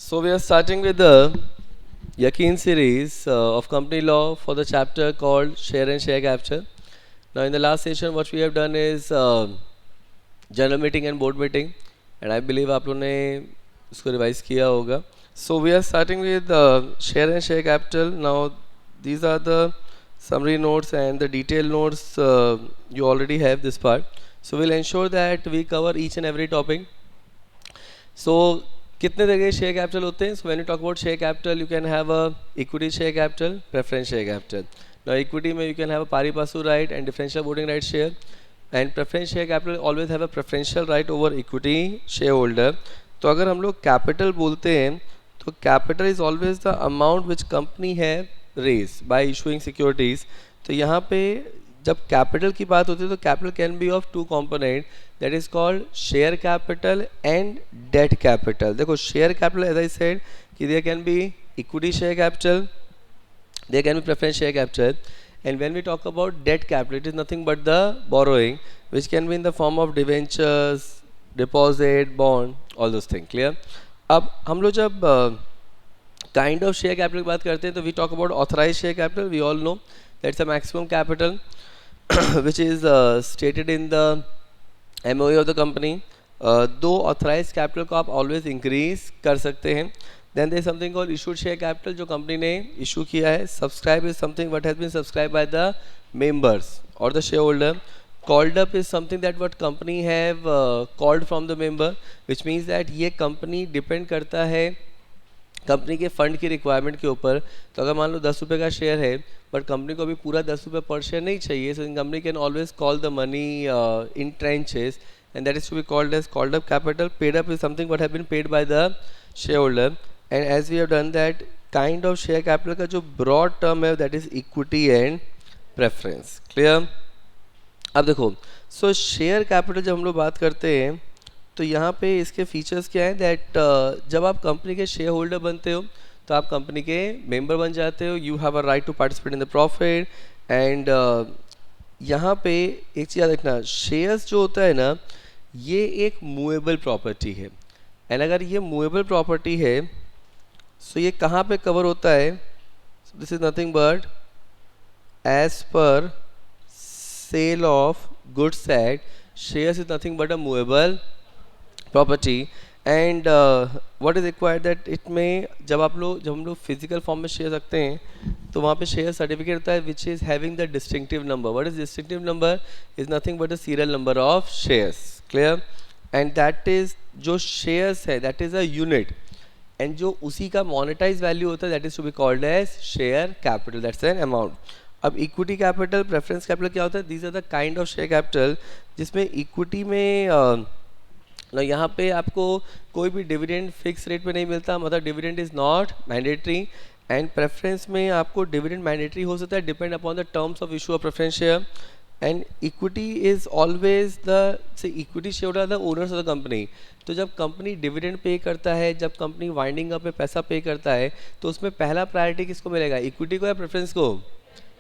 So we are starting with the Yakin series of company law for the chapter called Share and Share Capture. Now in the last session what we have done is general meeting and board meeting, and I believe आप लोगों ने इसको revise किया होगा. So we are starting with Share and Share Capital. Now these are the summary notes and the detailed notes. You already have this part. So we'll ensure that we cover each and every topic. So कितने तरह के share capital होते हैं? So when you talk about share capital, you can have a equity share capital, preference share capital. Now equity में you can have a pari passu right and differential voting right share, and preference share capital always have a preferential right over equity shareholder. तो अगर हम लोग capital बोलते हैं तो capital is always the amount which company have raised by issuing securities. तो यहाँ पे जब कैपिटल की बात होती है तो capital can be of two component, that is called share capital and debt capital. देखो share capital as I said कि there can be equity share capital, there can be preference share capital, and when we talk about debt capital it is nothing but the borrowing which can be in the form of debentures, deposit, bond, all those things. Clear? अब हम लोग जब kind of share capital की बात करते हैं तो we talk about authorise share capital. We all know that's a maximum capital which is stated in the MOE of the company. दो authorized capital को आप always increase कर सकते हैं. Then there is something called issued share capital जो company ने issue किया है. Subscribe is something what has been subscribed by the members or the shareholder. Called up is something that what company have called from the member, which means that ये company depend करता है company के fund की requirement के ऊपर. तो अगर मान लो 10 रुपये का शेयर है बट कंपनी को अभी पूरा 10 रुपये पर शेयर नहीं चाहिए, so company can always call the money in tranches and that is to be called as called up capital. Paid up is something what have been paid by the share holder. And as we have done that kind of share capital का जो broad term है that is equity and preference. Clear? अब देखो सो share capital जब हम लोग बात करते हैं तो यहाँ पे इसके फीचर्स क्या हैं दैट जब आप कंपनी के शेयर होल्डर बनते हो तो आप कंपनी के मेंबर बन जाते हो. You have a right to participate in the profit. And यहाँ पे एक चीज़ याद रखना, शेयर्स जो होता है ना ये एक मूवेबल प्रॉपर्टी है. एंड अगर ये मूवेबल प्रॉपर्टी है सो ये कहाँ पे कवर होता है? This is nothing but as per sale of goods act, shares is nothing but a movable property. And what is required that it में जब हम लोग फिजिकल फॉर्म में शेयर रखते हैं तो वहाँ पे शेयर सर्टिफिकेट होता है which is having the distinctive number. What is distinctive number? Is nothing but the serial number of shares. Clear? And that is जो शेयर्स है that is a unit, and जो उसी का मोनेटाइज वैल्यू होता है that is to be called as share capital. That's an amount. अब equity capital, preference capital क्या होता है? These are the kind of share capital जिसमें इक्विटी में ना यहाँ पे आपको कोई भी डिविडेंड फिक्स रेट पे नहीं मिलता, मतलब dividend is not mandatory. And preference में आपको डिविडेंड मैंडेटरी हो सकता है depend upon the terms of issue of preference share. And equity is always the equity share are the owners of the company. तो जब कंपनी डिविडेंड पे करता है, जब कंपनी वाइंडिंग अप पे पैसा पे करता है तो उसमें पहला प्रायोरिटी किसको मिलेगा? इक्विटी को या प्रेफरेंस को?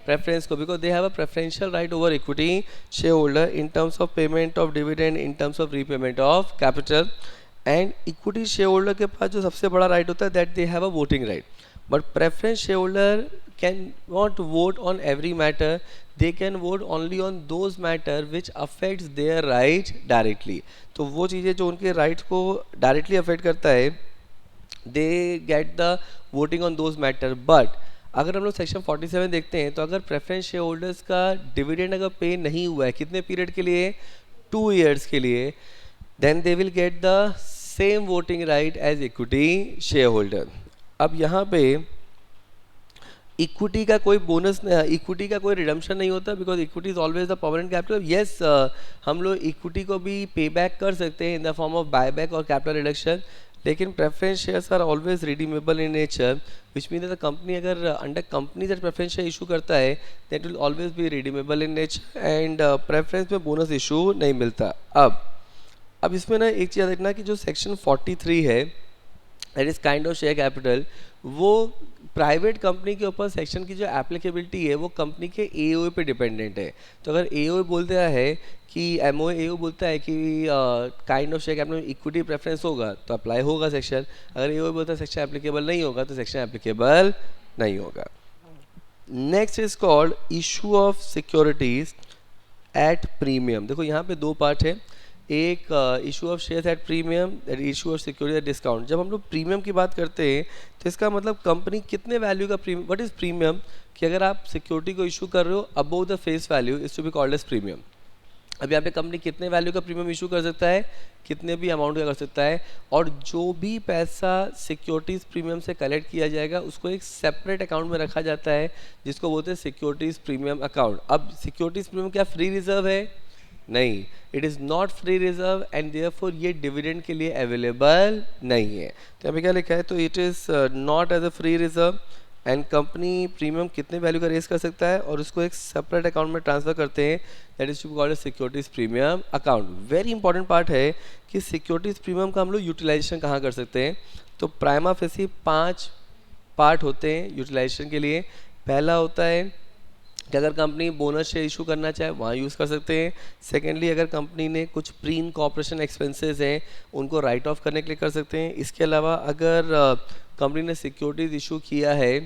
preference को, because they have a preferential right over equity shareholder in terms of payment of dividend, in terms of repayment of capital. and equity shareholder के पास जो सबसे बड़ा right होता है that they have a voting right, but preference shareholder can not vote on every matter. they can vote only on those matter which affects their right directly. तो वो चीज़ें जो उनके rights को directly affect करता है they get the voting on those matter. but अगर हम लोग सेक्शन 47 देखते हैं तो अगर प्रेफरेंस शेयर होल्डर्स का डिविडेंड अगर पे नहीं हुआ है कितने पीरियड के लिए? 2 years के लिए, then they will get the same voting right as equity shareholder. अब यहाँ पे इक्विटी का कोई बोनस, इक्विटी का कोई रिडम्पशन नहीं होता because equity is always the permanent capital. Yes हम लोग इक्विटी को भी पे बैक कर सकते हैं in the form of buy back और कैपिटल रिडक्शन, लेकिन preference shares are always redeemable in nature, which mean the company अगर अंडर कंपनी जब प्रेफरेंस शेयर इशू करता है that will always be redeemable in nature. And preference में bonus issue नहीं मिलता. अब इसमें ना एक चीज़ देखना कि जो सेक्शन 43 है that is kind of share capital, वो प्राइवेट कंपनी के ऊपर सेक्शन की जो एप्लीकेबिलिटी है वो कंपनी के एओए पे डिपेंडेंट है। तो अगर एओए बोलता है कि एमओए एओ बोलता है कि काइंड ऑफ शेयर कैपिटल में इक्विटी प्रेफरेंस होगा तो अप्लाई होगा सेक्शन, अगर एओए बोलता है सेक्शन एप्लीकेबल नहीं होगा तो सेक्शन एप्लीकेबल नहीं होगा। Next is called issue of securities at premium. देखो यहाँ पे दो पार्ट है, एक issue of shares at premium, issue of security at discount. जब हम लोग प्रीमियम की बात करते हैं तो इसका मतलब कंपनी कितने वैल्यू का प्रीमियम, व्हाट इज प्रीमियम, कि अगर आप सिक्योरिटी को इशू कर रहे हो above the face value is to be called as premium. अब यहाँ पे कंपनी कितने वैल्यू का प्रीमियम इशू कर सकता है, कितने भी अमाउंट का कर सकता है, और जो भी पैसा सिक्योरिटीज़ प्रीमियम से कलेक्ट किया जाएगा उसको एक सेपरेट अकाउंट में रखा जाता है जिसको बोलते हैं सिक्योरिटीज़ प्रीमियम अकाउंट। अब सिक्योरिटीज़ प्रीमियम क्या फ्री रिजर्व है, नहीं, it is not free reserve and therefore ये डिविडेंड के लिए अवेलेबल नहीं है। तो यहाँ पे क्या लिखा है, तो it is not as a free reserve and company premium कितने वैल्यू का रेस कर सकता है और उसको एक सेपरेट अकाउंट में ट्रांसफर करते हैं, that is to be called securities premium account. Very important part है कि सिक्योरिटीज प्रीमियम का हम लोग यूटिलाइजेशन कहाँ कर सकते हैं। तो प्राइमा फेसी 5 पार्ट होते हैं यूटिलाइजेशन के लिए। पहला होता है कि अगर कंपनी बोनस शेयर इशू करना चाहे वहाँ यूज़ कर सकते हैं। सेकेंडली, अगर कंपनी ने कुछ प्री इनकॉर्पोरेशन एक्सपेंसेस हैं उनको राइट ऑफ करने के लिए कर सकते हैं। इसके अलावा अगर कंपनी ने सिक्योरिटीज इशू किया है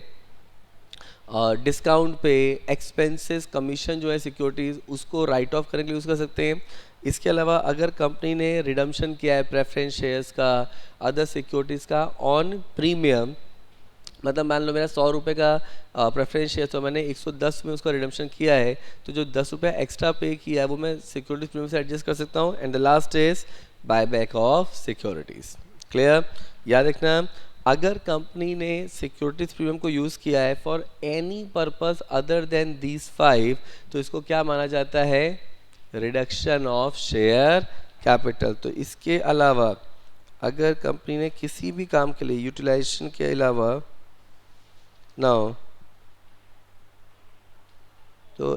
डिस्काउंट पे, एक्सपेंसेस कमीशन जो है सिक्योरिटीज़ उसको राइट ऑफ करने के लिए यूज़ कर सकते हैं। इसके अलावा अगर कंपनी ने रिडम्पशन किया है प्रेफरेंस शेयर्स का, अदर सिक्योरिटीज़ का ऑन प्रीमियम, मतलब मान लो मेरा 100 रुपये का प्रेफरेंस शेयर तो मैंने 110 में उसका रिडम्पशन किया है, तो जो 10 रुपये एक्स्ट्रा पे किया है वो मैं सिक्योरिटीज प्रीमियम से एडजस्ट कर सकता हूँ। And the last is buy back of securities. Clear, याद रखना, अगर कंपनी ने सिक्योरिटीज प्रीमियम को यूज़ किया है for any purpose other than these 5 तो इसको क्या माना जाता है, रिडक्शन ऑफ शेयर कैपिटल। तो इसके अलावा अगर कंपनी ने किसी भी काम के लिए यूटिलाइजेशन के अलावा नाउ तो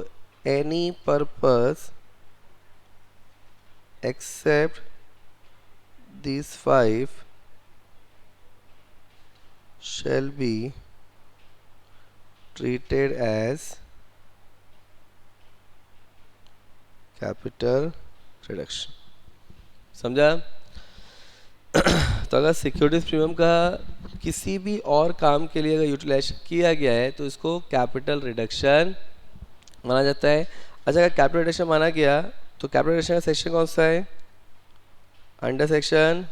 any purpose except these 5 shall be treated as capital reduction। समझा? तो अगर सिक्योरिटीज प्रीमियम का किसी भी और काम के लिए अगर यूटिलाइजेशन किया गया है तो इसको कैपिटल रिडक्शन माना जाता है। अच्छा, अगर कैपिटल रिडक्शन माना गया तो कैपिटल रिडक्शन का सेक्शन कौन सा है, under section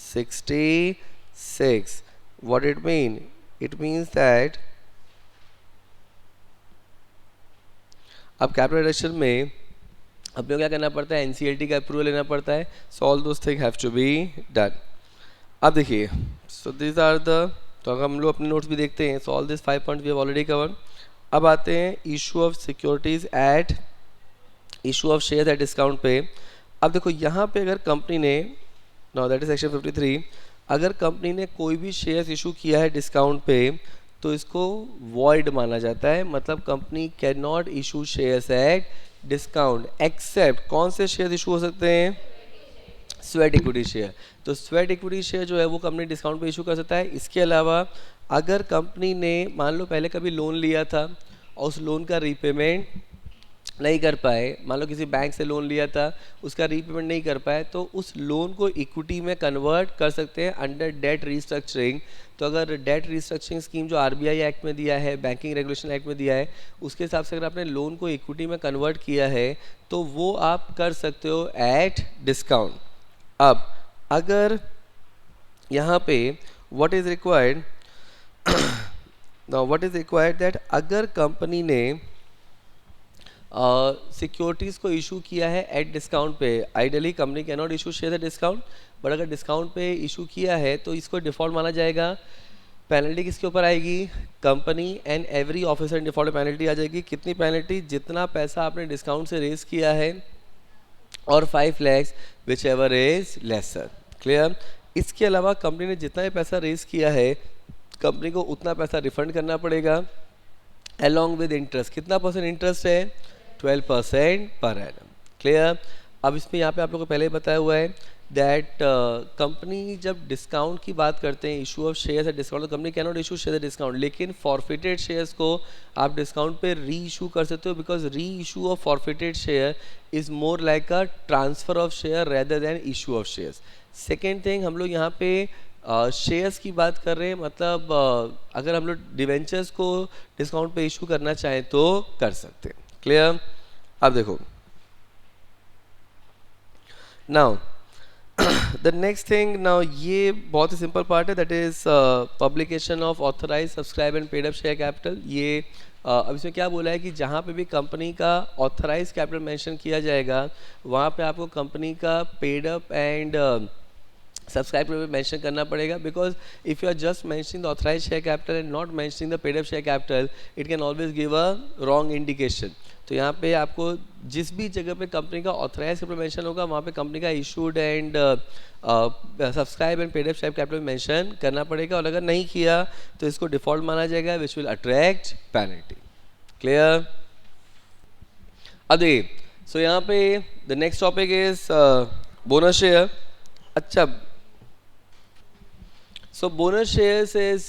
66। What it mean? It means that अब कैपिटल रिडक्शन में अपने को क्या करना पड़ता है, एनसीएलटी का अप्रूवल लेना पड़ता है। So all those thing have to be done. अब देखिए, सो दिस आर द, तो अगर हम लोग अपने नोट्स भी देखते हैं, so all this 5 points we have already covered. अब आते हैं issue of securities at, issue of share at discount पे। अब देखो यहाँ पे अगर कंपनी ने, नाउ दैट इज सेक्शन 53, अगर कंपनी ने कोई भी शेयर्स इशू किया है डिस्काउंट पे तो इसको वॉइड माना जाता है। मतलब company can not issue shares at discount except, कौन से शेयर इशू हो सकते हैं, स्वेट इक्विटी शेयर। तो स्वेट इक्विटी शेयर जो है वो कंपनी डिस्काउंट पे इशू कर सकता है। इसके अलावा अगर कंपनी ने मान लो पहले कभी लोन लिया था और उस लोन का रीपेमेंट नहीं कर पाए, मान लो किसी बैंक से लोन लिया था उसका रीपेमेंट नहीं कर पाए, तो उस लोन को इक्विटी में कन्वर्ट कर सकते हैं अंडर डेट रीस्ट्रक्चरिंग। तो अगर डेट रीस्ट्रक्चरिंग स्कीम जो आरबीआई एक्ट में दिया है, बैंकिंग रेगुलेशन एक्ट में दिया है, उसके हिसाब से अगर आपने लोन को इक्विटी में कन्वर्ट किया है तो वो आप कर सकते हो एट डिस्काउंट। अब अगर यहाँ पे what is required, now what is required that अगर कंपनी ने सिक्योरिटीज़ को इशू किया है एट डिस्काउंट पे, ideally company can not issue share at discount, but अगर डिस्काउंट पे इशू किया है तो इसको डिफ़ॉल्ट माना जाएगा। पेनल्टी किसके ऊपर आएगी, company and every officer in default penalty आ जाएगी। कितनी पेनल्टी, जितना पैसा आपने डिस्काउंट से रेज किया है और 5 lakhs which ever is lesser. Clear? इसके अलावा कंपनी ने जितना भी पैसा रेज किया है कंपनी को उतना पैसा रिफंड करना पड़ेगा अलॉन्ग विद इंटरेस्ट। कितना परसेंट इंटरेस्ट है, 12% पर एनम। क्लियर? अब इसमें यहाँ पे आप लोगों को पहले ही बताया हुआ है दैट कंपनी जब डिस्काउंट की बात करते हैं, issue of shares at discount, तो company can not issue share discount, लेकिन फॉरफिटेड शेयर्स को आप डिस्काउंट पे री इशू कर सकते हो, बिकॉज री issue of forfeited share is more like a transfer of share rather than issue of shares. Second thing, हम लोग यहाँ पे शेयर्स की बात कर रहे हैं, मतलब अगर हम लोग डिवेंचर्स को डिस्काउंट पे इशू करना चाहें तो कर सकते हैं. क्लियर? अब देखो now the next thing, now ये बहुत ही सिंपल पार्ट है, that is publication of authorise subscribe and paid up share capital. ये अब इसमें क्या बोला है कि जहाँ पे भी कंपनी का ऑथराइज कैपिटल मेंशन किया जाएगा, वहाँ पे आपको कंपनी का पेड अप एंड सब्सक्राइब पे मेंशन करना पड़ेगा, because if you are just mentioning the authorise share capital and not mentioning the paid up share capital, it can always give a wrong indication. तो यहाँ पे आपको जिस भी जगह पे कंपनी का ऑथराइज कैपिटल मेंशन होगा, वहाँ पे कंपनी का issued and subscribe and paid up share capital mention करना पड़ेगा, और अगर नहीं किया तो इसको डिफॉल्ट माना जाएगा, which will attract penalty. Clear? अब देखिए, सो यहाँ पे the next topic is bonus share. अच्छा, so bonus shares is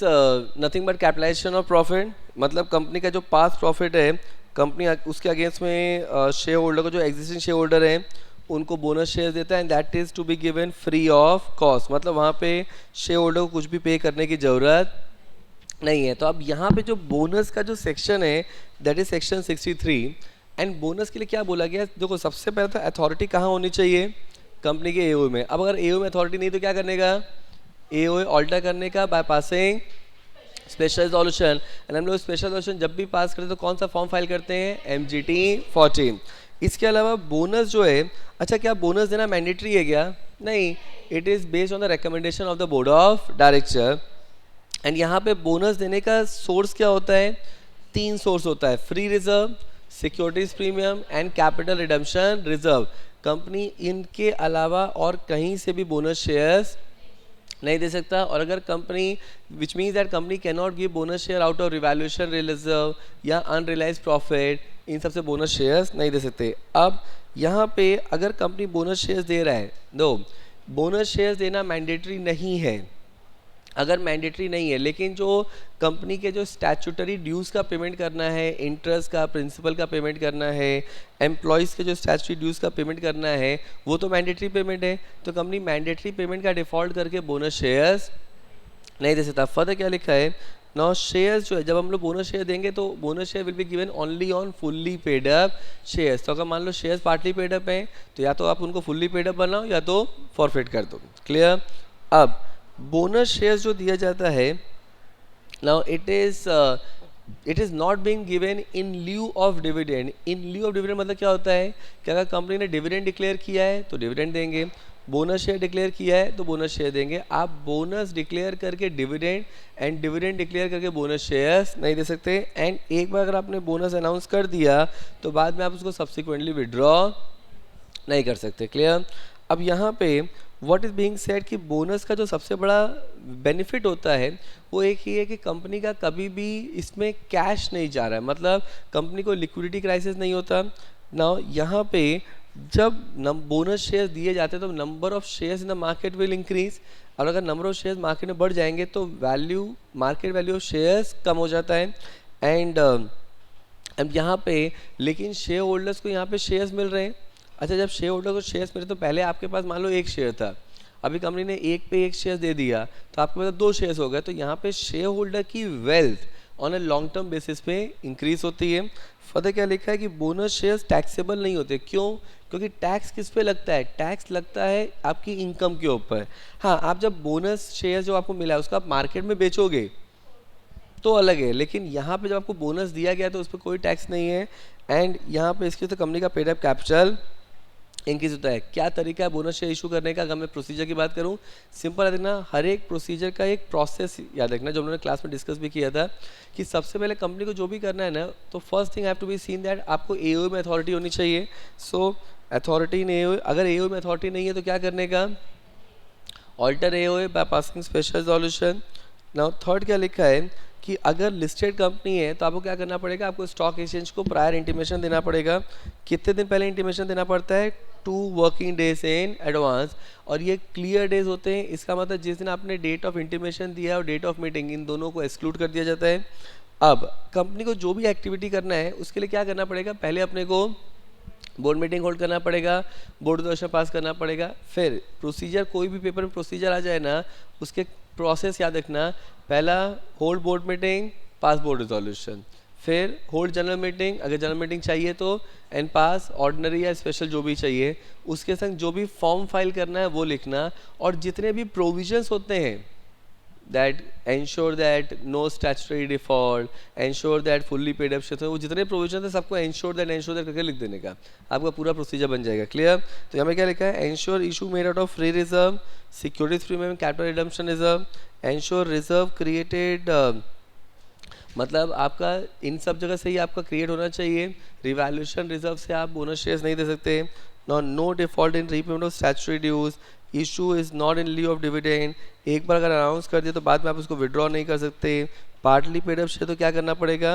nothing but capitalisation of profit. मतलब कंपनी का जो पास्ट प्रॉफिट है, कंपनी उसके अगेंस्ट में शेयर होल्डर को, जो एग्जिस्टिंग शेयर होल्डर हैं, उनको बोनस शेयर देता है, and that is to be given free of cost. मतलब वहाँ पे शेयर होल्डर को कुछ भी पे करने की ज़रूरत नहीं है. तो अब यहाँ पे जो बोनस का जो सेक्शन है, that is section 63. And bonus के लिए क्या बोला गया, देखो सबसे पहले तो अथॉरिटी कहाँ होनी चाहिए, कंपनी के एओ में. अब अगर एओ में अथॉरिटी नहीं तो क्या करने का, एओ ऑल्टर करने का bye passing special resolution. And हम लोग स्पेशल रेजोल्यूशन जब भी पास करते हैं तो कौन सा फॉर्म फाइल करते हैं, MGT 14. इसके अलावा बोनस जो है, अच्छा क्या बोनस देना मैंडेटरी है क्या, नहीं, it is based on the recommendation of the board of director. And यहाँ पे बोनस देने का सोर्स क्या होता है, 3 सोर्स होता है, free reserve, securities premium and capital redemption reserve. Company इनके अलावा और कहीं से भी बोनस शेयर्स नहीं दे सकता. और अगर company, which means that company can not give bonus share out of revaluation reserve या अनरियलाइज्ड प्रॉफिट, इन सबसे बोनस शेयर्स नहीं दे सकते. अब यहाँ पे अगर कंपनी बोनस शेयर्स दे रहा है, दो बोनस शेयर्स देना मैंडेटरी नहीं है. अगर मैंडेटरी नहीं है, लेकिन जो कंपनी के जो स्टैट्यूटरी ड्यूज़ का पेमेंट करना है, इंटरेस्ट का, प्रिंसिपल का पेमेंट करना है, एम्प्लॉयज़ के जो स्टैट्यूटरी ड्यूज़ का पेमेंट करना है, वो तो मैंडेटरी पेमेंट है. तो कंपनी मैंडेटरी पेमेंट का डिफ़ॉल्ट करके बोनस शेयर्स नहीं दे सकता. फर्दर क्या लिखा है, नाउ शेयर्स जो है, जब हम लोग बोनस शेयर देंगे तो bonus share will be given only on fully paid up shares. तो अगर मान लो शेयर्स पार्टली पेड अप हैं, तो या तो आप उनको फुल्ली पेड अप बनाओ या तो फॉरफिट कर दो. क्लियर? अब बोनस शेयर्स जो दिया जाता है, now it is not being given in lieu of dividend. In lieu of dividend मतलब क्या होता है कि अगर कंपनी ने डिविडेंड डिक्लेयर किया है तो डिविडेंड देंगे, बोनस शेयर डिक्लेयर किया है तो बोनस शेयर देंगे. आप बोनस डिक्लेयर करके डिविडेंड एंड डिविडेंड डिक्लेयर करके बोनस शेयर्स नहीं दे सकते. एंड एक बार अगर आपने बोनस अनाउंस कर दिया तो बाद में आप उसको सब्सिक्वेंटली विड्रॉ नहीं कर सकते. क्लियर? अब यहाँ पे व्हाट इज़ बीइंग सेड कि बोनस का जो सबसे बड़ा बेनिफिट होता है वो एक ही है कि कंपनी का कभी भी इसमें कैश नहीं जा रहा है, मतलब कंपनी को लिक्विडिटी क्राइसिस नहीं होता. नाउ यहाँ पे जब बोनस शेयर्स दिए जाते हैं तो number of shares in the market will increase, और अगर नंबर ऑफ शेयर्स मार्केट में बढ़ जाएंगे तो value, market value of shares कम हो जाता है. एंड अब यहाँ पे लेकिन शेयर होल्डर्स को यहाँ पे शेयर्स मिल रहे हैं. अच्छा, जब शेयर होल्डर को शेयर्स मिले तो पहले आपके पास मान लो एक शेयर था, अभी कंपनी ने एक पे एक शेयर दे दिया तो आपके पास 2 शेयर्स हो गए. तो यहाँ पे शेयर होल्डर की wealth on a long term basis पे इंक्रीज होती है. फर्दर क्या लिखा है कि बोनस शेयर्स टैक्सेबल नहीं होते. क्यों? क्योंकि टैक्स किस पे लगता है, टैक्स लगता है आपकी इनकम के ऊपर. हाँ, आप जब बोनस शेयर जो आपको मिला है उसको आप मार्केट में बेचोगे तो अलग है, लेकिन यहाँ पे जब आपको बोनस दिया गया तो उस पर कोई टैक्स नहीं है. एंड यहाँ पे इसके तो कंपनी का पेड अप कैपिटल इंक्रीज होता है. क्या तरीका है बोनस शेयर इशू करने का? अगर मैं प्रोसीजर की बात करूं, सिंपल है देखना, हर एक प्रोसीजर का एक प्रोसेस याद रखना, जो हमने क्लास में डिस्कस भी किया था कि सबसे पहले कंपनी को जो भी करना है ना, तो first thing have to be seen that आपको एओ में अथॉरिटी होनी चाहिए. सो अथॉरिटी इन एओ, अगर एओ में अथॉरिटी नहीं है तो क्या करने का, alter AO by passing special resolution. Now third क्या लिखा है कि अगर लिस्टेड कंपनी है तो आपको क्या करना पड़ेगा, आपको स्टॉक एक्सचेंज को प्रायर इंटीमेशन देना पड़ेगा. कितने दिन पहले इंटीमेशन देना पड़ता है, 2 वर्किंग डेज इन एडवांस, और ये क्लियर डेज होते हैं। इसका मतलब जिस दिन आपने डेट ऑफ इंटीमेशन दिया है और डेट ऑफ मीटिंग, इन दोनों को एक्सक्लूड कर दिया जाता है। अब कंपनी को जो भी एक्टिविटी करना है उसके लिए क्या करना पड़ेगा, पहले अपने को बोर्ड मीटिंग होल्ड करना पड़ेगा, बोर्ड रेजोल्यूशन पास करना पड़ेगा। फिर प्रोसीजर, कोई भी पेपर में प्रोसीजर आ जाए ना, उसके प्रोसेस याद रखना। पहला hold board meeting, pass board resolution, फिर होल्ड जनरल मीटिंग अगर जनरल मीटिंग चाहिए तो, एंड पास ऑर्डिनरी या स्पेशल जो भी चाहिए। उसके संग जो भी फॉर्म फाइल करना है वो लिखना, और जितने भी प्रोविजंस होते हैं that ensure that no statutory default, ensure that fully paid up share, वो जितने प्रोविजन है सबको ensure that करके लिख देने का, आपका पूरा प्रोसीजर बन जाएगा। क्लियर? तो यहाँ पे क्या लिखा है, ensure issue made out of free reserve, securities premium, capital redemption reserve, ensure reserve created, मतलब आपका इन सब जगह से ही आपका क्रिएट होना चाहिए। रिवैल्यूएशन रिजर्व से आप बोनस शेयर्स नहीं दे सकते। No default in repayment of statutory dues, issue is not in leave of dividend, एक बार अगर अनाउंस कर दिया तो बाद में आप उसको विड्रॉ नहीं कर सकते। पार्टली पेड अप शेयर तो क्या करना पड़ेगा,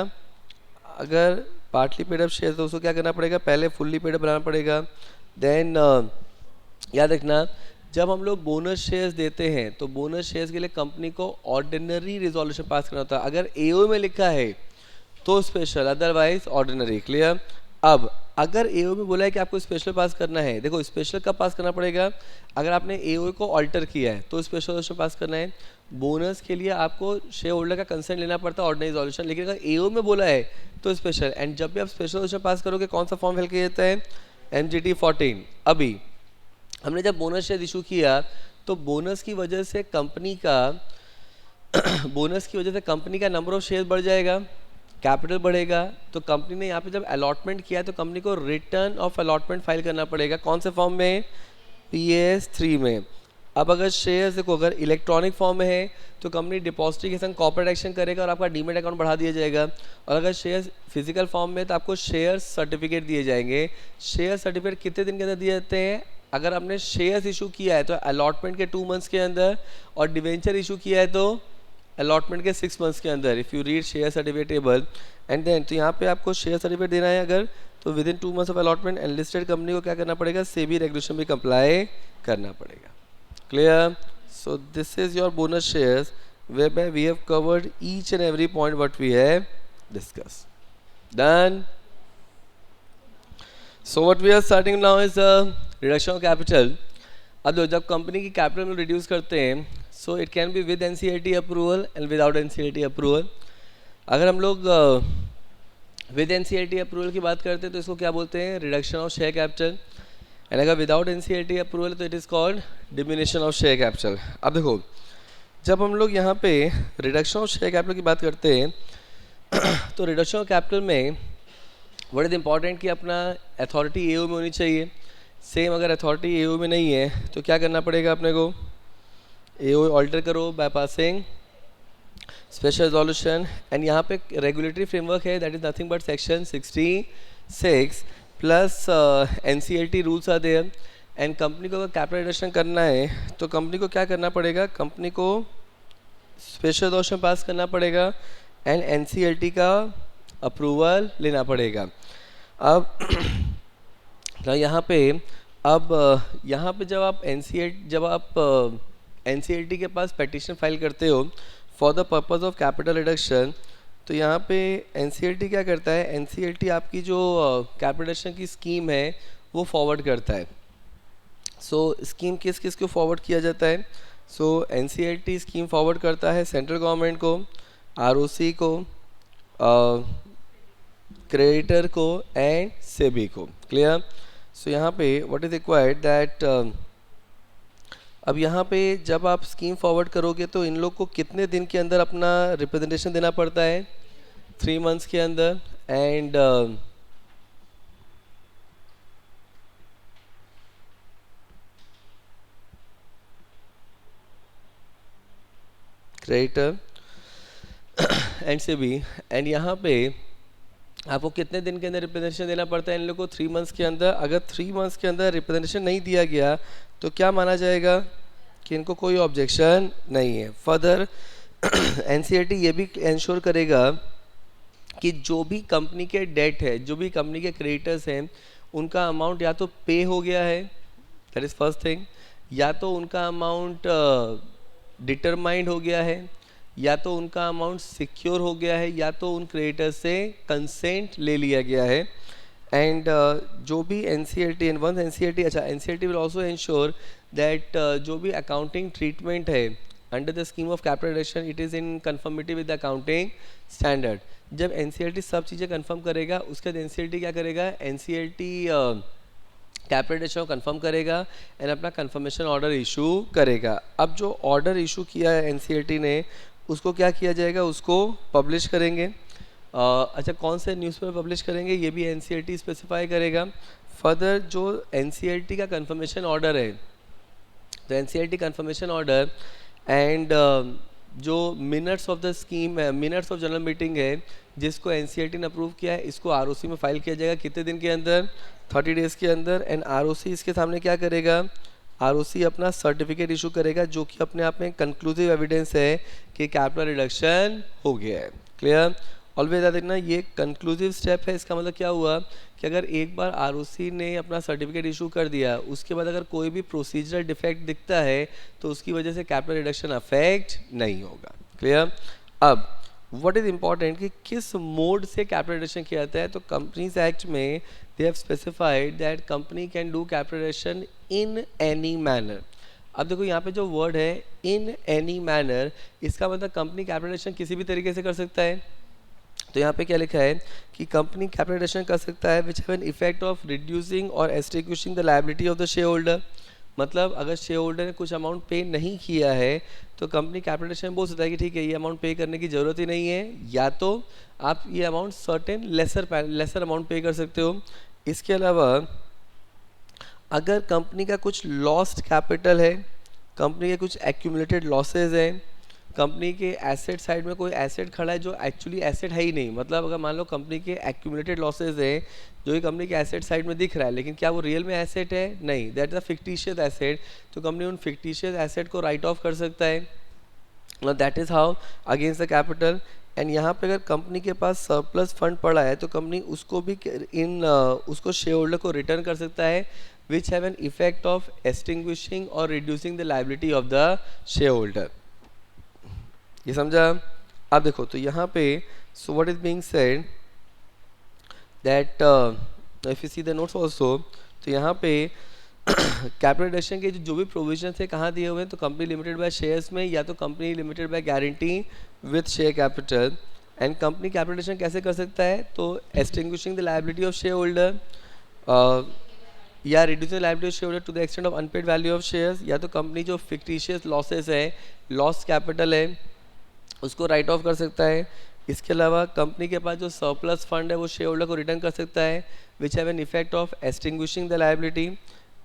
अगर पार्टली पेड अप शेयर तो उसको क्या करना पड़ेगा, पहले फुल्ली पेड अप बनाना पड़ेगा। देन याद रखना, जब हम लोग बोनस शेयर्स देते हैं तो बोनस शेयर्स के लिए कंपनी को ऑर्डिनरी रिजोल्यूशन पास करना होता है। अगर एओ में लिखा है तो स्पेशल, अदरवाइज ऑर्डिनरी। क्लियर? अब अगर एओ में बोला है कि आपको स्पेशल पास करना है, देखो स्पेशल कब पास करना पड़ेगा, अगर आपने एओ को ऑल्टर किया है तो स्पेशल रेजोल्यूशन पास करना है। बोनस के लिए आपको शेयर होल्डर का कंसेंट लेना पड़ता है, ऑर्डिनरी रेजोल्यूशन। लेकिन अगर एओ में बोला है तो स्पेशल। एंड जब भी आप स्पेशल रेजोल्यूशन पास करोगे कौन सा फॉर्म फिल किया जाता है, MGT 14। अभी हमने जब बोनस शेयर इशू किया तो बोनस की वजह से कंपनी का बोनस की वजह से कंपनी का नंबर ऑफ शेयर बढ़ जाएगा, कैपिटल बढ़ेगा। तो कंपनी ने यहाँ पे जब अलॉटमेंट किया है तो कंपनी को रिटर्न ऑफ अलॉटमेंट फाइल करना पड़ेगा। कौन से फॉर्म में, PAS 3 में। अब अगर शेयर्स देखो, अगर इलेक्ट्रॉनिक फॉर्म में है तो कंपनी डिपॉजिटरी के संग कॉर्पोरेट एक्शन करेगा और आपका डीमेट अकाउंट बढ़ा दिया जाएगा। और अगर शेयर्स फिजिकल फॉर्म में तो आपको शेयर सर्टिफिकेट दिए जाएंगे। शेयर सर्टिफिकेट कितने दिन के अंदर दिए जाते हैं, अगर आपने शेयर्स इशू किया है तो अलॉटमेंट के 2 मंथ्स के अंदर, और डिवेंचर इशू किया है तो अलॉटमेंट के 6 मंथ्स के अंदर। If you read share certificate table and then, तो यहाँ पे आपको शेयर सर्टिफिकेट देना है अगर, तो within 2 months of allotment and listed company को क्या करना पड़ेगा, सेबी रेगुलेशन भी कंप्लाई करना पड़ेगा। Clear? So this is your bonus shares whereby we have covered each and every point what we have discussed. Done? So what we are starting now is reduction of capital. अब जब company की capital में reduce करते हैं so it can be with NCLT approval and without NCLT approval. अगर हम लोग with NCLT approval की बात करते हैं तो इसको क्या बोलते हैं, reduction of share capital. And अगर विदाउट NCLT अप्रूवल तो it is called diminution of share capital. अब देखो, जब हम लोग यहाँ पे रिडक्शन ऑफ शेयर कैपिटल की बात करते हैं तो रिडक्शन ऑफ कैपिटल में व्हाट इज इम्पॉर्टेंट कि अपना अथॉरिटी एओ में होनी चाहिए। सेम अगर अथॉरिटी एओ में नहीं है तो क्या करना पड़ेगा अपने को, एओ ऑल्टर करो by passing special resolution. And यहाँ पे रेगुलेटरी फ्रेमवर्क है, that is nothing but section 66 plus NCLT rules are there. And company को अगर कैपिटल रिडक्शन करना है तो कंपनी को क्या करना पड़ेगा, कंपनी को स्पेशल रेजोल्यूशन पास करना पड़ेगा एंड NCLT का अप्रूवल लेना पड़ेगा। अब यहाँ पे जब आप NCLT के पास पेटिशन फाइल करते हो for the purpose of capital reduction, तो यहाँ पे NCLT क्या करता है, NCLT आपकी जो कैपिटल रिडक्शन की स्कीम है वो फॉरवर्ड करता है। सो स्कीम किस किस को फॉरवर्ड किया जाता है, सो NCLT स्कीम फॉरवर्ड करता है सेंट्रल गवर्नमेंट को, ROC को, क्रेडिटर को एंड सेबी को। क्लियर? सो यहाँ पे व्हाट इज रिक्वायर्ड दैट, अब यहाँ पे जब आप स्कीम फॉरवर्ड करोगे तो इन लोग को कितने दिन के अंदर अपना रिप्रेजेंटेशन देना पड़ता है, 3 मंथ्स के अंदर। And creditor and SEBI, and यहाँ पे आपको कितने दिन के अंदर रिप्रेजेंटेशन देना पड़ता है इन लोगों को, 3 मंथ्स के अंदर। अगर 3 मंथ्स के अंदर रिप्रेजेंटेशन नहीं दिया गया तो क्या माना जाएगा कि इनको कोई ऑब्जेक्शन नहीं है। फर्दर NCLT ये भी इंश्योर करेगा कि जो भी कंपनी के डेट है, जो भी कंपनी के क्रेडिटर्स हैं, उनका अमाउंट या तो पे हो गया है, दैट इज़ फर्स्ट थिंग, या तो उनका अमाउंट डिटरमाइंड हो गया है, या तो उनका अमाउंट सिक्योर हो गया है, या तो उन क्रिएटर से कंसेंट ले लिया गया है। एंड जो भी NCLT एंड वंस NCLT, अच्छा NCLT will also ensure that जो भी अकाउंटिंग ट्रीटमेंट है under the scheme of capital reduction it is in conformity with the accounting standard. जब NCLT सब चीज़ें कंफर्म करेगा उसके बाद NCLT क्या करेगा, NCLT कैपिटल रिडक्शन को कंफर्म करेगा एंड अपना कंफर्मेशन ऑर्डर इशू करेगा। अब जो ऑर्डर इशू किया है NCLT ने उसको क्या किया जाएगा, उसको पब्लिश करेंगे। अच्छा कौन से न्यूज़पेपर पब्लिश करेंगे ये भी NCLT स्पेसिफाई करेगा। फर्दर जो NCLT का कंफर्मेशन ऑर्डर है, तो NCLT कंफर्मेशन ऑर्डर एंड जो मिनट्स ऑफ द स्कीम है, मिनट्स ऑफ जनरल मीटिंग है जिसको NCLT ने अप्रूव किया है, इसको ROC में फाइल किया जाएगा कितने दिन के अंदर, 30 डेज़ के अंदर। एंड ROC इसके सामने क्या करेगा, ROC अपना सर्टिफिकेट इशू करेगा जो कि अपने आप में कंक्लूसिव एविडेंस है कि कैपिटल रिडक्शन हो गया है। क्लियर, ऑलवेज याद रखना ये कंक्लूसिव स्टेप है। इसका मतलब क्या हुआ कि अगर एक बार ROC ने अपना सर्टिफिकेट इशू कर दिया उसके बाद अगर कोई भी प्रोसीजरल डिफेक्ट दिखता है तो उसकी वजह से कैपिटल रिडक्शन अफेक्ट नहीं होगा। क्लियर, अब व्हाट इज इम्पॉर्टेंट कि किस मोड से कैपिटल रिडक्शन किया जाता है, तो कंपनीज एक्ट में they have specified that company can do capital reduction in any manner. अब देखो यहाँ पे जो वर्ड है इन एनी मैनर, इसका मतलब कंपनी कैपिटल रिडक्शन किसी भी तरीके से कर सकता है। तो यहाँ पे क्या लिखा है कि कंपनी कैपिटल रिडक्शन कर सकता है which have an effect of reducing or extinguishing the liability of the share holder. मतलब अगर शेयर होल्डर ने कुछ अमाउंट पे नहीं किया है तो कंपनी कैपिटल रिडक्शन बोल सकता है कि ठीक है ये अमाउंट पे करने की ज़रूरत ही नहीं है, या तो आप ये अमाउंट सर्टेन लेसर अमाउंट पे कर सकते हो। इसके अलावा अगर कंपनी का कुछ लॉस्ट कैपिटल है, कंपनी के कुछ एक्यूमुलेटेड लॉसेज हैं, कंपनी के एसेट साइड में कोई एसेट खड़ा है जो एक्चुअली एसेट है ही नहीं, मतलब अगर मान लो कंपनी के एक्यूमुलेटेड लॉसेज हैं जो कि कंपनी के एसेट साइड में दिख रहा है लेकिन क्या वो रियल में एसेट है, नहीं, that is a fictitious asset, तो कंपनी उन फिक्टिशियस एसेट को राइट ऑफ कर सकता है। That is how against the capital. And यहाँ पे अगर कंपनी के पास सरप्लस फंड पड़ा है तो कंपनी उसको भी उसको शेयर होल्डर को रिटर्न कर सकता है which have an effect of extinguishing or reducing the liability of the share holder. ये समझा। अब देखो तो यहाँ पे so what is being said that if you see the notes also, तो यहाँ पे कैपिटल रिडक्शन के जो भी प्रोविजन है कहाँ दिए हुए हैं, तो कंपनी लिमिटेड बाय शेयर्स में या तो company limited by guarantee with share capital. And company capital reduction कैसे कर सकता है, तो extinguishing the liability of share holder या reducing liability of share holder to the extent of unpaid value of shares, या तो कंपनी जो fictitious losses है, लॉस कैपिटल है, उसको राइट ऑफ कर सकता है। इसके अलावा कंपनी के पास जो सरप्लस फंड है वो शेयर होल्डर को रिटर्न कर सकता है which have an effect of extinguishing the liability.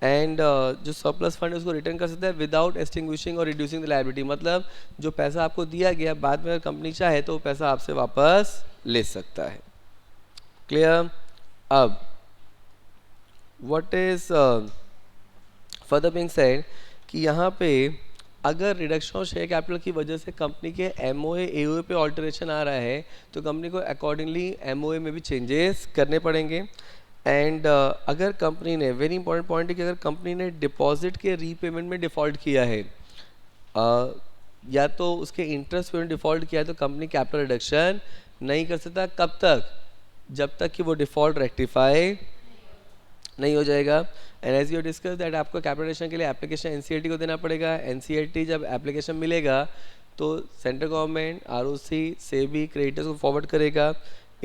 And जो सरप्लस फंड है उसको रिटर्न कर सकता है without extinguishing or reducing the liability, मतलब जो पैसा आपको दिया गया बाद में अगर कंपनी चाहे तो वो पैसा आपसे वापस ले सकता है। क्लियर। अब what is further being said कि यहाँ पे अगर रिडक्शन ऑफ शेयर कैपिटल की वजह से कंपनी के MOA AOA पे ऑल्टरेशन आ रहा है तो कंपनी को अकॉर्डिंगली MOA में भी चेंजेस करने पड़ेंगे। एंड अगर कंपनी ने, वेरी इंपॉर्टेंट पॉइंट है कि अगर कंपनी ने डिपॉजिट के रीपेमेंट में डिफ़ॉल्ट किया है या तो उसके इंटरेस्ट पेमेंट डिफ़ॉल्ट किया है तो कंपनी कैपिटल रिडक्शन नहीं कर सकता। कब तक, जब तक कि वो डिफ़ॉल्ट रेक्टिफाई नहीं हो जाएगा। And as you discuss that आपको कैपिटल रिडक्शन के लिए एप्लीकेशन NCLT को देना पड़ेगा। NCLT जब एप्लीकेशन मिलेगा तो सेंट्रल गवर्नमेंट ROC से भी क्रेडिटर्स को फॉरवर्ड करेगा,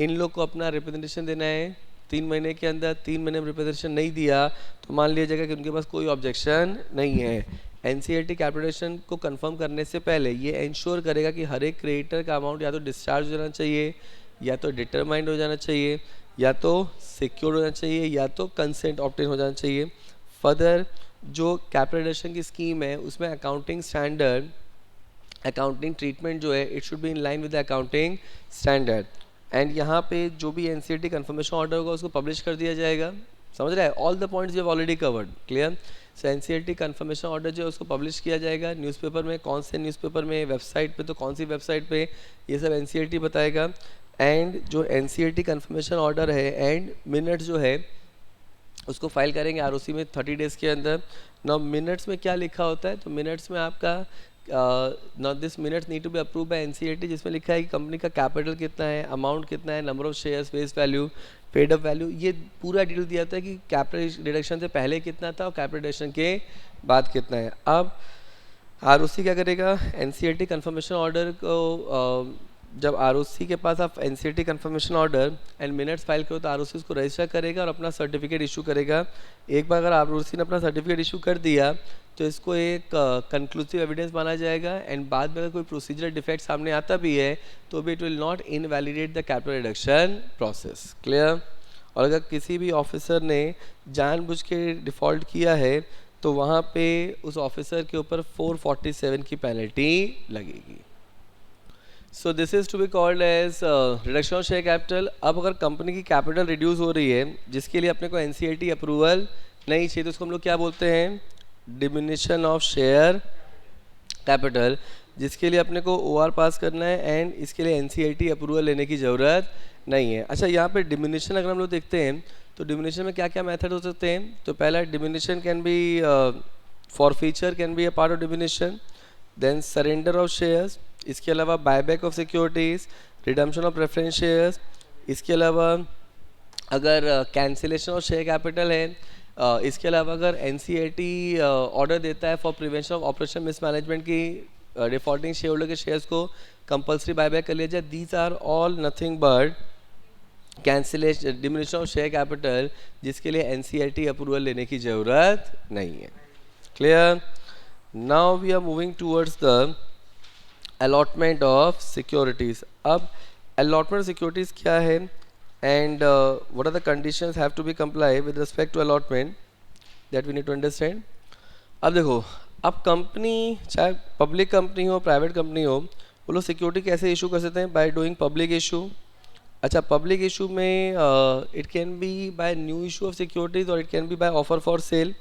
इन लोग को अपना रिप्रेजेंटेशन देना है 3 महीने के अंदर। 3 महीने में रिप्रेजेंटेशन नहीं दिया तो मान लिया जाएगा कि उनके पास कोई ऑब्जेक्शन नहीं है। NCLT कैपिटल रिडक्शन को कंफर्म करने से पहले ये इंश्योर करेगा कि हर एक क्रेडिटर का अमाउंट या तो डिस्चार्ज हो जाना चाहिए, या तो डिटरमाइंड हो जाना चाहिए, या तो सिक्योर होना चाहिए, या तो कंसेंट ऑब्टेन हो जाना चाहिए। फर्दर जो कैपिटल रिडक्शन की स्कीम है उसमें अकाउंटिंग स्टैंडर्ड, अकाउंटिंग ट्रीटमेंट जो है it should be in line with the accounting standard. And यहाँ पे जो भी NCLT कंफर्मेशन ऑर्डर होगा उसको पब्लिश कर दिया जाएगा। समझ रहा है, all the points you have already covered. Clear. So NCLT confirmation order जो है उसको पब्लिश किया जाएगा न्यूज़पेपर में, कौन से न्यूज़पेपर में, वेबसाइट पे तो कौन सी वेबसाइट पे, ये सब NCLT बताएगा। एंड जो NCLT कंफर्मेशन ऑर्डर है एंड मिनट्स जो है उसको फाइल करेंगे आरओसी में 30 डेज़ के अंदर। नाउ मिनट्स में क्या लिखा होता है, तो मिनट्स में आपका now this minutes need to be approve by NCLT, जिसमें लिखा है कि कंपनी का कैपिटल कितना है, अमाउंट कितना है, number of shares, face value, paid up value, ये पूरा डिटेल दिया होता है कि कैपिटल रिडक्शन से पहले कितना था और कैपिटल रिडक्शन के बाद कितना है। अब आरओसी क्या करेगा, एनसीएलटी कंफर्मेशन ऑर्डर को जब आरओसी के पास आप NCLT confirmation order and minutes file करो तो आरओसी उसको रजिस्टर करेगा और अपना सर्टिफिकेट इशू करेगा। एक बार अगर आरओसी ने अपना सर्टिफिकेट इशू कर दिया तो इसको एक कंक्लूसिव एविडेंस माना जाएगा एंड बाद में अगर कोई प्रोसीजरल डिफेक्ट सामने आता भी है तो भी it will not invalidate the capital reduction process. Clear? और अगर किसी भी ऑफिसर ने जानबूझ के डिफ़ॉल्ट किया है तो वहाँ पे उस ऑफिसर के ऊपर 447 की पेनल्टी लगेगी। So this is to be called as reduction of share capital. अब अगर कंपनी की कैपिटल रिड्यूस हो रही है जिसके लिए अपने को एनसीएलटी अप्रूवल नहीं चाहिए तो उसको हम लोग क्या बोलते हैं, डिमिनिशन ऑफ शेयर कैपिटल, जिसके लिए अपने को ओआर पास करना है एंड इसके लिए एनसीएलटी अप्रूवल लेने की ज़रूरत नहीं है। अच्छा, यहाँ पे डिमिनिशन अगर हम लोग देखते हैं तो डिमिनिशन में क्या क्या मेथड हो सकते हैं, तो पहला diminution can be forfeiture can be a part of diminution, then surrender of shares, इसके अलावा buyback of securities, redemption of preference shares, इसके अलावा अगर कैंसिलेशन ऑफ शेयर कैपिटल है, इसके अलावा अगर एनसीएलटी ऑर्डर देता है for prevention of operation mismanagement की डिफॉल्टिंग शेयर होल्डर के शेयर्स को कंपल्सरी बायबैक कर लिया जाए, these are all nothing but cancellation diminution of share capital जिसके लिए एनसीएलटी अप्रूवल लेने की ज़रूरत नहीं है। Clear? Now we are moving towards the allotment of securities. अब अलॉटमेंट सिक्योरिटीज़ क्या है and what are the conditions have to be comply with respect to allotment, that we need to understand. अब देखो, अब कंपनी चाहे public company हो private company हो, वो लोग सिक्योरिटी कैसे इशू कर सकते हैं, बाय डूइंग पब्लिक इशू। अच्छा, पब्लिक इशू में it can be by new issue of securities और it can be by offer for sale.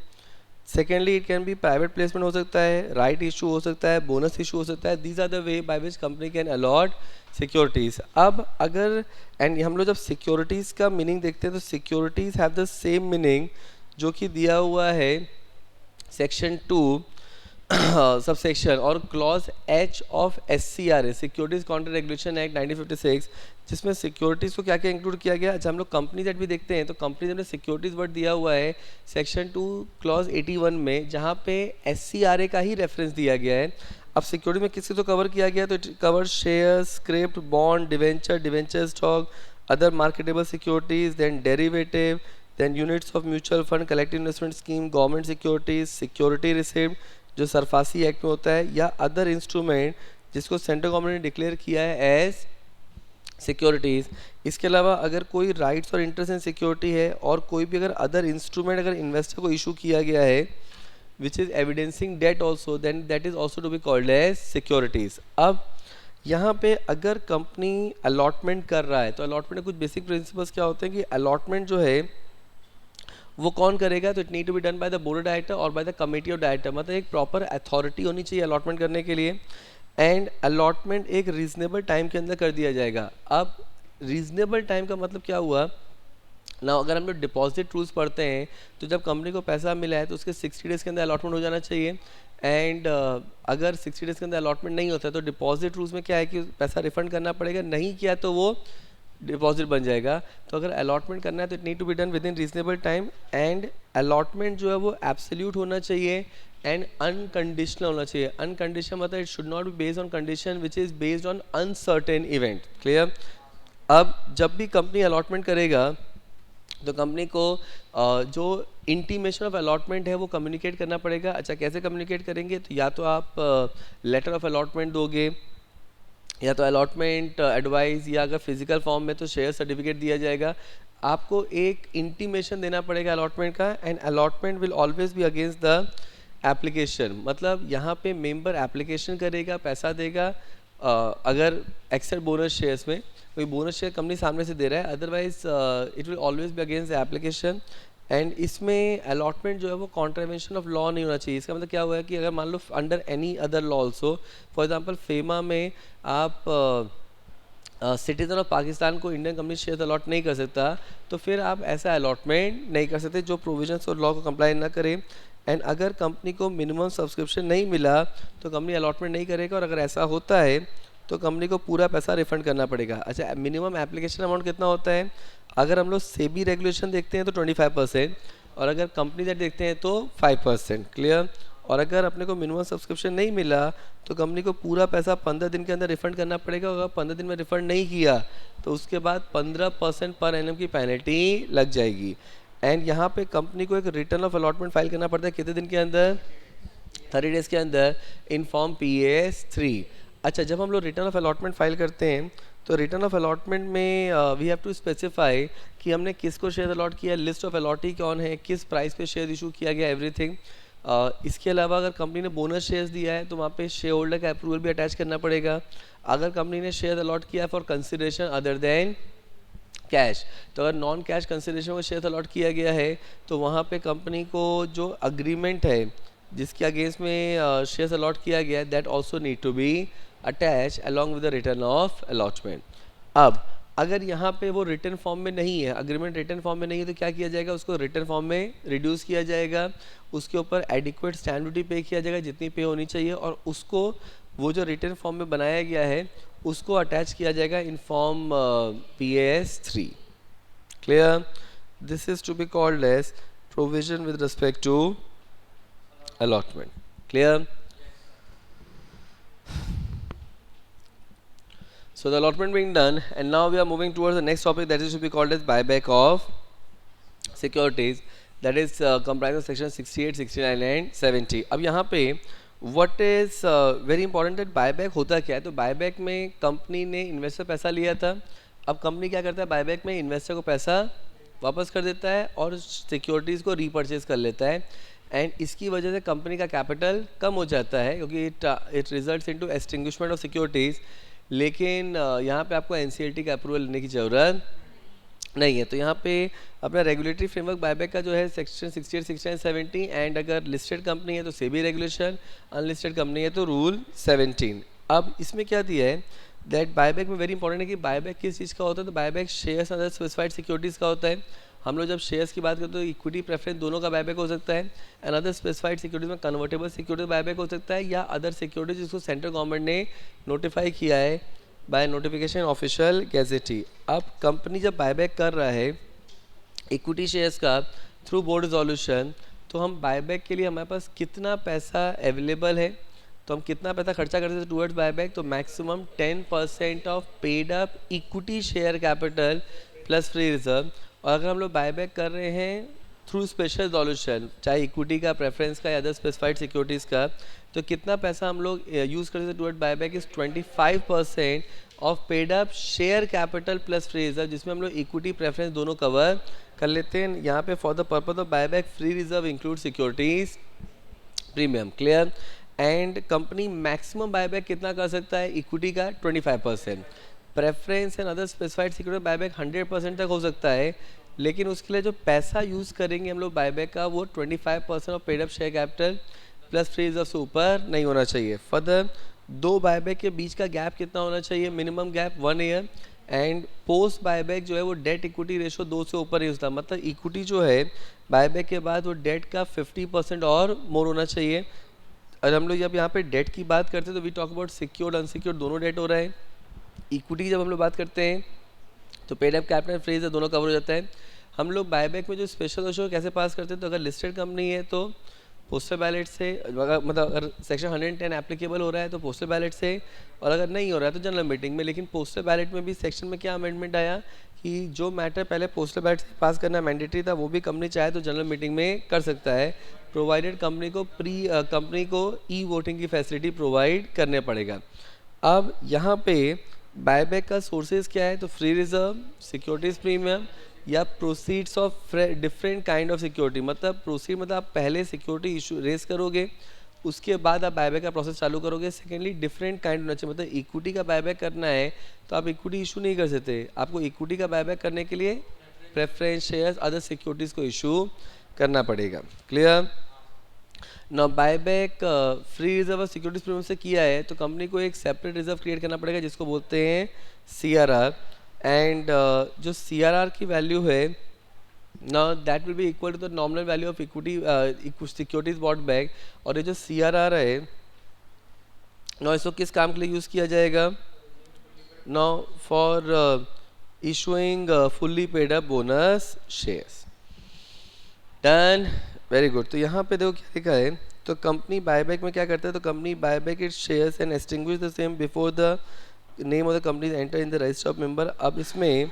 Secondly it can be private placement हो सकता है, राइट इशू हो सकता है, बोनस इशू हो सकता है। These are the way by which company can allot securities. अब अगर एंड हम लोग जब सिक्योरिटीज़ का मीनिंग देखते हैं तो securities have the same meaning जो कि दिया हुआ है सेक्शन 2 सब सेक्शन और clause H of SCRA securities contract regulation act 1956, जिसमें सिक्योरिटीज़ को क्या क्या इंक्लूड किया गया। अच्छा, हम लोग कंपनी जेट भी देखते हैं तो कंपनी ने सिक्योरिटीज़ वर्ड दिया हुआ है सेक्शन 2 क्लॉज 81 में, जहाँ पे SCRA का ही रेफरेंस दिया गया है। अब सिक्योरिटी में किससे तो कवर किया गया, तो it cover share, script, bond, debenture, debenture stock, other marketable securities, then derivative, then units of mutual fund, collective investment scheme, government securities, security receipt जो सरफासी एक्ट में होता है, या अदर इंस्ट्रूमेंट जिसको सेंट्रल गवर्नमेंट ने declare किया है as securities. इसके अलावा अगर कोई राइट्स और इंटरेस्ट इन सिक्योरिटी है और कोई भी अगर अदर इंस्ट्रूमेंट अगर इन्वेस्टर को इशू किया गया है which is evidencing debt also, then that is also to be called as securities. अब यहाँ पे अगर कंपनी अलॉटमेंट कर रहा है तो अलॉटमेंट में कुछ बेसिक प्रिंसिपल्स क्या होते हैं कि अलॉटमेंट जो है वो कौन करेगा, तो it need to be done by the board of director और by the committee of director, मतलब एक प्रॉपर अथॉरिटी होनी चाहिए अलॉटमेंट करने के लिए एंड अलॉटमेंट एक रीजनेबल टाइम के अंदर कर दिया जाएगा। अब रीजनेबल टाइम का मतलब क्या हुआ ना, अगर हम लोग डिपॉजिट रूल्स पढ़ते हैं तो जब कंपनी को पैसा मिला है तो उसके 60 डेज़ के अंदर अलॉटमेंट हो जाना चाहिए एंड अगर 60 डेज़ के अंदर अलॉटमेंट नहीं होता है तो डिपॉजिट रूल्स में क्या है कि पैसा रिफंड करना पड़ेगा, नहीं किया तो वो डिपॉजिट बन जाएगा। तो अगर अलॉटमेंट करना है तो it need to be done within reasonable time and allotment जो है वो एब्सोल्यूट होना चाहिए एंड अनकंडीशनल होना चाहिए। अनकंडीशनल मतलब it should not be based on condition which is based on uncertain event. Clear? अब जब भी कंपनी अलॉटमेंट करेगा तो कंपनी को जो इंटीमेशन ऑफ अलॉटमेंट है वो कम्युनिकेट करना पड़ेगा। अच्छा, कैसे कम्युनिकेट करेंगे, तो या तो आप लेटर ऑफ अलॉटमेंट दोगे या तो अलॉटमेंट एडवाइस, या अगर फिजिकल फॉर्म में तो शेयर सर्टिफिकेट दिया जाएगा। आपको एक इंटीमेशन देना पड़ेगा अलॉटमेंट का and allotment will always be against the application, मतलब यहाँ पे मेंबर एप्लीकेशन करेगा, पैसा देगा अगर एक्सेप्ट बोनस शेयर्स में कोई बोनस शेयर कंपनी सामने से दे रहा है, otherwise it will always be against the application. And इसमें अलॉटमेंट जो है वो कॉन्ट्रावेंशन ऑफ लॉ नहीं होना चाहिए। इसका मतलब क्या हुआ है कि अगर मान लो under any other law also, for example FEMA में आप सिटीजन ऑफ पाकिस्तान को इंडियन कंपनी शेयर अलॉट नहीं कर सकता, तो फिर आप ऐसा अलॉटमेंट नहीं कर सकते जो प्रोविजंस और लॉ को कंप्लाई ना करे। एंड अगर कंपनी को मिनिमम सब्सक्रिप्शन नहीं मिला तो कंपनी अलॉटमेंट नहीं करेगा, और अगर ऐसा होता है तो कंपनी को पूरा पैसा रिफंड करना पड़ेगा। अच्छा, मिनिमम एप्लीकेशन अमाउंट कितना होता है? अगर हम लोग सेबी रेगुलेशन देखते हैं तो 25%, और अगर कंपनी दैट देखते हैं तो 5%। क्लियर? और अगर अपने को मिनिमम सब्सक्रिप्शन नहीं मिला तो कंपनी को पूरा पैसा 15 दिन के अंदर रिफंड करना पड़ेगा। अगर 15 दिन में रिफंड नहीं किया तो उसके बाद 15% पर एनम की पेनल्टी लग जाएगी। एंड यहाँ पे कंपनी को एक रिटर्न ऑफ अलॉटमेंट फाइल करना पड़ता है कितने दिन के अंदर? 30 डेज के अंदर इन फॉर्म PAS3। अच्छा, जब हम लोग रिटर्न ऑफ अलॉटमेंट फाइल करते हैं तो रिटर्न ऑफ अलॉटमेंट में वी हैव टू स्पेसिफाई कि हमने किसको शेयर अलॉट किया, लिस्ट ऑफ अलॉटी कौन है, किस प्राइस पे शेयर इशू किया गया, एवरीथिंग। इसके अलावा अगर कंपनी ने बोनस शेयर्स दिया है तो वहाँ पे शेयर होल्डर का अप्रूवल भी अटैच करना पड़ेगा। अगर कंपनी ने शेयर अलॉट किया for consideration other than cash, तो अगर नॉन कैश कंसिडरेशन को शेयर अलॉट किया गया है तो वहाँ पे कंपनी को जो अग्रीमेंट है जिसके अगेंस्ट में शेयर अलॉट किया गया है that also need to be attach along with the return of allotment. अब अगर यहाँ पे वो रिटर्न फॉर्म में नहीं है, अग्रीमेंट रिटर्न फॉर्म में नहीं है, तो क्या किया जाएगा? उसको रिटर्न फॉर्म में रिड्यूस किया जाएगा, उसके ऊपर एडिक्वेट स्टैम्प ड्यूटी पे किया जाएगा जितनी पे होनी चाहिए, और उसको वो जो रिटर्न फॉर्म में बनाया गया है उसको अटैच किया जाएगा in form PAS3। Clear? This is to be called as provision with respect to allotment. Clear? So the allotment being done, and now we are moving towards the next topic that is to be called as buyback of securities, that is comprised of section 68, 69 and 70. अब यहाँ पे what is very important that buyback होता क्या है? तो buyback में company ने investor पैसा लिया था, अब कंपनी क्या करता है? बायबैक में इन्वेस्टर को पैसा वापस कर देता है और सिक्योरिटीज़ को रीपर्चेज कर लेता है, एंड इसकी वजह से कंपनी का कैपिटल कम हो जाता है क्योंकि it results into extinguishment of securities. लेकिन यहाँ पे आपको NCLT का अप्रूवल लेने की ज़रूरत नहीं है। तो यहाँ पे अपना रेगुलेटरी फ्रेमवर्क बायबैक का जो है सेक्शन 68, 69, 70, एंड अगर लिस्टेड कंपनी है तो सेबी रेगुलेशन, अनलिस्टेड कंपनी है तो रूल 17। अब इसमें क्या दिया है दैट बायबैक में वेरी इंपॉर्टेंट है कि बायबैक किस चीज़ का होता है? तो बायबैक शेयर्स अंदर स्पेसिफाइड सिक्योरिटीज़ का होता है। हम लोग जब शेयर्स की बात करते हैं तो इक्विटी प्रेफरेंस दोनों का बायबैक हो सकता है, एंड अदर स्पेसिफाइड सिक्योरिटीज में कन्वर्टेबल सिक्योरिटी बायबैक हो सकता है, या अदर सिक्योरिटीज जिसको सेंट्रल गवर्नमेंट ने नोटिफाई किया है बाय नोटिफिकेशन ऑफिशियल गैजेटी। अब कंपनी जब बायबैक कर रहा है इक्विटी शेयर्स का थ्रू बोर्ड रिजोल्यूशन, तो हम बायबैक के लिए हमारे पास कितना पैसा अवेलेबल है, तो हम कितना पैसा खर्चा करते हैं टूवर्ड्स बायबैक? तो maximum 10% of paid up equity share capital plus free reserve. और अगर हम लोग बायबैक कर रहे हैं थ्रू स्पेशल रिजोल्यूशन, चाहे इक्विटी का, प्रेफरेंस का या अदर स्पेसिफाइड सिक्योरिटीज़ का, तो कितना पैसा हम लोग यूज़ करते हैं toward buyback is 25% of paid up share capital plus free reserve, जिसमें हम लोग इक्विटी प्रेफरेंस दोनों कवर कर लेते हैं। यहाँ पे for the purpose of buyback free reserve include securities premium. Clear? And company maximum buyback कितना कर सकता है? इक्विटी का 25%, preference and other specified security buyback 100% तक हो सकता है, लेकिन उसके लिए जो पैसा यूज़ करेंगे हम लोग बायबैक का वो 25% of paid up share capital plus free reserve से ऊपर नहीं होना चाहिए। फर्दर दो बायबैक के बीच का गैप कितना होना चाहिए? Minimum gap 1 year, and post buyback जो है वो डेट इक्विटी रेशो 2 से ऊपर ही होता है, मतलब इक्विटी जो है बायबैक के बाद वो डेट का 50% और मोर होना चाहिए। और हम लोग जब यहाँ पे डेट की बात करते हैं तो we talk about secured unsecured दोनों डेट हो रहा है। इक्विटी जब हम लोग बात करते हैं तो पेड अप कैपिटल फ्रीज दोनों कवर हो जाता है। हम लोग बायबैक में जो स्पेशल रेशो कैसे पास करते हैं? तो अगर लिस्टेड कंपनी है तो पोस्टल बैलेट से, मतलब अगर सेक्शन 110 एप्लीकेबल हो रहा है तो पोस्टल बैलेट से, और अगर नहीं हो रहा है तो जनरल मीटिंग में। लेकिन पोस्टल बैलेट में भी सेक्शन में क्या अमेंडमेंट आया कि जो मैटर पहले पोस्टल बैलेट से पास करना मैंडेटरी था वो भी कंपनी चाहे तो जनरल मीटिंग में कर सकता है, प्रोवाइडेड कंपनी को ई वोटिंग की फैसिलिटी प्रोवाइड करने पड़ेगा। अब यहाँ पे बायबैक का सोर्सेज क्या है? तो फ्री रिजर्व, सिक्योरिटीज प्रीमियम, या proceeds of different kind of security. मतलब प्रोसीड मतलब आप पहले सिक्योरिटी इशू रेस करोगे, उसके बाद आप बायबैक का प्रोसेस चालू करोगे। सेकेंडली डिफरेंट काइंड होना चाहिए, मतलब इक्विटी का बायबैक करना है तो आप इक्विटी इशू नहीं कर सकते, आपको इक्विटी का बायबैक करने के लिए प्रेफरेंस शेयर्स, अदर सिक्योरिटीज़ को इशू करना पड़ेगा। क्लियर? ना बायबैक फ्री रिजर्व और सिक्योरिटीज प्रीमियम से किया है तो कंपनी को एक सेपरेट रिजर्व क्रिएट करना पड़ेगा जिसको बोलते हैं CRR। एंड जो CRR की वैल्यू है ना that will be equal to the nominal value of equity securities bought back. और ये जो CRR है ना इसको किस काम के लिए यूज़ किया जाएगा? ना for issuing fully paid up bonus shares. Done, very good. तो यहाँ पे देखो क्या लिखा है, तो कंपनी बायबैक में क्या करता है, तो company buyback it's shares and extinguish the same before the name of the company enter in the register of member. अब इसमें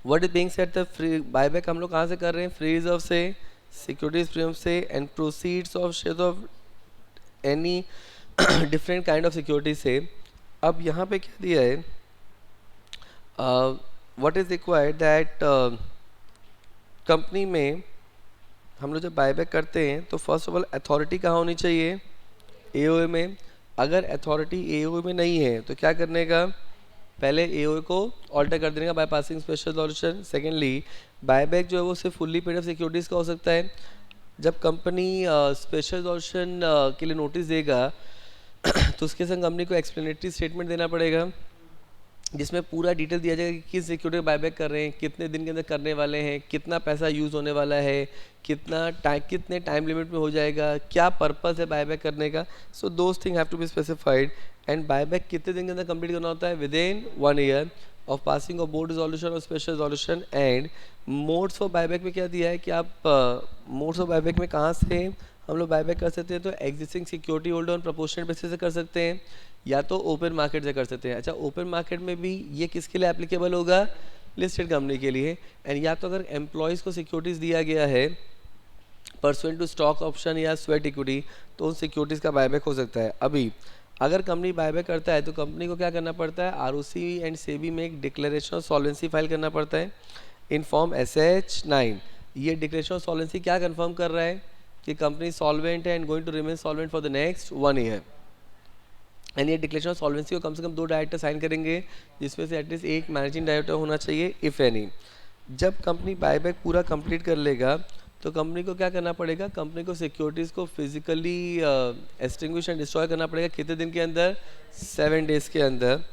what is being said, the free buyback हम लोग कहाँ से कर रहे हैं? फ्री रिजर्व से, सिक्योरिटीज प्रीमियम से and proceeds of shares of any different kind of security से। अब यहाँ पे क्या दिया है, what is required that company में हम लोग जब बायबैक करते हैं तो फर्स्ट ऑफ ऑल अथॉरिटी कहाँ होनी चाहिए? AOA में। अगर अथॉरिटी AOA में नहीं है तो क्या करने का? पहले AOA को ऑल्टर कर देने का bye passing special solution. Secondly buyback जो है वो सिर्फ फुल्ली पेड अप सिक्योरिटीज़ का हो सकता है। जब कंपनी स्पेशल सॉल्यूशन के लिए नोटिस देगा तो उसके संग कंपनी को एक्सप्लेनेटरी स्टेटमेंट देना पड़ेगा जिसमें पूरा डिटेल दिया जाएगा कि किस सिक्योरिटी बायबैक कर रहे हैं, कितने दिन के अंदर करने वाले हैं, कितना पैसा यूज़ होने वाला है, कितने टाइम लिमिट में हो जाएगा, क्या पर्पस है बायबैक करने का। So those thing have to be specified. And buyback कितने दिन के अंदर कंप्लीट करना होता है? Within 1 year of passing of board resolution और special resolution. And modes for buyback में क्या दिया है कि आप मोड्स ऑफ बायबैक में कहाँ से हम लोग बायबैक कर सकते हैं? तो existing security holder on proportional basis से कर सकते हैं या तो ओपन मार्केट से कर सकते हैं। अच्छा, ओपन मार्केट में भी ये किसके लिए एप्लीकेबल होगा? लिस्टेड कंपनी के लिए। एंड या तो अगर एम्प्लॉयज़ को सिक्योरिटीज़ दिया गया है परसुएंट टू स्टॉक ऑप्शन या स्वेट इक्विटी तो उन सिक्योरिटीज़ का बायबैक हो सकता है। अभी अगर कंपनी बायबैक करता है तो कंपनी को क्या करना पड़ता है? ROC एंड सेबी में एक डिक्लेरेशन ऑफ सॉल्वेंसी फाइल करना पड़ता है इन फॉर्म SH9। ये डिक्लेरेशन ऑफ सॉल्वेंसी क्या कंफर्म कर रहा है कि कंपनी सॉल्वेंट है and going to remain solvent for the next 1 year. एंड ये डिक्लेरेशन ऑफ सॉल्वेंसी को कम से कम 2 डायरेक्टर साइन करेंगे जिसमें से एटलीस्ट एक मैनेजिंग डायरेक्टर होना चाहिए इफ़ एनी। जब कंपनी बायबैक पूरा कंप्लीट कर लेगा तो कंपनी को क्या करना पड़ेगा? कंपनी को सिक्योरिटीज़ को फिजिकली एक्सटिंग्विश एंड डिस्ट्रॉय करना पड़ेगा। कितने दिन के अंदर? 7 डेज़ के अंदर।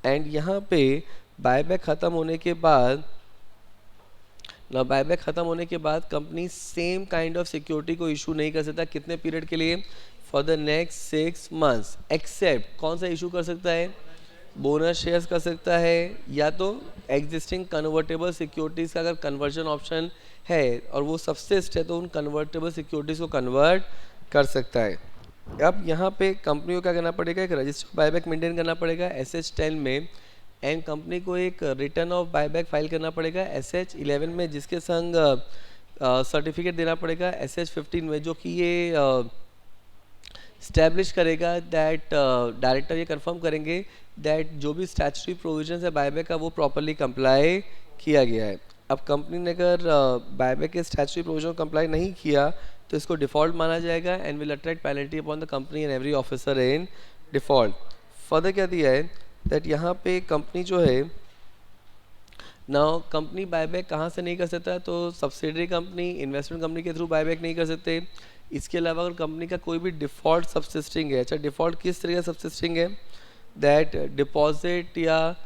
एंड यहाँ पे बायबैक ख़त्म होने के बाद बायबैक ख़त्म होने के बाद company same kind of security को इशू नहीं कर सकता। कितने पीरियड के लिए? For the next 6 months. Except कौन सा इशू कर सकता है? बोनस शेयर्स कर सकता है या तो एग्जिस्टिंग कन्वर्टेबल सिक्योरिटीज़ का अगर कन्वर्जन ऑप्शन है और वो सब्सिस्ट है तो उन कन्वर्टेबल सिक्योरिटीज़ को कन्वर्ट कर सकता है। अब यहाँ पे कंपनी को क्या करना पड़ेगा? एक रजिस्टर बायबैक मेंटेन करना पड़ेगा SH10 में। एंड कंपनी को एक रिटर्न ऑफ बायबैक फाइल करना पड़ेगा SH11 में जिसके संग सर्टिफिकेट देना पड़ेगा SH15 में जो कि ये स्टैब्लिश करेगा दैट डायरेक्टर ये कंफर्म करेंगे दैट जो भी स्टैट्यूटरी प्रोविजंस है बायबैक का वो प्रॉपरली कंप्लाई किया गया है। अब कंपनी ने अगर बायबैक के स्टैट्यूटरी प्रोविजन को कंप्लाई नहीं किया तो इसको डिफ़ॉल्ट माना जाएगा and will attract penalty upon the company and every officer in default. Further क्या दिया है दैट यहाँ पे कंपनी जो है नाउ कंपनी बायबैक कहाँ से नहीं कर सकता? तो सब्सिडरी कंपनी, इन्वेस्टमेंट कंपनी के थ्रू बायबैक नहीं कर सकते। इसके अलावा अगर कंपनी का कोई भी डिफ़ॉल्ट सब्सिस्टिंग है, अच्छा डिफ़ॉल्ट किस तरह का सब्सिस्टिंग है? दैट डिपॉजिट या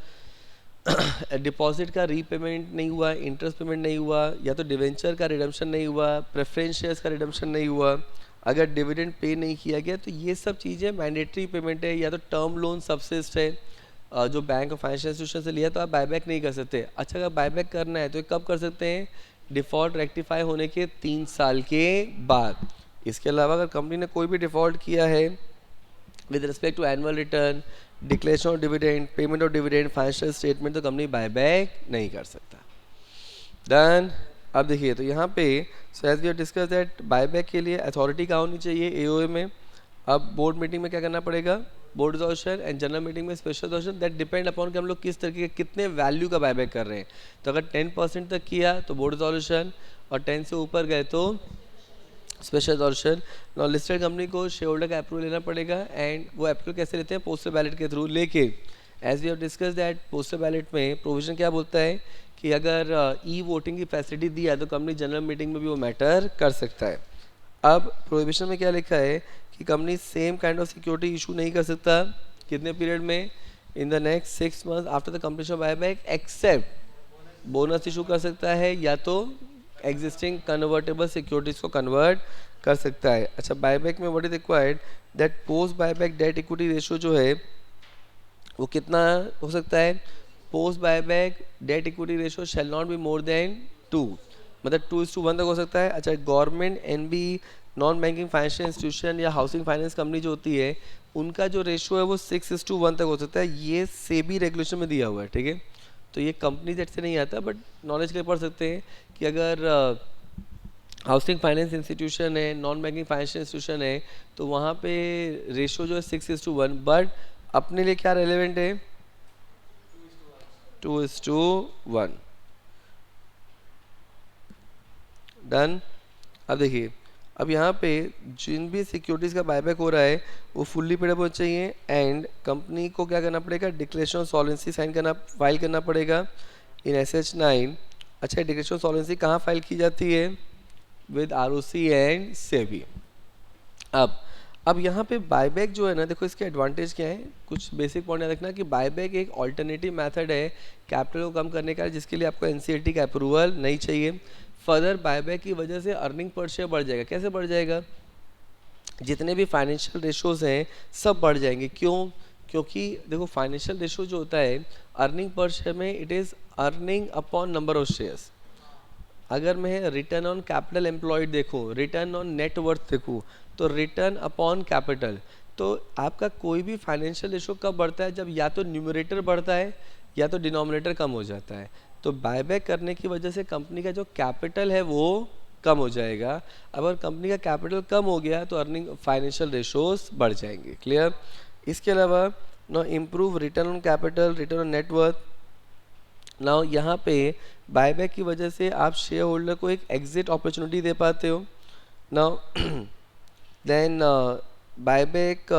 डिपॉजिट का रीपेमेंट नहीं हुआ, इंटरेस्ट पेमेंट नहीं हुआ, या तो डिवेंचर का रिडम्पशन नहीं हुआ, प्रेफरेंस शेयर्स का रिडम्पशन नहीं हुआ, अगर डिविडेंड पे नहीं किया गया तो ये सब चीज़ें मैंडेटरी पेमेंट है, या तो टर्म लोन सब्सिस्ट है जो बैंक और फाइनेंशियल इंस्टीट्यूशन से लिया तो आप बायबैक नहीं कर सकते। अच्छा, अगर बायबैक करना है तो ये कब कर सकते हैं? डिफ़ॉल्ट रेक्टिफाई होने के 3 साल के बाद। इसके अलावा अगर कंपनी ने कोई भी डिफ़ॉल्ट किया है with respect to annual return, declaration of dividend, payment of dividend, financial statement, तो कंपनी बायबैक नहीं कर सकता। डन। अब देखिए तो यहाँ पे so as we have discuss that buyback के लिए अथॉरिटी कहाँ होनी चाहिए? AOA में। अब बोर्ड मीटिंग में क्या करना पड़ेगा? Board resolution. And general meeting में special resolution. That depend upon कि हम लोग किस तरीके के कितने वैल्यू का बायबैक कर रहे हैं। तो अगर 10% तक किया तो बोर्ड रिजोल्यूशन और 10 से ऊपर गए तो special resolution. Non listed company को शेयर होल्डर का अप्रूवल लेना पड़ेगा एंड वो अप्रूवल कैसे लेते हैं? पोस्टल बैलेट के थ्रू। लेके as we have discuss that postal ballot में प्रोविजन क्या बोलता है कि अगर ई वोटिंग की फैसिलिटी दी है तो कंपनी जनरल मीटिंग में भी वो मैटर कर सकता है। अब प्रोहिबिशन में क्या लिखा है कि company same kind of security issue नहीं कर सकता कितने पीरियड में, in the next 6 month after the completion of buyback, except bonus issue कर सकता है या तो एग्जिस्टिंग कन्वर्टेबल सिक्योरिटीज को कन्वर्ट कर सकता है। अच्छा, बायबैक में what is required that post buyback debt equity ratio जो है वो कितना हो सकता है, post buyback debt equity ratio shall not be more than 2, मतलब 2:1 तक हो सकता है। अच्छा, government, NB, non banking financial institution या हाउसिंग फाइनेंस कंपनी जो होती है उनका जो रेशियो है वो 6:1 तक हो सकता है। ये सेबी रेगुलेशन में दिया हुआ है, ठीक है। तो ये कंपनी जेट से नहीं आता, बट नॉलेज के लिए पढ़ सकते हैं कि अगर हाउसिंग फाइनेंस इंस्टीट्यूशन है, नॉन बैंकिंग फाइनेंशियल इंस्टीट्यूशन है, तो वहाँ पे रेशियो जो है 6:1, बट अपने लिए क्या रेलेवेंट है, 2:1। डन। अब देखिए, अब यहाँ पे जिन भी सिक्योरिटीज़ का बायबैक हो रहा है वो फुल्ली पेड होना चाहिए, एंड कंपनी को क्या करना पड़ेगा, डिक्लेरेशन ऑफ सॉल्वेंसी साइन करना, फाइल करना पड़ेगा इन SH9। अच्छा, डिक्लेरेशन ऑफ सॉल्वेंसी कहाँ फाइल की जाती है, विद ROC एंड सेबी। अब यहाँ पे बायबैक जो है ना, देखो इसके एडवांटेज क्या है, कुछ बेसिक पॉइंट याद रखना कि बायबैक एक ऑल्टरनेटिव मेथड है कैपिटल को कम करने का, जिसके लिए आपको NCLT का अप्रूवल नहीं चाहिए। फर्दर बायबैक की वजह से अर्निंग पर शेयर बढ़ जाएगा। कैसे बढ़ जाएगा, जितने भी फाइनेंशियल रेशोज हैं सब बढ़ जाएंगे। क्यों, क्योंकि देखो फाइनेंशियल रेशो जो होता है अर्निंग पर शेयर में, it is earning upon number of shares. अगर मैं रिटर्न ऑन कैपिटल एम्प्लॉयड देखूँ, रिटर्न ऑन नेट वर्थ देखूँ, तो रिटर्न अपॉन कैपिटल, तो आपका कोई भी फाइनेंशियल रेशो कब बढ़ता है, जब या तो न्यूमरेटर बढ़ता है या तो डिनोमिनेटर कम हो जाता है। तो बायबैक करने की वजह से कंपनी का जो कैपिटल है वो कम हो जाएगा। अगर कंपनी का कैपिटल कम हो गया तो अर्निंग फाइनेंशियल रेशोज बढ़ जाएंगे। क्लियर। इसके अलावा no improve return on capital, return on net worth. Now यहाँ पे बायबैक की वजह से आप शेयर होल्डर को एक एग्जिट अपॉर्चुनिटी दे पाते हो। Now then buyback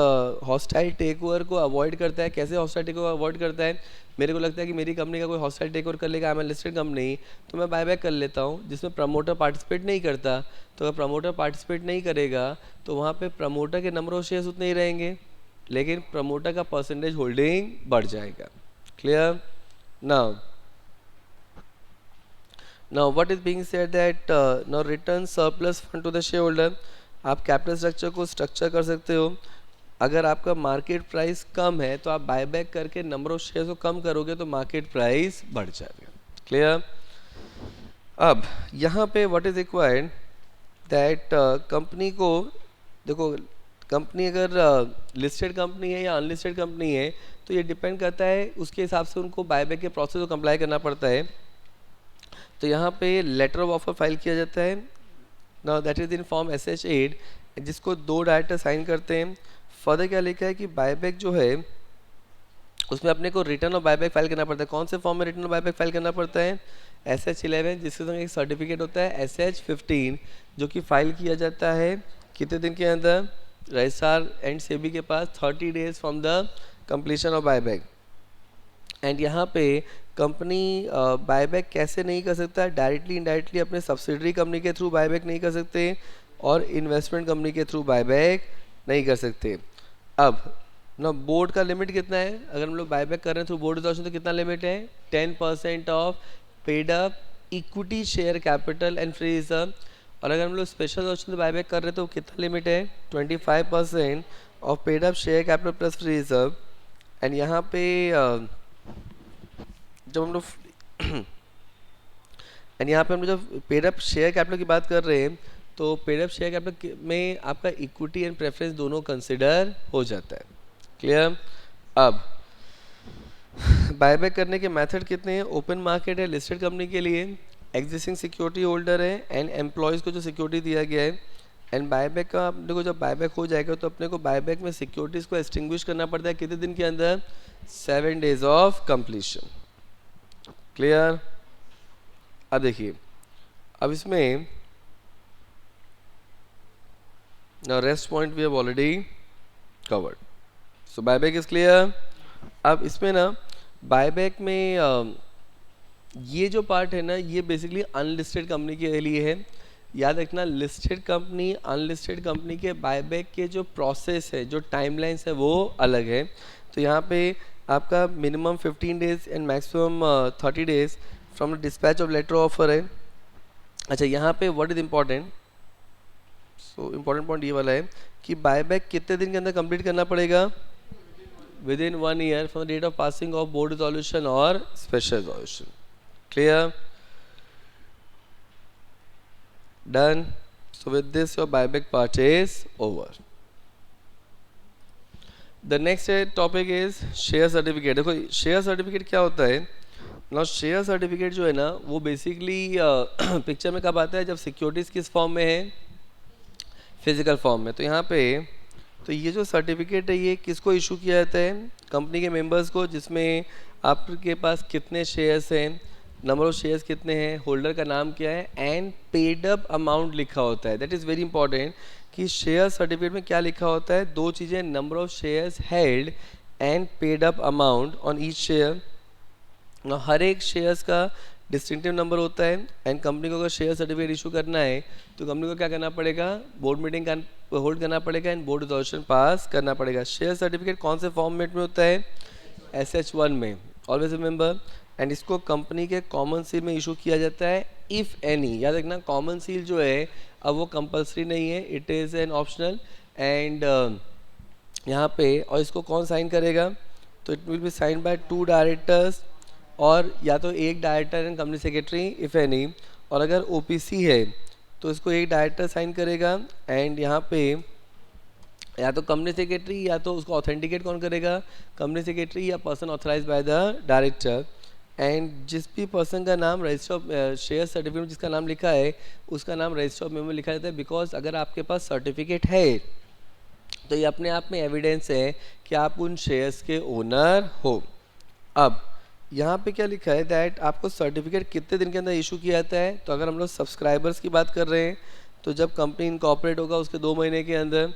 hostile take over को अवॉइड करता है। कैसे हॉस्टाइल टेक ओवर अवॉइड करता है, मेरे को लगता है कि मेरी कंपनी का कोई हॉस्टाइल टेक ओवर कर लेगा, आई एम लिस्टेड कंपनी, तो मैं बायबैक कर लेता हूँ, जिसमें प्रमोटर पार्टिसिपेट नहीं करता। तो अगर प्रमोटर पार्टिसिपेट नहीं करेगा तो वहाँ पे प्रमोटर के नंबर ऑफ शेयर्स उतने ही रहेंगे, लेकिन प्रमोटर का परसेंटेज होल्डिंग बढ़ जाएगा। Clear. Now what is being said that now return surplus fund to the shareholder। आप कैपिटल स्ट्रक्चर को स्ट्रक्चर कर सकते हो। अगर आपका मार्केट प्राइस कम है तो आप बायबैक करके नंबर ऑफ शेयर्स को कम करोगे तो मार्केट प्राइस बढ़ जाएगा। क्लियर। अब यहाँ पे what is required that company को, देखो कंपनी अगर लिस्टेड कंपनी है या अनलिस्टेड कंपनी है तो ये डिपेंड करता है, उसके हिसाब से उनको बायबैक के प्रोसेस को कंप्लाई करना पड़ता है। तो यहाँ पे लेटर ऑफ ऑफर फाइल किया जाता है। Now that is in form SH8, जिसको 2 डायरेक्टर साइन करते हैं। फर्दर क्या लिखा है कि बायबैक जो है उसमें अपने को रिटर्न और बायबैक फाइल करना पड़ता है। कौन से फॉर्म में रिटर्न और बायबैक फाइल करना पड़ता है, SH11, जिसके संग एक सर्टिफिकेट होता है SH15, जो कि फाइल किया जाता है कितने दिन के अंदर, रजिस्ट्रार एंड सेबी के पास 30 days from the completion of buyback. And यहाँ पे कंपनी बायबैक कैसे नहीं कर सकता, डायरेक्टली इनडायरेक्टली अपने सब्सिडरी कंपनी के थ्रू बायबैक नहीं कर सकते और इन्वेस्टमेंट कंपनी के थ्रू बायबैक नहीं कर सकते। अब ना बोर्ड का लिमिट कितना है, अगर हम लोग बायबैक कर रहे हैं थ्रू बोर्ड रिजोल्यूशन तो कितना लिमिट है, 10% of paid up equity share capital and free reserve. और अगर हम लोग स्पेशल रिजोल्यूशन बायबैक कर रहे हैं तो कितना लिमिट है, 25% of paid up share capital plus free reserve. And यहाँ पे जब हम लोग एंड यहाँ पे हम लोग जब पेड अप शेयर कैपिटल की बात कर रहे हैं तो पेड अप शेयर कैपिटल में आपका इक्विटी एंड प्रेफरेंस दोनों कंसिडर हो जाता है। क्लियर। अब बायबैक करने के मेथड कितने हैं, ओपन मार्केट है लिस्टेड कंपनी के लिए, एग्जिस्टिंग सिक्योरिटी होल्डर है एंड एम्प्लॉयज़ को जो सिक्योरिटी दिया गया है। एंड बायबैक का अपने को जब बायबैक हो जाएगा तो अपने को बायबैक में सिक्योरिटीज़ को एक्सटिंग्विश करना पड़ता है कितने दिन के अंदर, 7 डेज ऑफ कंप्लीशन। क्लियर। अब देखिए, अब इसमें now rest point we have already covered, so buyback is clear। अब इसमें ना बायबैक में ये जो पार्ट है ना ये बेसिकली अनलिस्टेड कंपनी के लिए है। याद रखना लिस्टेड कंपनी अनलिस्टेड कंपनी के बायबैक के जो प्रोसेस है, जो टाइमलाइंस है, वो अलग है. तो यहाँ पे आपका minimum 15 days and maximum 30 days from the dispatch of letter offer है. अच्छा, यहाँ पे what is important, so important point ये वाला है कि बायबैक कितने दिन के अंदर कंप्लीट करना पड़ेगा. within 1 year from the date of passing of board resolution or special resolution. Clear? Done. So with this your buyback part is over. The next topic is share certificate. देखो share certificate क्या होता है. Now share certificate जो है ना वो basically picture में कब आता है, जब सिक्योरिटीज किस फॉर्म में है, फिजिकल फॉर्म में. तो यहाँ पे तो ये जो सर्टिफिकेट है ये किसको इशू किया जाता है, कंपनी के मेंबर्स को, जिसमें आपके पास कितने शेयर्स हैं, नंबर ऑफ शेयर्स कितने हैं, होल्डर का नाम क्या है एंड पेड अप अमाउंट लिखा होता है. दैट इज़ वेरी इंपॉर्टेंट कि शेयर सर्टिफिकेट में क्या लिखा होता है, दो चीज़ें, number of shares held and paid up amount on each share. हर एक शेयर्स का डिस्टिंक्टिव नंबर होता है एंड कंपनी को अगर शेयर सर्टिफिकेट इशू करना है तो कंपनी को क्या करना पड़ेगा, बोर्ड मीटिंग का होल्ड करना पड़ेगा एंड बोर्ड रिजोल्यूशन पास करना पड़ेगा. शेयर सर्टिफिकेट कौन से फॉर्मेट में होता है, SH1 में, ऑलवेज रिमेंबर. एंड इसको कंपनी के कॉमन सील में इशू किया जाता है इफ़ एनी. याद रखना कॉमन सील जो है अब वो कंपलसरी नहीं है, it is an optional. And यहाँ पे और इसको कौन साइन करेगा, तो it will be sign by 2 directors और या तो एक director and company secretary if any. और अगर OPC है तो इसको एक डायरेक्टर साइन करेगा एंड यहाँ पे या तो कंपनी सेक्रेटरी या तो उसको ऑथेंटिकेट कौन करेगा, कंपनी सेक्रेटरी या person authorise by the director. And जिस भी पर्सन का नाम रजिस्टर ऑफ शेयर सर्टिफिकेट में जिसका नाम लिखा है उसका नाम रजिस्टर ऑफ मेमो में लिखा जाता है. बिकॉज अगर आपके पास सर्टिफिकेट है तो ये अपने आप में एविडेंस है कि आप उन शेयर्स के ओनर हो. अब यहाँ पे क्या लिखा है दैट आपको सर्टिफिकेट कितने दिन के अंदर इशू किया जाता है. तो अगर हम लोग सब्सक्राइबर्स की बात कर रहे हैं तो जब कंपनी इनकॉर्पोरेट होगा उसके 2 महीने के अंदर.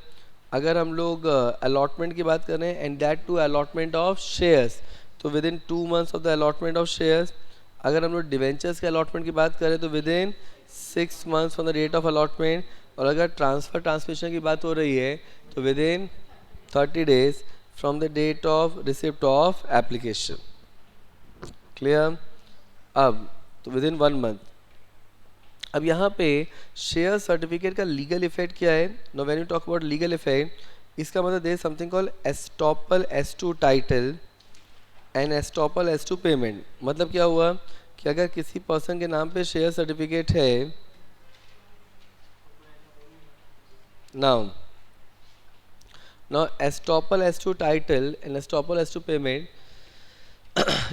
अगर हम लोग अलॉटमेंट की बात कर रहे हैं and that too allotment of shares, तो within 2 months of the allotment of shares. अगर हम लोग डिवेंचर्स के अलॉटमेंट की बात करें तो within 6 months from the date of allotment. और अगर ट्रांसमिशन की बात हो रही है तो within 30 days from the date of receipt of application. Clear? अब तो विद इन 1 month. अब यहाँ पे शेयर सर्टिफिकेट का लीगल इफेक्ट क्या है. No when you talk about legal effect, इसका मतलब there something called estoppel S2 title and estoppel S2 payment. मतलब क्या हुआ कि अगर किसी पर्सन के नाम पे शेयर सर्टिफिकेट है, now estoppel S2 title and estoppel S2 payment,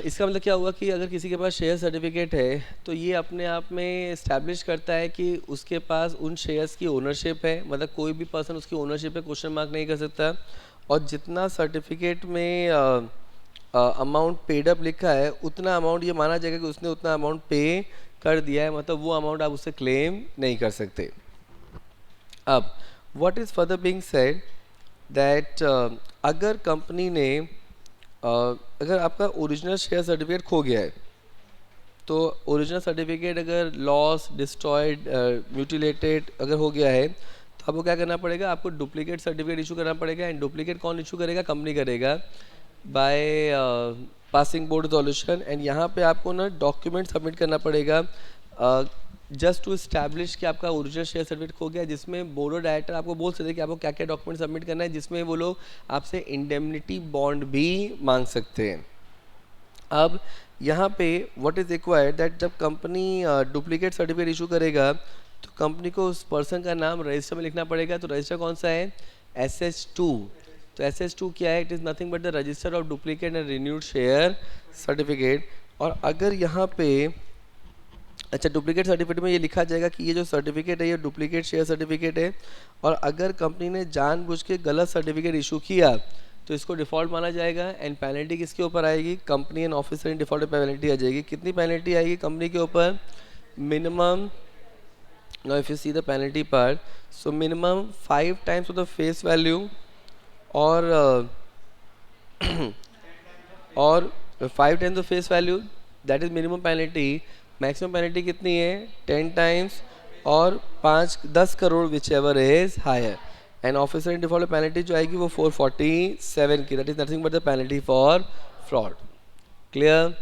इसका मतलब क्या हुआ कि अगर किसी के पास शेयर सर्टिफिकेट है तो ये अपने आप में इस्टेब्लिश करता है कि उसके पास उन शेयर्स की ओनरशिप है. मतलब कोई भी पर्सन उसकी ओनरशिप पे क्वेश्चन मार्क नहीं कर सकता. और जितना सर्टिफिकेट में अमाउंट पेड अप लिखा है उतना अमाउंट ये माना जाएगा कि उसने उतना अमाउंट पे कर दिया है. मतलब वो अमाउंट आप उससे क्लेम नहीं कर सकते. अब what is further being said that अगर कंपनी ने अगर आपका ओरिजिनल शेयर सर्टिफिकेट खो गया है तो ओरिजिनल सर्टिफिकेट अगर लॉस, डिस्ट्रॉयड, म्यूटिलेटेड अगर हो गया है तो आपको क्या करना पड़ेगा, आपको डुप्लीकेट सर्टिफिकेट इशू करना पड़ेगा. एंड डुप्लीकेट कौन इशू करेगा, कंपनी करेगा by passing board resolution. And यहाँ पे आपको ना डॉक्यूमेंट सबमिट करना पड़ेगा जस्ट टू इस्टेब्लिश कि आपका ओरिजिनल शेयर सर्टिफिकेट खो गया, जिसमें बोर्ड ऑफ डायरेक्टर आपको बोल सकते हैं कि आपको क्या क्या डॉक्यूमेंट सबमिट करना है, जिसमें वो लोग आपसे इंडेमनिटी बॉन्ड भी मांग सकते हैं. अब यहाँ पे व्हाट इज़ रिक्वायर्ड दैट जब कंपनी डुप्लीकेट सर्टिफिकेट इशू करेगा तो कंपनी को उस पर्सन का नाम रजिस्टर में लिखना पड़ेगा. तो रजिस्टर कौन सा है, SH2. तो SH2 क्या है, it is nothing but the register of duplicate and renewed share certificate. और अगर यहाँ पे अच्छा डुप्लीकेट सर्टिफिकेट में ये लिखा जाएगा कि ये जो सर्टिफिकेट है ये डुप्लीकेट शेयर सर्टिफिकेट है. और अगर कंपनी ने जानबूझ के गलत सर्टिफिकेट इशू किया तो इसको डिफ़ॉल्ट माना जाएगा. एंड पेनल्टी किसके ऊपर आएगी, company and officer in default penalty आ जाएगी. कितनी पेनल्टी आएगी कंपनी के ऊपर, minimum, now if you see the penalty part, so minimum 5 times of the face value और और 5 times of face value, that is minimum penalty. Maximum penalty कितनी है, 10 times और 5-10 crore whichever is higher. And officer in default penalty जो आएगी वो 447 की, that is nothing but the penalty for fraud. Clear?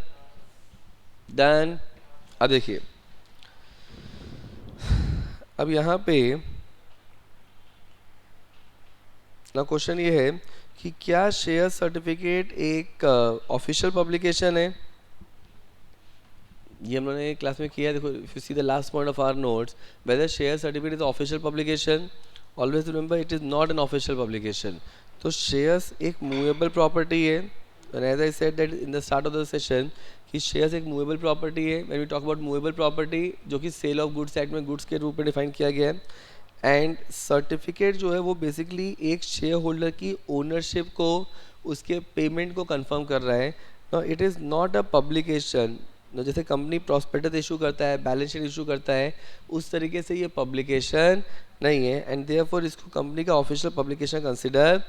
Done. अब देखिए, अब यहाँ पे ना क्वेश्चन ये है कि क्या शेयर सर्टिफिकेट एक ऑफिशियल पब्लिकेशन है. ये हम लोगों ने क्लास में किया है. देखो, if you see the last point of our notes, whether share certificate is official publication, always remember it is not an official publication. तो शेयर्स एक मूवेबल प्रॉपर्टी है. and as I said that in the start of the session कि shares एक movable property है. when we talk about movable property, जो कि cell of goods act में goods के रूप में डिफाइन किया गया है. एंड सर्टिफिकेट जो है वो बेसिकली एक शेयर होल्डर की ओनरशिप को, उसके पेमेंट को कंफर्म कर रहा है. Now it is not a publication. जैसे कंपनी प्रॉस्पेक्टस इशू करता है, बैलेंस शीट इशू करता है, उस तरीके से ये पब्लिकेशन नहीं है. एंड देयरफॉर इसको कंपनी का ऑफिशियल पब्लिकेशन कंसिडर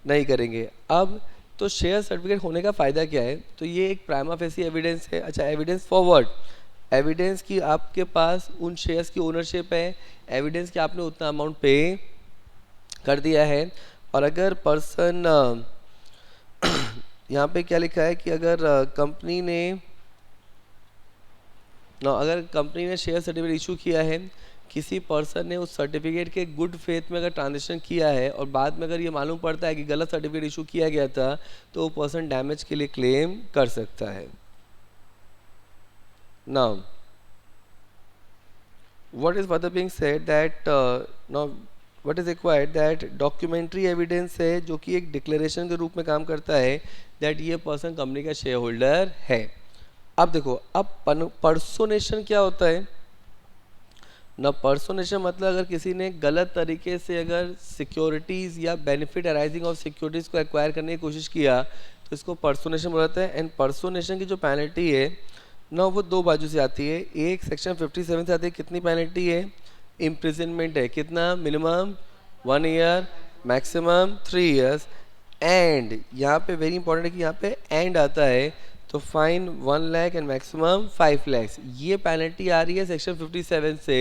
नहीं करेंगे. अब तो शेयर सर्टिफिकेट होने का फ़ायदा क्या है? तो ये एक प्राइमा फेसी एविडेंस है. अच्छा, एविडेंस फॉर व्हाट? एविडेंस कि आपके पास उन शेयर्स की ओनरशिप है, एविडेंस कि आपने उतना अमाउंट पे कर दिया है. और अगर पर्सन यहाँ पे क्या लिखा है कि अगर कंपनी ने शेयर सर्टिफिकेट इशू किया है, किसी पर्सन ने उस सर्टिफिकेट के गुड फेथ में अगर ट्रांजेक्शन किया है और बाद में अगर ये मालूम पड़ता है कि गलत सर्टिफिकेट इशू किया गया था, तो वो पर्सन डैमेज के लिए क्लेम कर सकता है. Now, what is further being said that now what is required that documentary evidence है जो कि एक डिक्लेरेशन के रूप में काम करता है that ये पर्सन कंपनी का शेयर होल्डर है. अब देखो, अब पर्सोनेशन क्या होता है ना. पर्सोनेशन मतलब अगर किसी ने गलत तरीके से अगर सिक्योरिटीज़ या बेनिफिट अराइजिंग ऑफ सिक्योरिटीज़ को एक्वायर करने की कोशिश किया, तो इसको पर्सोनेशन बोला जाता है. एंड पर्सोनेशन की जो पेनल्टी है ना, वो दो बाजू से आती है. एक सेक्शन 57 से आती है. कितनी पेनल्टी है? इम्प्रिजनमेंट है. कितना? Minimum 1 year, maximum 3 years. And यहाँ पे वेरी इंपॉर्टेंट है कि यहाँ पे एंड आता है, तो fine 1 lakh and maximum 5 lakh. ये पेनल्टी आ रही है सेक्शन 57 से.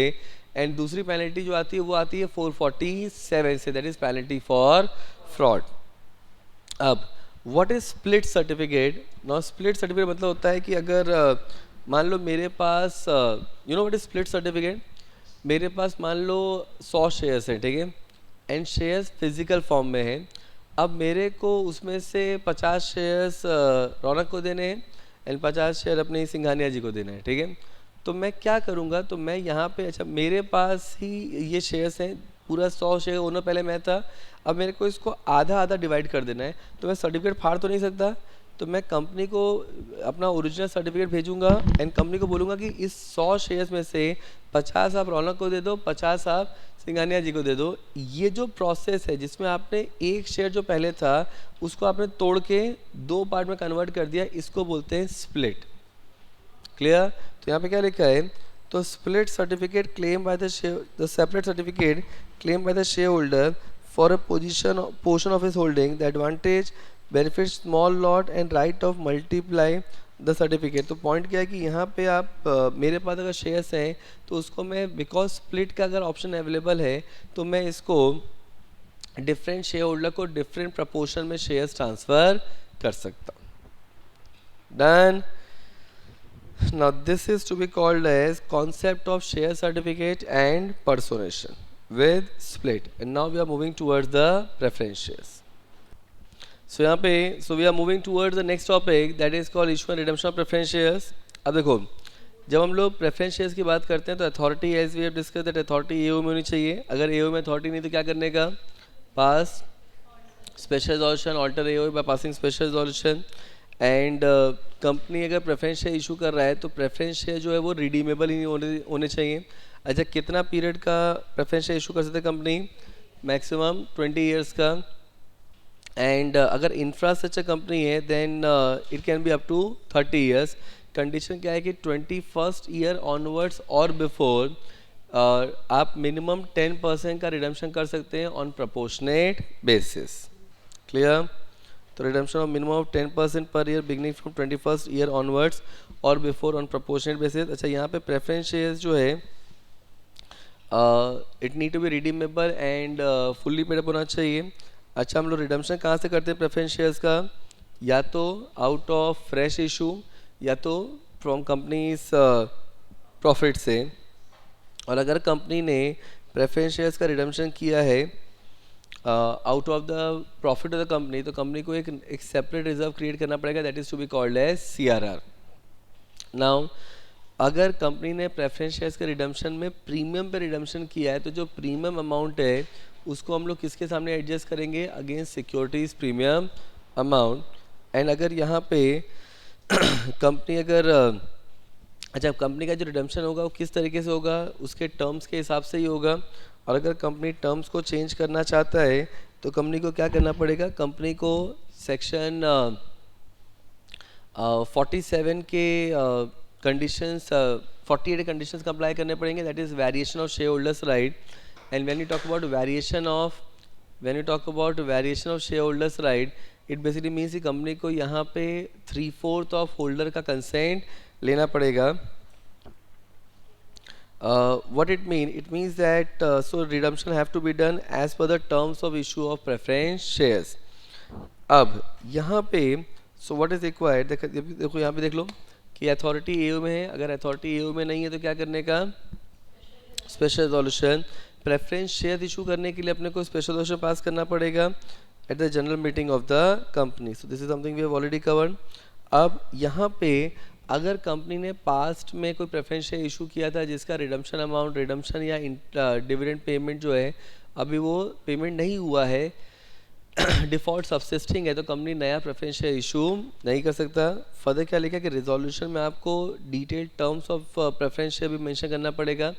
एंड दूसरी पेनल्टी जो आती है वो आती है 447 से, that is penalty for fraud. अब what is split certificate? Now split certificate मतलब होता है कि अगर मान लो मेरे पास you know what is split certificate. मेरे पास मान लो 100 शेयर्स हैं, ठीक है, एंड शेयर्स फिजिकल फॉर्म में हैं. अब मेरे को उसमें से 50 शेयर्स रौनक को देने हैं एंड 50 शेयर अपने सिंघानिया जी को देना है, ठीक है. तो मैं क्या करूँगा? तो मैं यहाँ पे, अच्छा मेरे पास ही ये शेयर्स हैं, पूरा 100 शेयर ओनर पहले मैं था. अब मेरे को इसको आधा आधा डिवाइड कर देना है. तो मैं सर्टिफिकेट फाड़ तो नहीं सकता. तो मैं कंपनी को अपना ओरिजिनल सर्टिफिकेट भेजूंगा एंड कंपनी को बोलूँगा कि इस 100 शेयर्स में से 50 आप रौनक को दे दो, 50 आप सिंघानिया जी को दे दो. ये जो प्रोसेस है जिसमें आपने एक शेयर जो पहले था उसको आपने तोड़ के 2 पार्ट में कन्वर्ट कर दिया, इसको बोलते हैं स्प्लिट. क्लियर? तो यहाँ पे क्या लिखा है? तो split certificate claim by the separate certificate claim bye the share holder for a portion of his holding, the advantage benefit small lot and right of multiply the certificate. तो point क्या है कि यहाँ पे आप मेरे पास अगर शेयर्स हैं तो उसको मैं, बिकॉज स्प्लिट का अगर ऑप्शन अवेलेबल है, तो मैं इसको डिफरेंट शेयर होल्डर को डिफरेंट प्रपोर्शन में शेयर्स ट्रांसफ़र कर सकता हूँ. Done. Now this is to be called as concept of share certificate and personation with split. And now we are moving towards the preference shares. So यहाँ पे, so we are moving towards the next topic that is called issue and redemption of preference shares. अब देखो, जब हम लोग preference shares की बात करते हैं तो authority, as we have discuss that authority AO में होनी चाहिए. अगर एओ में अथॉरिटी नहीं तो क्या करने का? Pass special resolution, alter AO by passing special resolution. And company अगर प्रेफरेंस शेयर इशू कर रहा है तो प्रेफरेंस शेयर जो है वो रिडीमेबल ही होने चाहिए. अच्छा, कितना पीरियड का प्रेफरेंस शेयर इशू कर सकते हैं कंपनी? मैक्सिमम 20 ईयर्स का. एंड अगर इंफ्रास्ट्रक्चर कंपनी है then it can be up to 30 years. Condition क्या है कि 21st ईयर ऑनवर्ड्स और बिफोर आप मिनिमम 10% का रिडम्पशन कर सकते हैं ऑन प्रोपोर्शनेट बेसिस. क्लियर? तो redemption of minimum of 10% per year beginning from 21st year onwards और बिफोर ऑन प्रोपोर्शनेट बेसिस. अच्छा, यहाँ पे प्रेफरेंस शेयर्स जो है it need to be redeemable and fully paid up होना चाहिए. अच्छा, हम लोग रिडम्पशन कहाँ से करते हैं प्रेफरेंस शेयर्स का? या तो आउट ऑफ फ्रेश इशू या तो फ्रॉम कंपनीज प्रॉफिट से. और अगर कंपनी ने प्रेफरेंस शेयर्स का रिडम्पशन किया है out of the profit of the company, तो कंपनी को एक सेपरेट रिजर्व क्रिएट करना पड़ेगा, that is to be called as CRR. Now अगर कंपनी ने प्रेफरेंस शेयर्स के रिडम्पशन में प्रीमियम पे रिडम्पशन किया है, तो जो प्रीमियम अमाउंट है उसको हम लोग किसके सामने एडजस्ट करेंगे? Against securities premium amount. And अगर यहाँ पे कंपनी अगर अच्छा, कंपनी का जो रिडम्पशन होगा वो किस तरीके से होगा? उसके टर्म्स के हिसाब से ही होगा. और अगर कंपनी टर्म्स को चेंज करना चाहता है तो कंपनी को क्या करना पड़ेगा? कंपनी को सेक्शन 47 के कंडीशंस 48 कंडीशंस का अप्लाई करने पड़ेंगे, that is variation of share holders right. And when you talk about variation of share holders right, it basically means कि कंपनी को यहाँ पे 3/4 ऑफ होल्डर का कंसेंट लेना पड़ेगा. What it mean? It means that so redemption have to be done as per the terms of issue of preference shares. अब यहाँ पे so what is required? देखो यहाँ पे देख लो कि अथॉरिटी एओ में है. अगर अथॉरिटी एओ में नहीं है तो क्या करने का? Special resolution. Preference share issue करने के लिए अपने को स्पेशल रेजोल्यूशन पास करना पड़ेगा at the general meeting of the company. So this is something we have already covered. अब यहाँ पे अगर कंपनी ने पास्ट में कोई प्रेफरेंस शेयर इशू किया था जिसका रिडम्पशन या डिविडेंड पेमेंट जो है अभी वो पेमेंट नहीं हुआ है, डिफॉल्ट सबसिस्टिंग है, तो कंपनी नया प्रेफरेंस शेयर इशू नहीं कर सकता. फर्दर क्या लिखा कि रिजोल्यूशन में आपको detailed terms of preference share भी मेंशन करना पड़ेगा.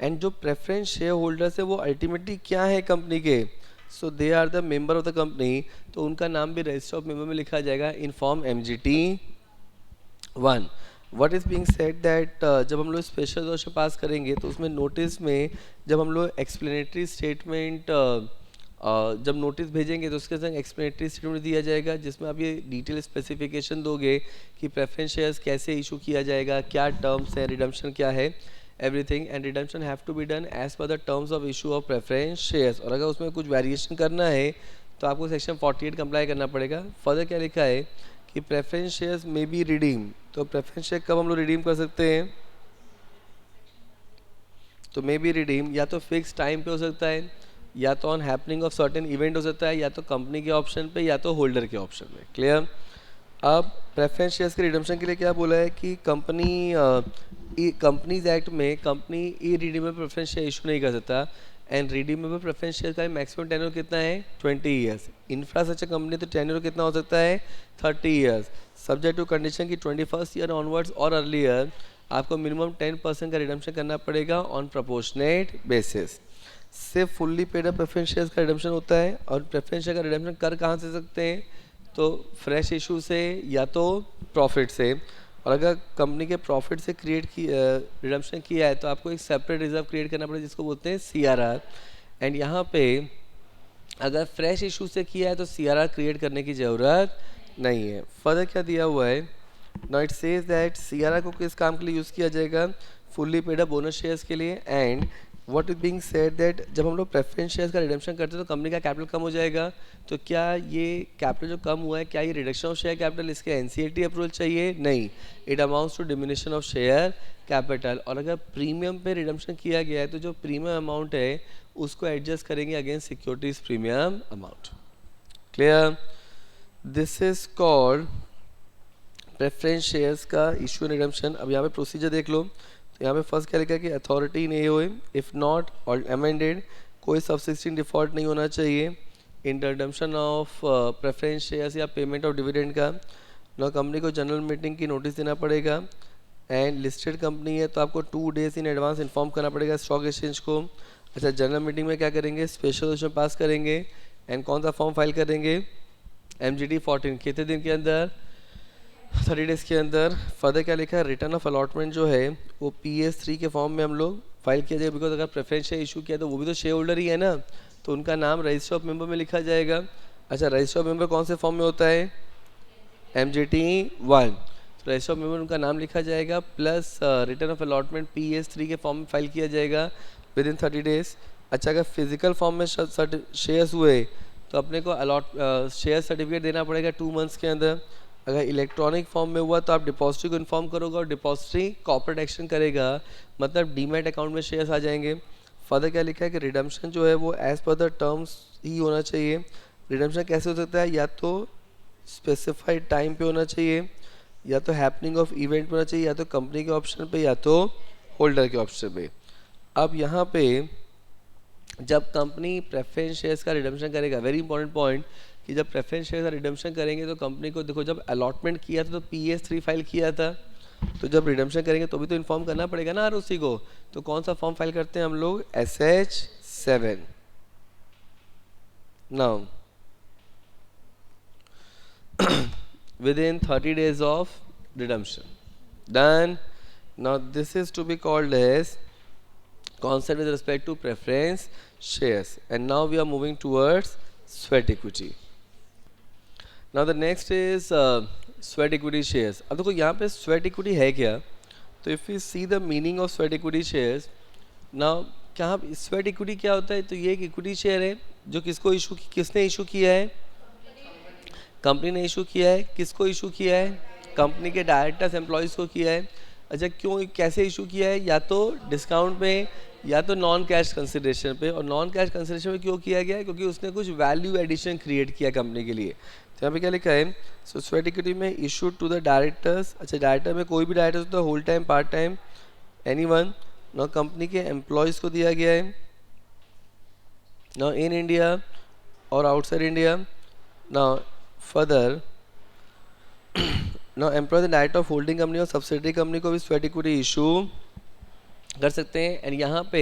एंड जो प्रेफरेंस शेयर होल्डर्स है वो अल्टीमेटली क्या है कंपनी के? So they are the member of the company, तो उनका नाम भी रजिस्टर ऑफ मेंबर में लिखा जाएगा in form MGT1. What is being said that जब हम लोग स्पेशल रेजोल्यूशन पास करेंगे तो उसमें नोटिस में जब हम लोग एक्सप्लेनेटरी स्टेटमेंट जब नोटिस भेजेंगे तो उसके संग एक्सप्लेनेटरी स्टेटमेंट दिया जाएगा जिसमें आप ये डिटेल स्पेसिफिकेशन दोगे कि प्रेफरेंस शेयर्स कैसे इशू किया जाएगा, क्या टर्म्स है, रिडम्पशन क्या है, everything. And redemption have to be done as per the terms of issue of preference shares. और अगर उसमें कुछ वेरिएशन करना है तो आपको सेक्शन 48 कंप्लाई करना पड़ेगा. फर्दर क्या लिखा है कि प्रेफरेंस शेयर्स में बी रिडीम. तो प्रेफरेंस शेयर कब हम लोग रिडीम कर सकते हैं? तो मे बी रिडीम या तो फिक्स टाइम पे हो सकता है, या तो on happening of certain event हो सकता है, या तो कंपनी के ऑप्शन पे या तो होल्डर के ऑप्शन में. क्लियर? अब प्रेफरेंस शेयर्स के रिडम्पशन के लिए क्या बोला है कि कंपनीज एक्ट में कंपनी ई रिडीमेबल प्रेफरेंस शेयर इशू नहीं कर सकता. एंड रिडीमेबल प्रेफरेंस शेयर का मैक्सिमम टेन्योर कितना है? 20 ईयर्स. इंफ्रास्ट्रक्चर कंपनी तो टेन्योर कितना हो सकता है? 30 ईयर्स. सब्जेक्ट टू कंडीशन की 21st ईयर ऑनवर्ड्स और अर्लियर आपको मिनिमम 10% का रिडम्पशन करना पड़ेगा ऑन प्रोपोर्शनेट बेसिस. सिर्फ fully paid up preference shares का रिडम्पशन होता है. और प्रेफरेंस शेयर का रिडम्पशन कर कहाँ से सकते हैं? तो फ्रेश इशू से या तो प्रॉफिट से. और अगर कंपनी के प्रॉफिट से रिडम्पशन किया है तो आपको एक सेपरेट रिजर्व क्रिएट करना पड़ेगा जिसको बोलते हैं CRR. एंड यहाँ पे अगर फ्रेश इशू से किया है तो CRR क्रिएट करने की ज़रूरत नहीं है. फर्दर क्या दिया हुआ है? Now it says that CRR को किस काम के लिए यूज़ किया जाएगा? Fully paid up bonus shares के लिए. And what is being said that जब हम लोग प्रेफरेंस शेयर्स का रिडम्पशन करते हैं तो कंपनी का कैपिटल कम हो जाएगा. तो क्या ये कैपिटल जो कम हुआ है, क्या ये रिडक्शन ऑफ शेयर कैपिटल इसके NCLT अप्रूवल चाहिए? नहीं. It amounts to diminution of share capital. और अगर प्रीमियम पे रिडम्पशन किया गया है तो जो प्रीमियम अमाउंट है उसको एडजस्ट करेंगे against securities premium amount. Clear? This is called preference shares का इशू एंड रिडम्पशन. अब यहाँ पे प्रोसीजर देख लो. तो यहाँ पे फर्स्ट क्या लिखा है कि अथॉरिटी नहीं हुए इफ़ नॉट और अमेंडेड, कोई सबसिस्टिंग डिफॉल्ट नहीं होना चाहिए इन रिडम्पशन ऑफ प्रेफरेंस शेयर्स या पेमेंट ऑफ डिविडेंड का. ना कंपनी को जनरल मीटिंग की नोटिस देना पड़ेगा. एंड लिस्टेड कंपनी है तो आपको 2 days इन एडवांस इन्फॉर्म करना पड़ेगा स्टॉक एक्सचेंज को. अच्छा, जनरल मीटिंग में क्या करेंगे? स्पेशल रेजोल्यूशन पास करेंगे. एंड कौन सा फॉर्म फाइल करेंगे? MGT14. कितने दिन के अंदर? 30 days के अंदर. फर्दर क्या लिखा है? रिटर्न ऑफ अलॉटमेंट जो है वो PS3 के फॉर्म में हम लोग फाइल किया जाएगा. बिकॉज अगर प्रेफरेंस शेयर इशू किया तो वो भी तो शेयर होल्डर ही है ना, तो उनका नाम रजिस्टर ऑफ मेंबर में लिखा जाएगा. अच्छा, रजिस्टर ऑफ मेंबर कौन से फॉर्म में होता है? MGT1. तो रजिस्टर ऑफ मेंबर उनका नाम लिखा जाएगा plus return of allotment PS3 के फॉर्म में फाइल किया जाएगा. With in 30 days. अच्छा, अगर फिजिकल फॉर्म में शेयर्स हुए तो अपने को अलॉट शेयर सर्टिफिकेट देना पड़ेगा 2 मंथ्स के अंदर। अगर इलेक्ट्रॉनिक फॉर्म में हुआ तो आप डिपॉजिटरी को इन्फॉर्म करोगे और डिपॉजिटरी कॉर्पोरेट एक्शन करेगा, मतलब डीमैट अकाउंट में शेयर्स आ जाएंगे। फर्दर क्या लिखा है कि रिडम्पशन जो है वो एज पर द टर्म्स ही होना चाहिए। रिडम्पशन कैसे हो सकता है, या तो स्पेसिफाइड टाइम पे होना चाहिए, या तो हैपनिंग ऑफ इवेंट पे होना चाहिए, या तो कंपनी के ऑप्शन पे, या तो होल्डर के ऑप्शन पे। अब यहाँ पे जब कंपनी प्रेफरेंस शेयर्स का रिडम्पशन करेगा, वेरी इंपॉर्टेंट पॉइंट, कि जब प्रेफरेंस शेयर का रिडम्पशन करेंगे तो कंपनी को देखो, जब अलॉटमेंट किया था तो PS3 फाइल किया था, तो जब रिडम्पशन करेंगे तो भी तो इन्फॉर्म करना पड़ेगा ना ROC को। तो कौन सा फॉर्म फाइल करते हैं हम लोग, SH7। Now within 30 days of redemption, done. Now this is to be called as concept with respect to preference shares, and now we are moving towards sweat equity. Now the next is sweat equity shares. अब देखो यहाँ पे sweat equity है क्या, तो if we see the meaning of sweat equity shares, now क्या sweat equity क्या होता है, तो ये एक इक्विटी शेयर है जो किसने इशू किया है, कंपनी ने इशू किया है। किसको इशू किया है, कंपनी के डायरेक्टर्स एम्प्लॉयज़ को किया है। अच्छा, क्यों, कैसे इशू किया है, या तो डिस्काउंट पे या तो नॉन कैश कंसिडरेशन पे। और नॉन कैश कंसिडरेशन पे क्यों किया गया है, क्योंकि उसने कुछ वैल्यू एडिशन क्रिएट किया कंपनी के लिए। तो यहाँ पे क्या लिखा है, सो स्वेट इक्विटी में इशूड टू द डायरेक्टर्स। अच्छा, डायरेक्टर में कोई भी डायरेक्टर होता है, whole time, part time, anyone. ना कंपनी के एम्प्लॉयज़ को दिया गया है, ना इन इंडिया और आउटसाइड इंडिया। ना further now employ the director of holding company और subsidiary company को भी sweat equity इशू कर सकते हैं। एंड यहाँ पे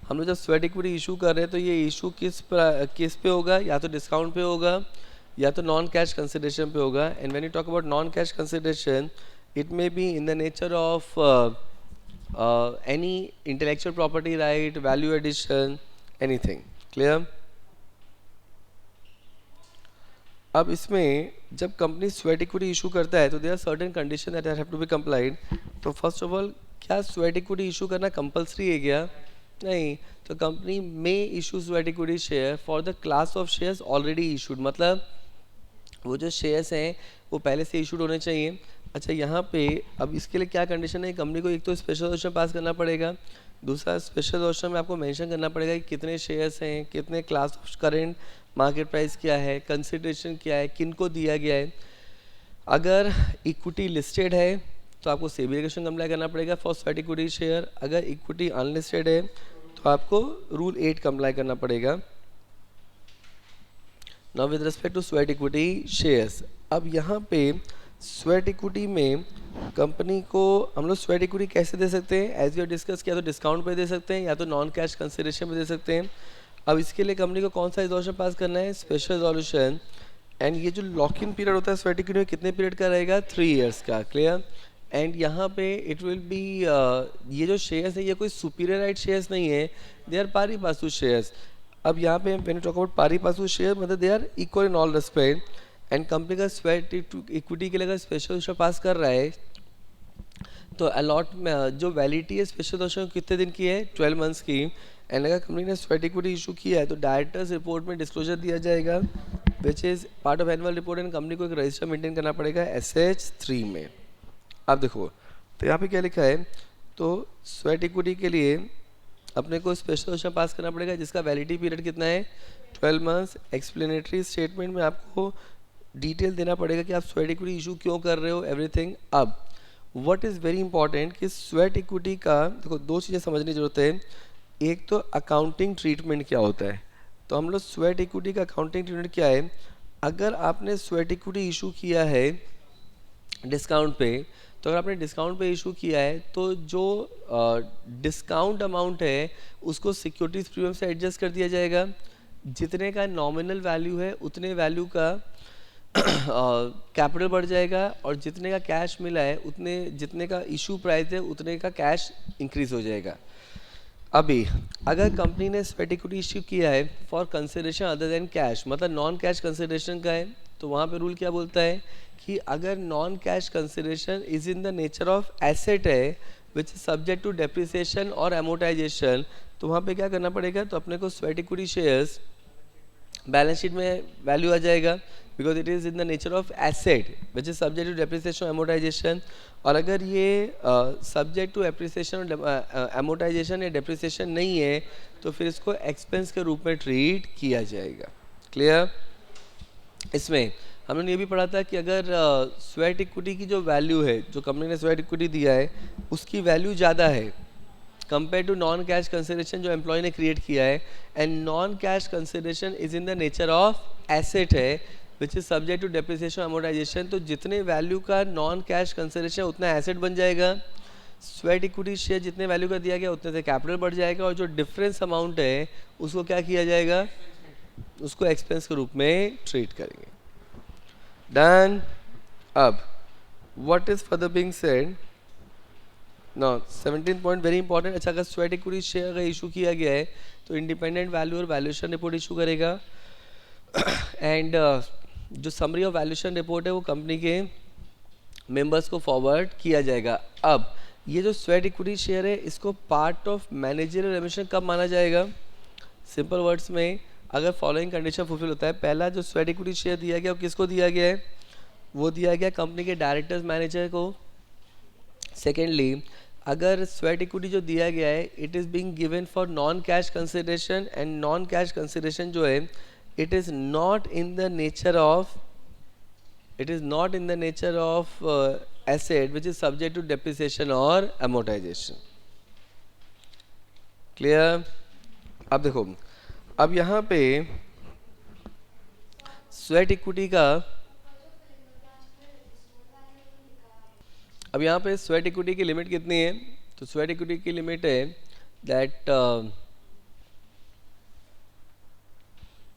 हम लोग जब sweat equity इशू कर रहे हैं तो ये इशू किस पे होगा, या तो डिस्काउंट पे होगा या तो नॉन कैश कंसिडरेशन पे होगा। And when you talk about non cash consideration, it may be in the nature of any intellectual property right, value addition, anything. Clear. अब इसमें जब कंपनी स्वेट इक्विटी इशू करता है तो there are certain condition that have to be complied. तो first of all, क्या sweat equity issue करना compulsory है क्या, नहीं। तो कंपनी में issue sweat equity share for the class of shares already issued, मतलब वो जो शेयर्स हैं वो पहले से इशूड होने चाहिए। अच्छा, यहाँ पे अब इसके लिए क्या कंडीशन है, कंपनी को एक तो स्पेशल रेजोल्यूशन पास करना पड़ेगा, दूसरा स्पेशल रेजोल्यूशन में आपको मेंशन करना पड़ेगा कि कितने शेयर्स हैं, कितने class of current market price क्या है, कंसिडरेशन क्या है, किन को दिया गया है। अगर इक्विटी लिस्टेड है तो आपको सेबी रेगुलेशन कंप्लाई करना पड़ेगा फॉर स्वेट इक्विटी शेयर। अगर इक्विटी अनलिस्टेड है तो आपको रूल 8 कंप्लाई करना पड़ेगा। Now with respect to sweat equity shares, अब यहाँ पे स्वेट इक्विटी में कंपनी को हम लोग स्वेट इक्विटी कैसे दे सकते हैं, एज वी डिस्कस किया, तो डिस्काउंट पे दे सकते हैं या तो नॉन कैश कंसिडरेशन पे दे सकते हैं। अब इसके लिए कंपनी को कौन सा रेजोल्यूशन पास करना है, स्पेशल रेजोल्यूशन। एंड ये जो लॉक इन पीरियड होता है स्वेट इक्विटी में कितने पीरियड का रहेगा, 3 इयर्स का। क्लियर। एंड यहाँ पे इट विल बी ये जो शेयर्स है ये कोई सुपीरियर राइट शेयर्स नहीं है, दे आर पारी पासु शेयर्स। अब यहाँ पे व्हेन यू टॉक अबाउट पारी पासु शेयर, मतलब they are equal in all respect. And company का स्वेट इक्विटी के लिए अगर स्पेशल रेजोल्यूशन पास कर रहा है तो अलॉट में जो वैलिडिटी है स्पेशल रेजोल्यूशन कितने दिन की है, 12 मंथ्स की। एंड अगर कंपनी ने स्वेट इक्विटी इशू किया है तो डायरेक्टर्स रिपोर्ट में डिस्क्लोजर दिया जाएगा which is part of annual report. And company को एक रजिस्टर मेंटेन करना पड़ेगा SH3 में। अब देखो तो यहाँ पे क्या लिखा है, तो स्वेट इक्विटी के लिए अपने को स्पेशल रेजोल्यूशन पास करना पड़ेगा जिसका वैलिडिटी पीरियड कितना है, 12 मंथ्स। एक्सप्लेनेटरी स्टेटमेंट में आपको डिटेल देना पड़ेगा कि आप स्वेट इक्विटी इशू क्यों कर रहे हो, एवरीथिंग। अब व्हाट इज़ वेरी इंपॉर्टेंट कि स्वेट इक्विटी का देखो 2 चीज़ें समझने की जरूरत है। एक तो अकाउंटिंग ट्रीटमेंट क्या होता है, तो हम लोग स्वेट इक्विटी का अकाउंटिंग ट्रीटमेंट क्या है, अगर आपने स्वेट इक्विटी इशू किया है डिस्काउंट पे, तो अगर आपने डिस्काउंट पे इशू किया है तो जो डिस्काउंट अमाउंट है उसको सिक्योरिटीज प्रीमियम से एडजस्ट कर दिया जाएगा। जितने का नॉमिनल वैल्यू है उतने वैल्यू का कैपिटल बढ़ जाएगा, और जितने का कैश मिला है उतने जितने का इशू प्राइस है उतने का कैश इंक्रीज हो जाएगा। अभी अगर कंपनी ने स्वेट इक्विटी इशू किया है for consideration other than cash, मतलब नॉन कैश कंसिडरेशन का है, तो वहाँ पे रूल क्या बोलता है कि अगर non cash consideration is in the nature of asset है which is subject to depreciation और एमोटाइजेशन, तो वहाँ पे क्या करना पड़ेगा, तो अपने को sweat equity shares balance sheet में वैल्यू आ जाएगा because it is in the nature of asset which is subject to depreciation amortisation. और अगर ये सब्जेक्ट टू एप्रिसिएशन एमोटाइजेशन या डेप्रिसिएशन नहीं है तो फिर इसको एक्सपेंस के रूप में ट्रीट किया जाएगा। क्लियर? इसमें हमने ये भी पढ़ा था कि अगर स्वेट इक्विटी की जो वैल्यू है, जो कंपनी ने स्वेट इक्विटी दिया है उसकी वैल्यू ज़्यादा है compare to non cash consideration जो एम्प्लॉय ने क्रिएट किया है, and non cash consideration is in the nature of asset है which is subject to depreciation amortisation, तो जितने वैल्यू का नॉन कैश कंसिडरेशन उतना एसेट बन जाएगा। स्वेट इक्विटी शेयर जितने वैल्यू का दिया गया उतने से कैपिटल बढ़ जाएगा और जो डिफरेंस अमाउंट है उसको क्या किया जाएगा, उसको एक्सपेंस के रूप में ट्रीट करेंगे। डन। अब what is further being said now 17 point very important. अच्छा, अगर स्वेट इक्विटी शेयर का इशू किया गया है तो इंडिपेंडेंट वैल्यू और वैल्यूएशन रिपोर्ट इशू करेगा एंड जो समरी ऑफ वैल्यूएशन रिपोर्ट है वो कंपनी के मेंबर्स को फॉरवर्ड किया जाएगा। अब ये जो स्वेट इक्विटी शेयर है इसको पार्ट ऑफ मैनेजरियल रेम्यूनरेशन कब माना जाएगा? सिंपल वर्ड्स में, अगर फॉलोइंग कंडीशन फुलफिल होता है, पहला जो स्वेट इक्विटी शेयर दिया गया वो किसको दिया गया है, वो दिया गया कंपनी के डायरेक्टर्स मैनेजर को। सेकेंडली, अगर स्वेट इक्विटी जो दिया गया है it is being given for non cash consideration and non cash consideration जो है it is not in the nature of asset which is subject to depreciation और अमोर्टाइजेशन। क्लियर? अब देखो, अब यहाँ पे स्वेट इक्विटी का, अब यहाँ पे स्वेट इक्विटी की लिमिट कितनी है, तो स्वेट इक्विटी की लिमिट है that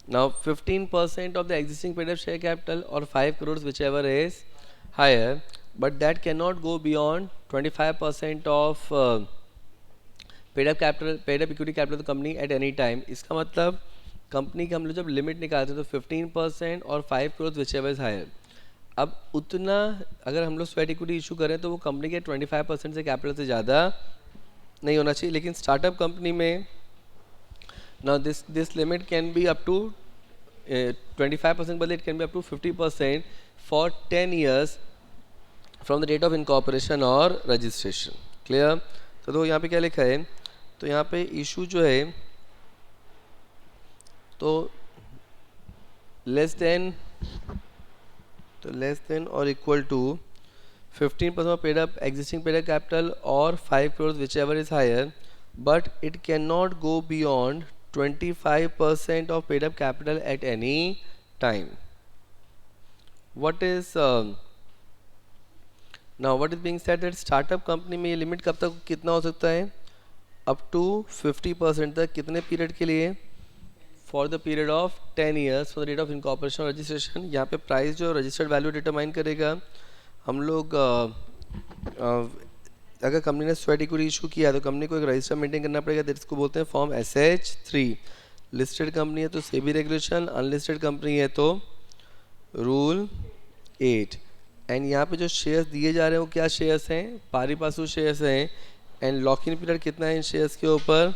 now 15% of the existing paid up share capital और 5 crores whichever is higher, but that can not go beyond 25% of paid up equity capital the company at any time. इसका मतलब company के हम लोग जब limit निकालते हैं तो 15% और 5 crores whichever is higher. अब उतना अगर हम लोग स्वेट इक्विटी इशू करें तो वो कंपनी के 25% से कैपिटल से ज़्यादा नहीं होना चाहिए, लेकिन स्टार्टअप कंपनी में now this limit can be up to 25% बदले it can be up to 50% for 10 years from the date of incorporation और रजिस्ट्रेशन। क्लियर? तो यहाँ पे क्या लिखा है, तो यहाँ पे इशू जो है तो लेस देन और equal to 15% of paid up existing paid up capital or 5 crores whichever is higher, but it cannot go beyond 25% of paid up capital at any time. What is now what is being said that startup company में ये limit कब तक कितना हो सकता है, up to 50% तक। कितने पीरियड के लिए? For the period of 10 years for the date of incorporation और रजिस्ट्रेशन। यहाँ पे प्राइस जो रजिस्टर्ड वैल्यू डिटरमाइन करेगा। हम लोग अगर कंपनी ने स्वेट इक्विटी इशू किया तो कंपनी को एक रजिस्टर मेंटेन करना पड़ेगा, जिसको बोलते हैं फॉर्म SH3। लिस्टेड कंपनी है तो सेबी रेगुलेशन, अनलिस्टेड कंपनी है तो रूल 8। एंड यहाँ पे जो शेयर्स दिए जा रहे हैं वो क्या शेयर्स हैं, पारी पासु शेयर्स हैं। एंड लॉक इन पीरियड कितना है इन शेयर्स के ऊपर,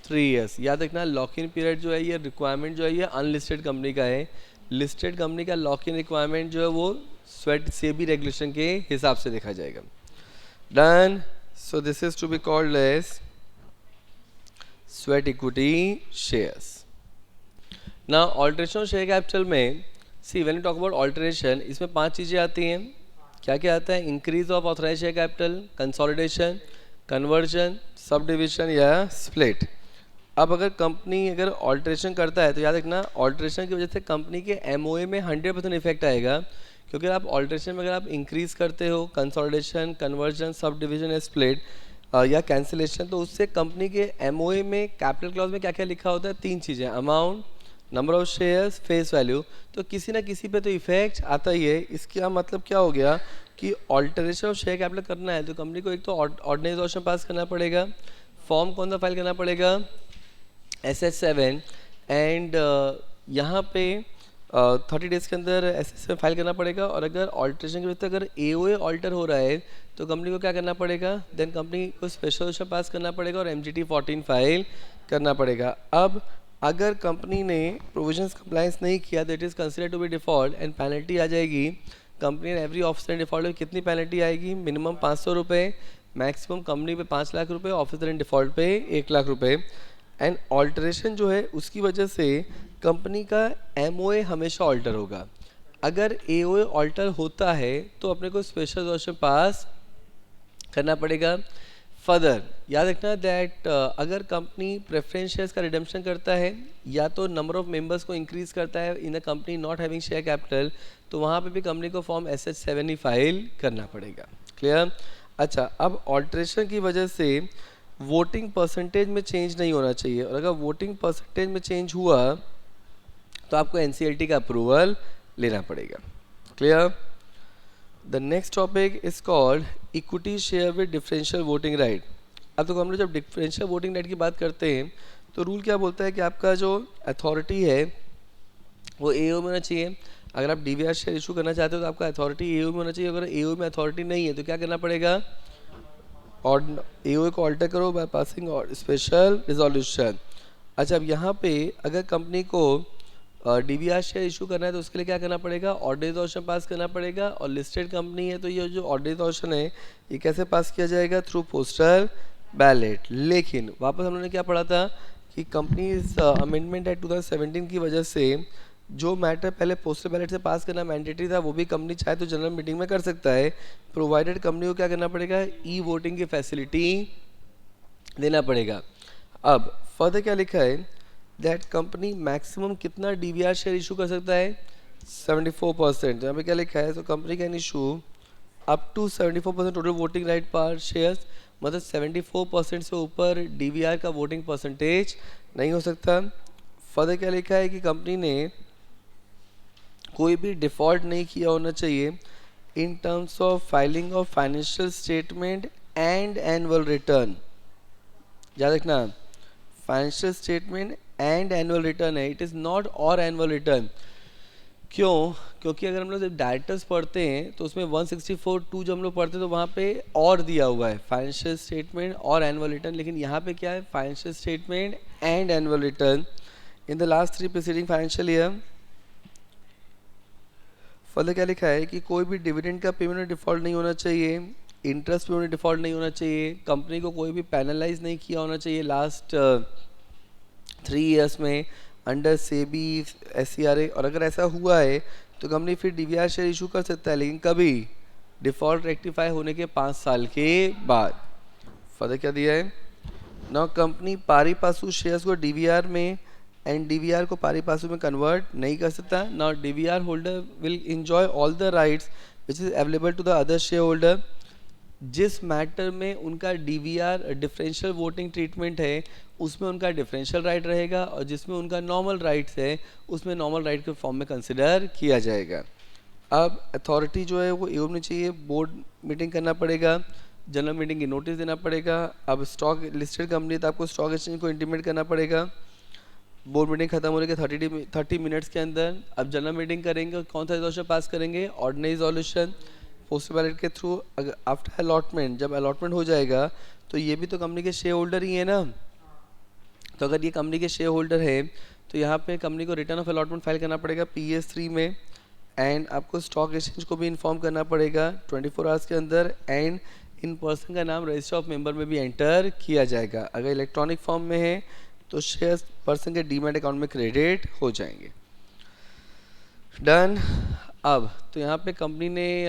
3 years। याद रखना, लॉक इन पीरियड जो है ये रिक्वायरमेंट जो है ये अनलिस्टेड कंपनी का है। लिस्टेड कंपनी का लॉक इन रिक्वायरमेंट जो है वो स्वेट सेबी रेगुलेशन के हिसाब से देखा जाएगा। Done. So this is to be called as sweat equity shares. Now alteration share capital में see when you talk about alteration, इसमें 5 चीज़ें आती हैं। क्या क्या आता है? Increase of authorise share capital, consolidation, conversion, subdivision या स्प्लिट। अब अगर कंपनी अगर ऑल्टरेशन करता है तो याद रखना ऑल्टरेशन की वजह से कंपनी के MOA में 100% इफेक्ट आएगा, क्योंकि आप ऑल्टरेशन में अगर आप इंक्रीज करते हो, कंसोलिडेशन, कन्वर्जन, सब डिविजन या स्प्लिट या कैंसिलेशन, तो उससे कंपनी के MOA में कैपिटल क्लॉज में क्या क्या लिखा होता है? 3 चीज़ें, amount, number of shares, face value. तो किसी ना किसी पे तो इफेक्ट आता ही है। इसका मतलब क्या हो गया कि ऑल्टरेशन ऑफ शेयर कैपिटल करना है तो कंपनी को एक तो ऑर्डिनरी रेजोल्यूशन पास करना पड़ेगा, फॉर्म कौन सा फाइल करना पड़ेगा, SH7। एंड यहाँ पे 30 डेज के अंदर एसएस में फाइल करना पड़ेगा। और अगर ऑल्ट्रेशन की वजह से अगर एओए ऑल्टर हो रहा है तो कंपनी को क्या करना पड़ेगा, देन कंपनी को स्पेशल रेजोल्यूशन पास करना पड़ेगा और एमजीटी 14 फाइल करना पड़ेगा। अब अगर कंपनी ने प्रोविजंस कंप्लायंस नहीं किया तो it is consider to be default and penalty आ जाएगी। कंपनी ने एवरी ऑफिसर इन डिफॉल्ट में कितनी पेनल्टी आएगी, मिनिमम 500 रुपये, मैक्सिमम कंपनी पे 5 लाख रुपए, ऑफिसर इन डिफॉल्ट पे 1 लाख रुपए। एंड ऑल्टरेशन जो है उसकी वजह से कंपनी का एमओए हमेशा ऑल्टर होगा। अगर एओए ऑल्टर होता है तो अपने को स्पेशल रेजोल्यूशन पास करना पड़ेगा। फर्दर याद रखना दैट अगर कंपनी प्रेफरेंस शेयर्स का रिडेम्पशन करता है या तो नंबर ऑफ मेंबर्स को इंक्रीज करता है in a company not having share capital, तो वहाँ पे भी कंपनी को फॉर्म SH7 ही फाइल करना पड़ेगा। क्लियर? अच्छा, अब ऑल्ट्रेशन की वजह से वोटिंग परसेंटेज में चेंज नहीं होना चाहिए, और अगर वोटिंग परसेंटेज में चेंज हुआ तो आपको NCLT का अप्रूवल लेना पड़ेगा। Clear? The next topic is called equity share with differential voting right. अब तो हम लोग जब डिफरेंशियल वोटिंग राइट की बात करते हैं तो रूल क्या बोलता है कि आपका जो अथॉरिटी है वो एओ में होना चाहिए। अगर आप डीवीआर शेयर इशू करना चाहते हो तो आपका अथॉरिटी एओ में होना चाहिए। अगर एओ में अथॉरिटी नहीं है तो क्या करना पड़ेगा, और एओ को ऑल्टर करो बाय पासिंग स्पेशल रिजोल्यूशन। अच्छा, अब यहाँ पे अगर कंपनी को डीवीआर शेयर इशू करना है तो उसके लिए क्या करना पड़ेगा, ऑर्डिनरी रेजोल्यूशन पास करना पड़ेगा। और लिस्टेड कंपनी है तो ये जो ऑर्डिनरी रेजोल्यूशन है ये कैसे पास किया जाएगा, थ्रू पोस्टल बैलेट। लेकिन वापस हम लोगों ने क्या पढ़ा था कि कंपनीज अमेंडमेंट एक्ट 2017 की वजह से जो मैटर पहले पोस्टल बैलेट से पास करना मैंडेटरी था वो भी कंपनी चाहे तो जनरल मीटिंग में कर सकता है, प्रोवाइडेड कंपनी को क्या करना पड़ेगा, ई वोटिंग की फैसिलिटी देना पड़ेगा। अब फर्दर क्या लिखा है दैट कंपनी मैक्सिमम कितना डीवीआर शेयर इशू कर सकता है, 74%। यहाँ पे क्या लिखा है, तो company can issue up to 74% total voting right पर शेयर्स, मतलब 74% से ऊपर डीवीआर का वोटिंग परसेंटेज नहीं हो सकता। फर्दर क्या लिखा है कि कंपनी ने कोई भी डिफॉल्ट नहीं किया होना चाहिए in terms of filing of financial statement and annual return. याद रखना, financial statement and annual return है, इट इज़ नॉट और एनुअल रिटर्न। क्यों? क्योंकि अगर हम लोग जब डायरेक्टर्स पढ़ते हैं तो उसमें 164(2) जब हम लोग पढ़ते हैं तो वहाँ पे और दिया हुआ है फाइनेंशियल स्टेटमेंट और एनुअल रिटर्न, लेकिन यहाँ पे क्या है, financial statement and annual return in the last 3 preceding financial year. Further क्या लिखा है कि कोई भी डिविडेंड का पेमेंट में डिफॉल्ट नहीं होना चाहिए, इंटरेस्ट पेमेंट में डिफॉल्ट नहीं होना चाहिए, कंपनी को कोई भी पैनलाइज नहीं किया होना चाहिए लास्ट 3 ईयर्स में अंडर सेबी SCRA। और अगर ऐसा हुआ है तो कंपनी फिर डीवीआर शेयर इशू कर सकता है, लेकिन कभी डिफॉल्ट रेक्टिफाई होने के 5 साल के बाद। फर्दर क्या दिया है, now company pari passu shares को डीवीआर में एंड डीवीआर को पारी पासू में कन्वर्ट नहीं कर सकता। Now DVR holder will enjoy all the rights which is available to the other share holder. जिस मैटर में उनका डीवीआर डिफरेंशियल वोटिंग ट्रीटमेंट है उसमें उनका डिफरेंशियल राइट रहेगा, और जिसमें उनका नॉर्मल राइट्स है उसमें नॉर्मल राइट के फॉर्म में कंसिडर किया जाएगा। अब अथॉरिटी जो है वो एओ में चाहिए, बोर्ड मीटिंग करना पड़ेगा, जनरल मीटिंग की नोटिस देना पड़ेगा। अब स्टॉक लिस्टेड कंपनी तो आपको स्टॉक एक्सचेंज को इंटीमेट करना पड़ेगा बोर्ड मीटिंग खत्म होने के 30 मिनट्स के अंदर। अब जनरल मीटिंग करेंगे और कौन सा रेजोल्यूशन पास करेंगे, ऑर्डिनरी रेजोल्यूशन पोस्टल बैलेट के थ्रू। आफ्टर अलॉटमेंट, जब अलॉटमेंट हो जाएगा तो ये भी तो कंपनी के शेयर होल्डर ही है ना, तो अगर ये कंपनी के शेयर होल्डर है तो यहाँ पे कंपनी को रिटर्न ऑफ अलॉटमेंट फाइल करना पड़ेगा PS3 में, एंड आपको स्टॉक एक्सचेंज को भी इन्फॉर्म करना पड़ेगा 24 आवर्स के अंदर, एंड इन पर्सन का नाम रजिस्टर ऑफ मेंबर में भी एंटर किया जाएगा। अगर इलेक्ट्रॉनिक फॉर्म में है तो शेयर्स पर्सन के डीमैट अकाउंट में क्रेडिट हो जाएंगे। डन। अब तो यहाँ पे कंपनी ने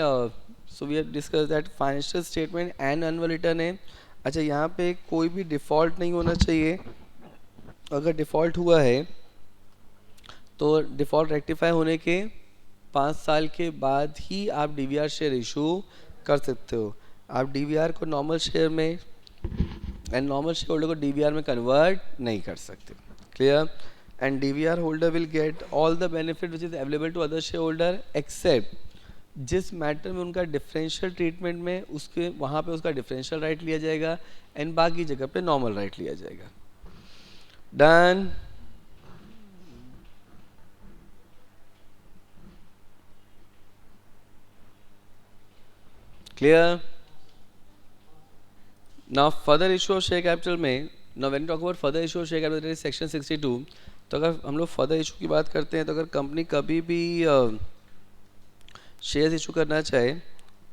so we have discuss that financial statement and annual return है। अच्छा, यहाँ पे कोई भी डिफ़ॉल्ट नहीं होना चाहिए, अगर डिफ़ॉल्ट हुआ है तो डिफ़ॉल्ट रेक्टिफाई होने के 5 साल के बाद ही आप डीवीआर शेयर इशू कर सकते हो। आप डीवीआर को नॉर्मल शेयर में एंड नॉर्मल शेयर होल्डर को डीवीआर में कन्वर्ट नहीं कर सकते। Clear? And DVR holder will get all the benefit which is available to other share holder except जिस मैटर में उनका डिफरेंशियल ट्रीटमेंट में उसके वहाँ पे उसका डिफरेंशियल राइट लिया जाएगा एंड बाकी जगह पे नॉर्मल राइट लिया जाएगा। Done. Clear? Now further issue of share capital में, now when you talk about further issue of share capital, that is section 62. तो अगर हम लोग फर्दर इशू की बात करते हैं, तो अगर कंपनी कभी भी शेयर्स इशू करना चाहे,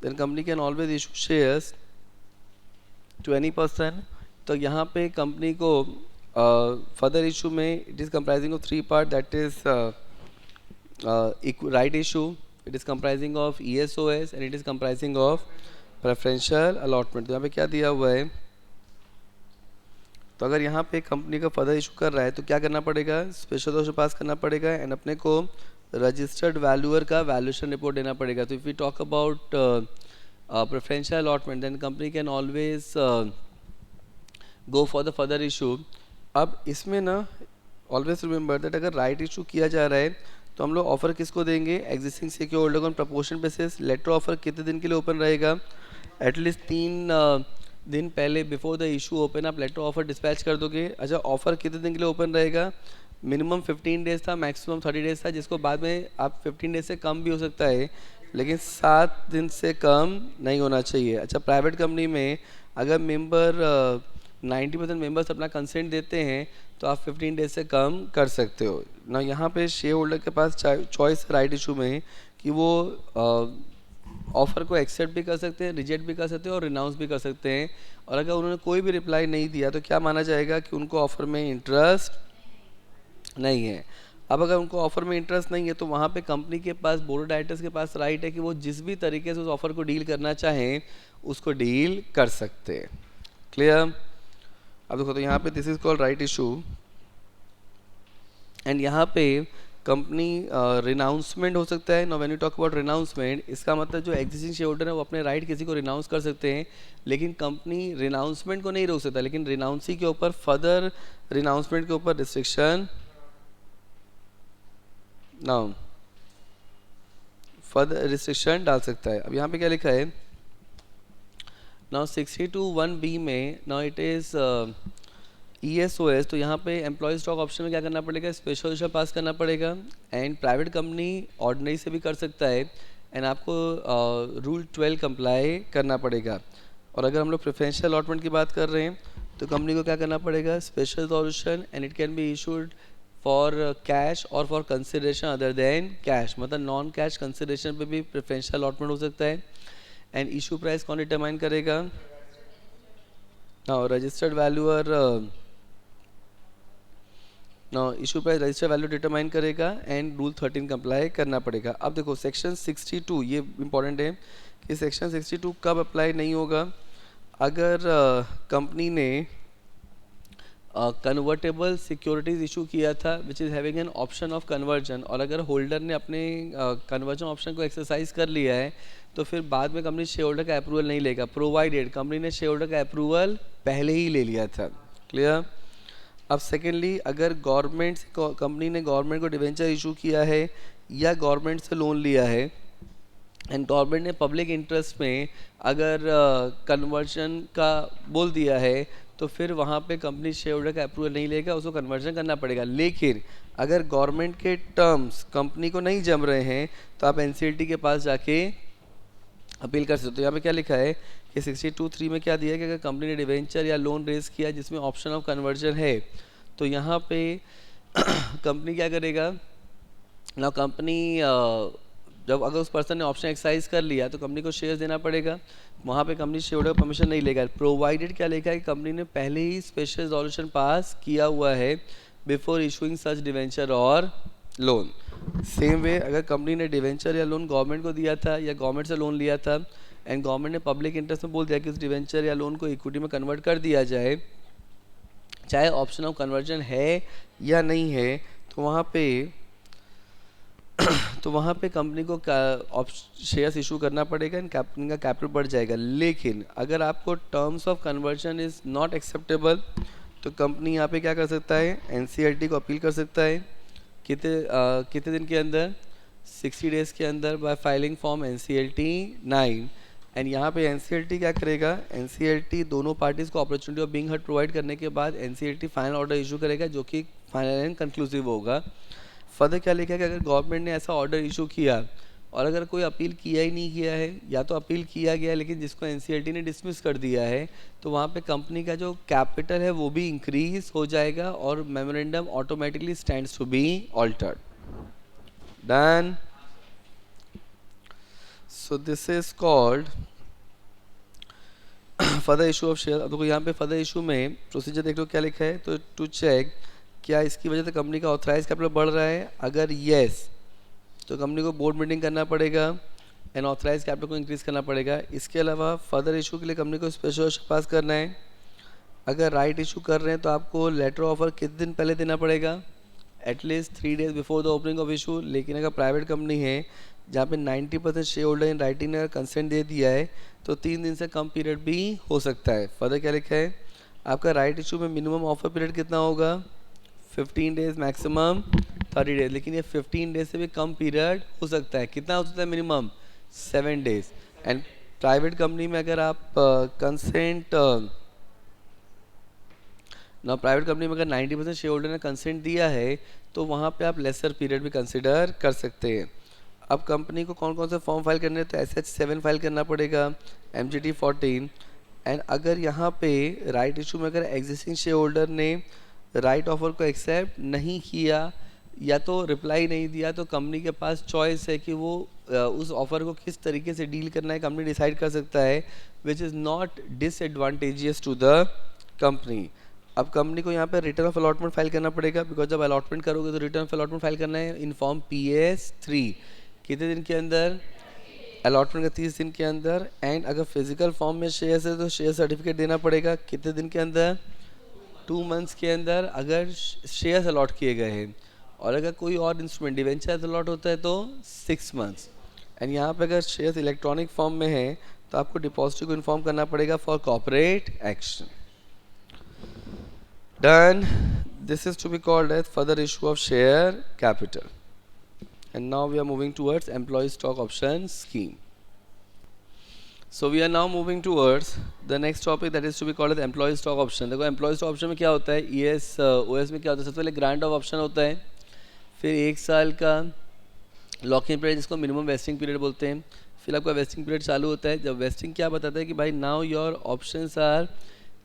then company can always issue shares to any person. तो यहाँ पे कंपनी को फर्दर इशू में it is comprising of 3 part, that is right issue, it is comprising of ESOS and it is comprising of preferential allotment. तो यहाँ पे क्या दिया हुआ है, तो अगर यहाँ पे कंपनी का फर्दर इशू कर रहा है तो क्या करना पड़ेगा, स्पेशल ऑर्डर पास करना पड़ेगा एंड अपने को रजिस्टर्ड वैल्यूअर का वैल्यूएशन रिपोर्ट देना पड़ेगा. तो if we talk about preferential allotment, then company can always go for the further issue. अब इसमें ना ऑलवेज रिमेंबर दैट अगर राइट इशू किया जा रहा है तो हम लोग ऑफर किसको देंगे, existing secure holder on proportion basis. Letter offer कितने दिन के लिए ओपन रहेगा, एटलीस्ट 3 दिन पहले बिफोर द इशू ओपन आप लेटर ऑफर डिस्पैच कर दोगे. अच्छा, ऑफर कितने दिन के लिए ओपन रहेगा, मिनिमम 15 डेज था, मैक्सिमम 30 डेज था, जिसको बाद में आप 15 डेज से कम भी हो सकता है, लेकिन 7 दिन से कम नहीं होना चाहिए. अच्छा, प्राइवेट कंपनी में अगर मेंबर 90% मेंबर्स अपना कंसेंट देते हैं तो आप 15 डेज से कम कर सकते हो ना. यहाँ पे शेयर होल्डर के पास चॉइस राइट इशू में कि वो ऑफ़र को एक्सेप्ट भी कर सकते हैं, रिजेक्ट भी कर सकते हैं और रिनाउंस भी कर सकते हैं. और अगर उन्होंने कोई भी रिप्लाई नहीं दिया तो क्या माना जाएगा कि उनको ऑफ़र में इंटरेस्ट नहीं है. अब अगर उनको ऑफ़र में इंटरेस्ट नहीं है तो वहाँ पे कंपनी के पास, बोर्ड ऑफ डायरेक्टर्स के पास राइट है कि वो जिस भी तरीके से उस ऑफ़र को डील करना चाहें उसको डील कर सकते हैं. क्लियर? अब देखो, तो यहाँ पे this is called right issue and यहाँ पे कंपनी रिनाउंसमेंट हो सकता है. No when you talk about renouncement, इसका मतलब जो एग्जिस्टिंग शेयर होल्डर है वो अपने राइट किसी को रिनाउंस कर सकते हैं, लेकिन कंपनी रिनाउंसमेंट को नहीं रोक सकता, लेकिन रिनाउंसी के ऊपर, फर्दर रिनाउंसमेंट के ऊपर रिस्ट्रिक्शन, नाउ फर्दर रिस्ट्रिक्शन डाल सकता है. अब यहाँ पे क्या लिखा है, नाउ 62(1)(b) में, नाउ इट इज़ ESOS. तो यहाँ पे एम्प्लॉय स्टॉक ऑप्शन में क्या करना पड़ेगा, स्पेशल ऑर्डर पास करना पड़ेगा. एंड प्राइवेट कंपनी ऑर्डिनरी से भी कर सकता है एंड आपको रूल 12 कंप्लाई करना पड़ेगा. और अगर हम लोग प्रेफरेंशियल अलॉटमेंट की बात कर रहे हैं तो कंपनी को क्या करना पड़ेगा, special resolution and it can be issued for cash और for consideration other than cash. मतलब नॉन कैश कंसिडरेशन पे भी प्रेफरेंशियल अलॉटमेंट हो सकता है. एंड इशू प्राइस कौन डिटरमाइन करेगा, now registered valuer, now issue price registered value determine करेगा एंड रूल 13 कंप्लाई करना पड़ेगा. अब देखो सेक्शन 62, ये इंपॉर्टेंट है कि सेक्शन 62 कब अप्लाई नहीं होगा, अगर कंपनी ने कन्वर्टेबल सिक्योरिटीज़ इशू किया था विच is having an option of conversion, और अगर होल्डर ने अपने कन्वर्जन ऑप्शन को एक्सरसाइज कर लिया है तो फिर बाद में कंपनी शेयर होल्डर का अप्रूवल नहीं लेगा, प्रोवाइडेड कंपनी ने शेयर होल्डर का अप्रूवल पहले ही ले लिया था. क्लियर? अब सेकेंडली, अगर गवर्नमेंट से, कंपनी ने गवर्नमेंट को डिवेंचर इशू किया है या गवर्नमेंट से लोन लिया है एंड गवर्नमेंट ने पब्लिक इंटरेस्ट में अगर कन्वर्जन का बोल दिया है तो फिर वहाँ पे कंपनी शेयर होल्डर का अप्रूवल नहीं लेगा, उसको कन्वर्जन करना पड़ेगा. लेकिन अगर गवर्नमेंट के टर्म्स कंपनी को नहीं जम रहे हैं तो आप NCLT के पास जाके अपील कर सकते हो. तो यहाँ पे क्या लिखा है कि 62(3) में क्या दिया है कि अगर कंपनी ने डिवेंचर या लोन रेज किया जिसमें ऑप्शन ऑफ कन्वर्जन है तो यहाँ पे कंपनी क्या करेगा ना, कंपनी जब अगर उस पर्सन ने ऑप्शन एक्सरसाइज कर लिया तो कंपनी को शेयर्स देना पड़ेगा. वहाँ पे कंपनी शेयर होल्डर परमिशन नहीं लेगा, प्रोवाइडेड क्या लिखा है कि कंपनी ने पहले ही स्पेशल रिजोल्यूशन पास किया हुआ है बिफोर इशूइंग सच डिवेंचर और लोन. सेम वे अगर कंपनी ने डिवेंचर या लोन गवर्नमेंट को दिया था या गवर्नमेंट से लोन लिया था एंड गवर्नमेंट ने पब्लिक इंटरेस्ट में बोल दिया कि उस डिवेंचर या लोन को इक्विटी में कन्वर्ट कर दिया जाए, चाहे ऑप्शन ऑफ कन्वर्जन है या नहीं है, तो वहाँ पे कंपनी को शेयर्स इशू करना पड़ेगा एंड कंपनी का कैपिटल बढ़ जाएगा. लेकिन अगर आपको terms of conversion is not acceptable तो कंपनी यहाँ पे क्या कर सकता है, NCLT को अपील कर सकता है. कितने दिन के अंदर, 60 डेज़ के अंदर, bye filing form NCLT 9. And यहाँ पे NCLT क्या करेगा, NCLT दोनों पार्टीज़ को opportunity of being heard provide करने के बाद NCLT फाइनल ऑर्डर इशू करेगा जो कि फाइनल एंड कंक्लूसिव होगा. फर्दर क्या लिखा है कि अगर गवर्नमेंट ने ऐसा ऑर्डर इशू किया और अगर कोई अपील किया ही नहीं किया है, या तो अपील किया गया है लेकिन जिसको एनसीएलटी ने डिसमिस कर दिया है, तो वहाँ पे कंपनी का जो कैपिटल है वो भी इंक्रीज हो जाएगा और memorandum automatically stands to be altered. Done. So this is called further issue of share. अब देखो यहाँ पे फर्दर इशू में प्रोसीजर देख लो क्या लिखा है. तो टू चेक क्या इसकी वजह से कंपनी का ऑथराइज कैपिटल बढ़ रहा है. अगर येस तो कंपनी को बोर्ड मीटिंग करना पड़ेगा एंड ऑथराइज कैपिटल को इंक्रीज करना पड़ेगा. इसके अलावा फर्दर इशू के लिए कंपनी को स्पेशल पास करना है. अगर राइट इशू कर रहे हैं तो आपको लेटर ऑफर कितने दिन पहले देना पड़ेगा. At least 3 days before the opening of issue. लेकिन अगर प्राइवेट कंपनी है जहाँ पे 90% शेयर होल्डर इन राइटिंग ने कंसेंट दे दिया है तो 3 दिन से कम पीरियड भी हो सकता है. फर्दर क्या लिखा है आपका राइट इशू में मिनिमम ऑफर पीरियड कितना होगा. 15 days, मैक्सिमम 30 days. लेकिन ये 15 days से भी कम पीरियड हो सकता है. कितना हो सकता है minimum 7 days. And private company में अगर आप कंसेंट ना प्राइवेट कंपनी में अगर 90% शेयर होल्डर ने कंसेंट दिया है तो वहाँ पे आप लेसर पीरियड भी कंसिडर कर सकते हैं. अब कंपनी को कौन कौन से फॉर्म फाइल करने हैं. तो SH7 फाइल करना पड़ेगा, MGT 14. एंड अगर यहाँ पे राइट इशू में अगर एग्जिस्टिंग शेयर होल्डर ने राइट ऑफर को एक्सेप्ट नहीं किया या तो रिप्लाई नहीं दिया तो कंपनी के पास चॉइस है कि वो उस ऑफर को किस तरीके से डील करना है. कंपनी डिसाइड कर सकता है which is not disadvantageous to the company. अब कंपनी को यहाँ पे रिटर्न ऑफ अलॉटमेंट फाइल करना पड़ेगा. बिकॉज जब अलॉटमेंट करोगे तो रिटर्न ऑफ अलॉटमेंट फाइल करना है इन फॉर्म PS3. कितने दिन के अंदर. अलॉटमेंट का 30 दिन के अंदर. एंड अगर फिजिकल फॉर्म में शेयर्स है तो शेयर सर्टिफिकेट देना पड़ेगा. कितने दिन के अंदर. 2 months के अंदर अगर शेयर्स अलॉट किए गए हैं. और अगर कोई और इंस्ट्रूमेंट डिवेंचर अलॉट होता है तो 6 months. एंड यहाँ पे अगर शेयर्स इलेक्ट्रॉनिक फॉर्म में है तो आपको डिपॉजिटर को इन्फॉर्म करना पड़ेगा for corporate action. Done. This is to be called as further issue of share capital. And now we are moving towards employee stock option scheme. So we are now moving towards the next topic that is to be called as employee stock option. देखो employee stock option में क्या होता है. ES OS में क्या होता है. सबसे पहले grant of option होता है. फिर 1 साल का लॉकिंग पीरियड जिसको मिनिमम वेस्टिंग पीरियड बोलते हैं. फिर आपका वेस्टिंग पीरियड चालू होता है. जब वेस्टिंग क्या बताता है कि भाई now your options are